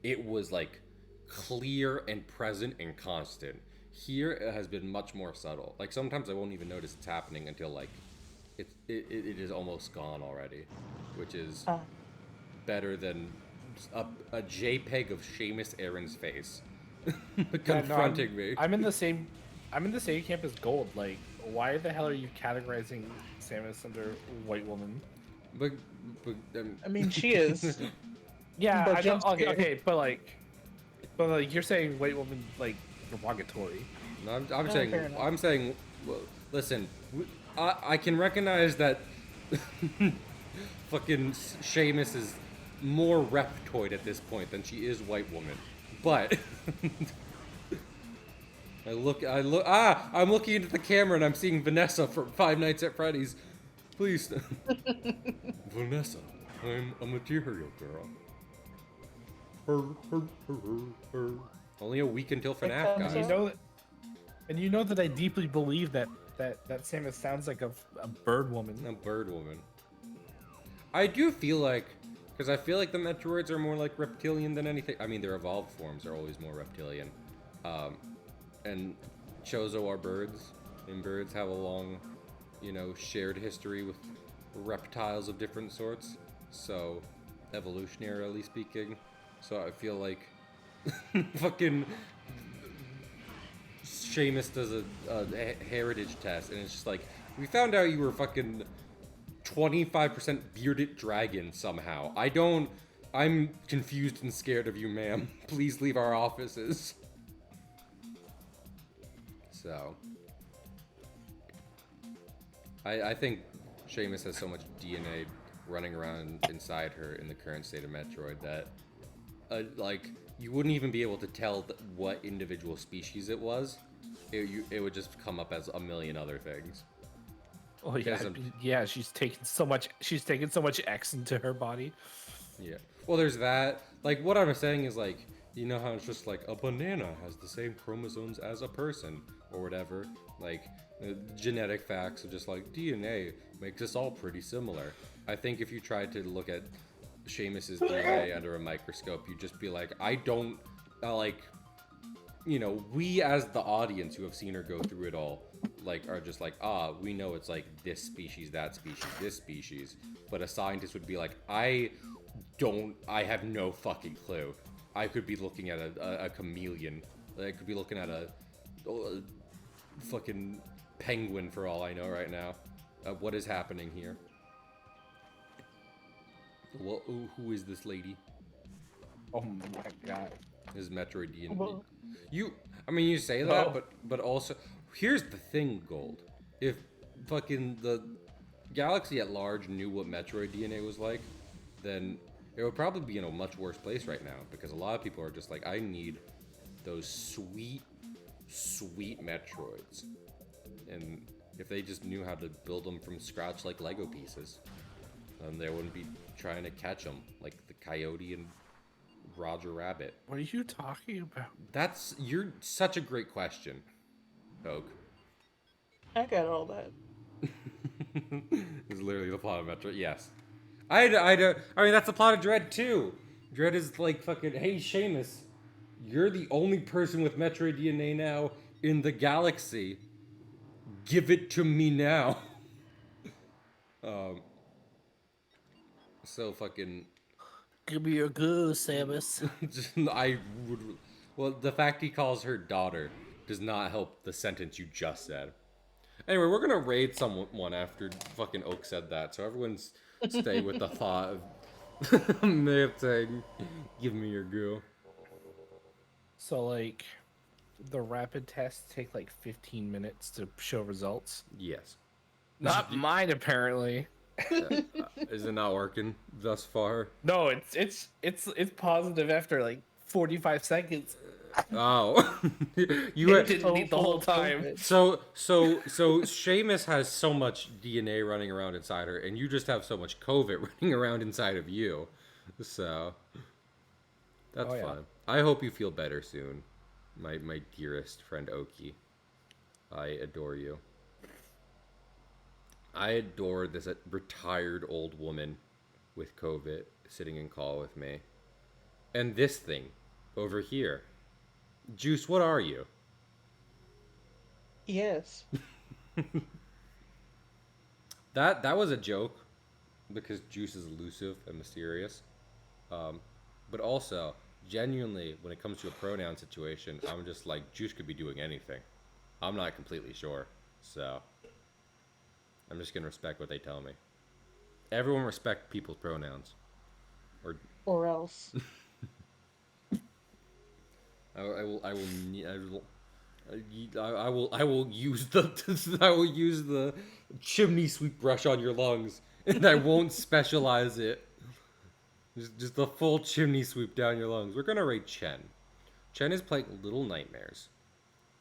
it was like clear and present and constant. Here, it has been much more subtle. Like sometimes I won't even notice it's happening until like it is almost gone already, which is Uh, better than a JPEG of Seamus Aaron's face Yeah, no, confronting me. I'm in the same. I'm in the same camp as Gold. Like, why the hell are you categorizing Samus under white woman? But, I mean, she is. Yeah, But I don't. jump Okay, scare. okay, but like you're saying white woman like derogatory. no, I'm No, saying, fair enough. well, listen, I can recognize that fucking Seamus is more Reptoid at this point than she is white woman, but I'm looking into the camera and I'm seeing Vanessa from Five Nights at Freddy's. Please, Vanessa, I'm a material girl. Her. Only a week until FNAF, comes guys. You out. know that, and you know that I deeply believe that Samus sounds like a bird woman. A bird woman. I do feel like, because I feel like the Metroids are more like reptilian than anything. I mean, their evolved forms are always more reptilian. And Chozo are birds, and birds have a long, you know, shared history with reptiles of different sorts. So, evolutionarily speaking. So I feel like fucking Seamus does a heritage test, and it's just like, we found out you were fucking 25% bearded dragon somehow. I'm confused and scared of you, ma'am. Please leave our offices. So, I think Seamus has so much DNA running around inside her in the current state of Metroid that, like, you wouldn't even be able to tell what individual species it was. It would just come up as a million other things. Oh yeah, yeah. She's taken so much. She's taken so much X into her body. Yeah. Well, there's that. Like, what I'm saying is, like, you know how it's just like a banana has the same chromosomes as a person or whatever. Like, genetic facts of just like DNA makes us all pretty similar. I think if you tried to look at Seamus's DNA under a microscope, you'd just be like, I don't like. We as the audience who have seen her go through it all, like, are just like, we know it's like this species, that species, this species. But a scientist would be like, I have no fucking clue. I could be looking at a chameleon. I could be looking at a fucking penguin for all I know right now. What is happening here? Well, who is this lady? Oh my god. This is Metroid DNA. Well, You say that, but also, here's the thing, Gold. If fucking the galaxy at large knew what Metroid DNA was like, then it would probably be in a much worse place right now, because a lot of people are just like, I need those sweet, sweet Metroids. And if they just knew how to build them from scratch like Lego pieces, then they wouldn't be trying to catch them like the Coyote and Roger Rabbit. What are you talking about? You're such a great question, Oak. I got all that. This is literally the plot of Metroid. Yes. I mean, that's the plot of Dread too. Dread is like fucking, hey Seamus, you're the only person with Metroid DNA now in the galaxy. Give it to me now. So fucking. Give me your goose, Samus. Well, the fact he calls her daughter does not help the sentence you just said. Anyway, we're gonna raid someone after fucking Oak said that, so everyone's stay with the thought of me saying, "Give me your goo." So like, the rapid tests take like 15 minutes to show results. Yes. Not mine, apparently. Is it not working thus far? No, it's positive after like 45 seconds. Oh, you It didn't need the whole time. So Seamus has so much DNA running around inside her, and you just have so much COVID running around inside of you. So that's fun. I hope you feel better soon, my dearest friend Oki. I adore you. I adore this retired old woman with COVID sitting in call with me, and this thing over here. Juice, what are you? Yes. That was a joke, because Juice is elusive and mysterious. But also, genuinely, when it comes to a pronoun situation, I'm just like, Juice could be doing anything. I'm not completely sure, so I'm just gonna respect what they tell me. Everyone respect people's pronouns, Or else. I will use the chimney sweep brush on your lungs, and I won't specialize it. Just the full chimney sweep down your lungs. We're gonna rate Chen. Chen is playing Little Nightmares,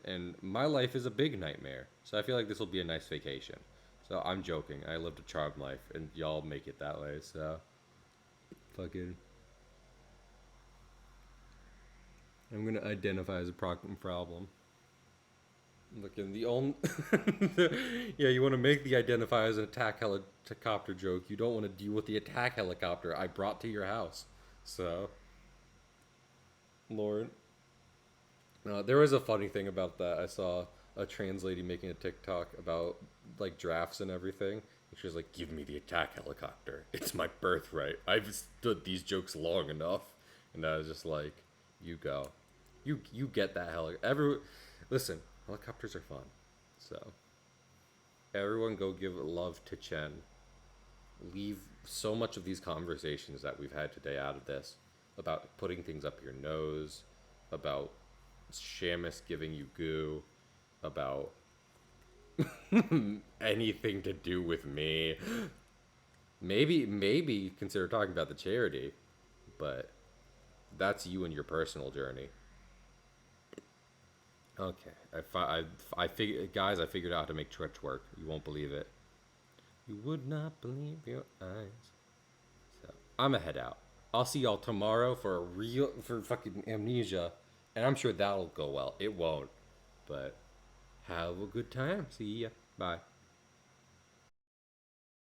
and my life is a big nightmare. So I feel like this will be a nice vacation. So I'm joking. I lived a charmed life, and y'all make it that way. So fucking. I'm gonna identify as a problem. Look, in the only yeah, you want to make the identify as an attack helicopter joke. You don't want to deal with the attack helicopter I brought to your house. So, Lord, there was a funny thing about that. I saw a trans lady making a TikTok about like drafts and everything. And she was like, "Give me the attack helicopter. It's my birthright. I've stood these jokes long enough." And I was just like, "You go, you get that listen." Helicopters are fun. So, everyone go give love to Chen. Leave so much of these conversations that we've had today out of this. About putting things up your nose. About Seamus giving you goo. About anything to do with me. Maybe consider talking about the charity. But that's you and your personal journey. Okay, I figured out how to make Twitch work. You won't believe it. You would not believe your eyes. So I'm gonna head out. I'll see y'all tomorrow for fucking Amnesia, and I'm sure that'll go well. It won't, but have a good time. See ya. Bye.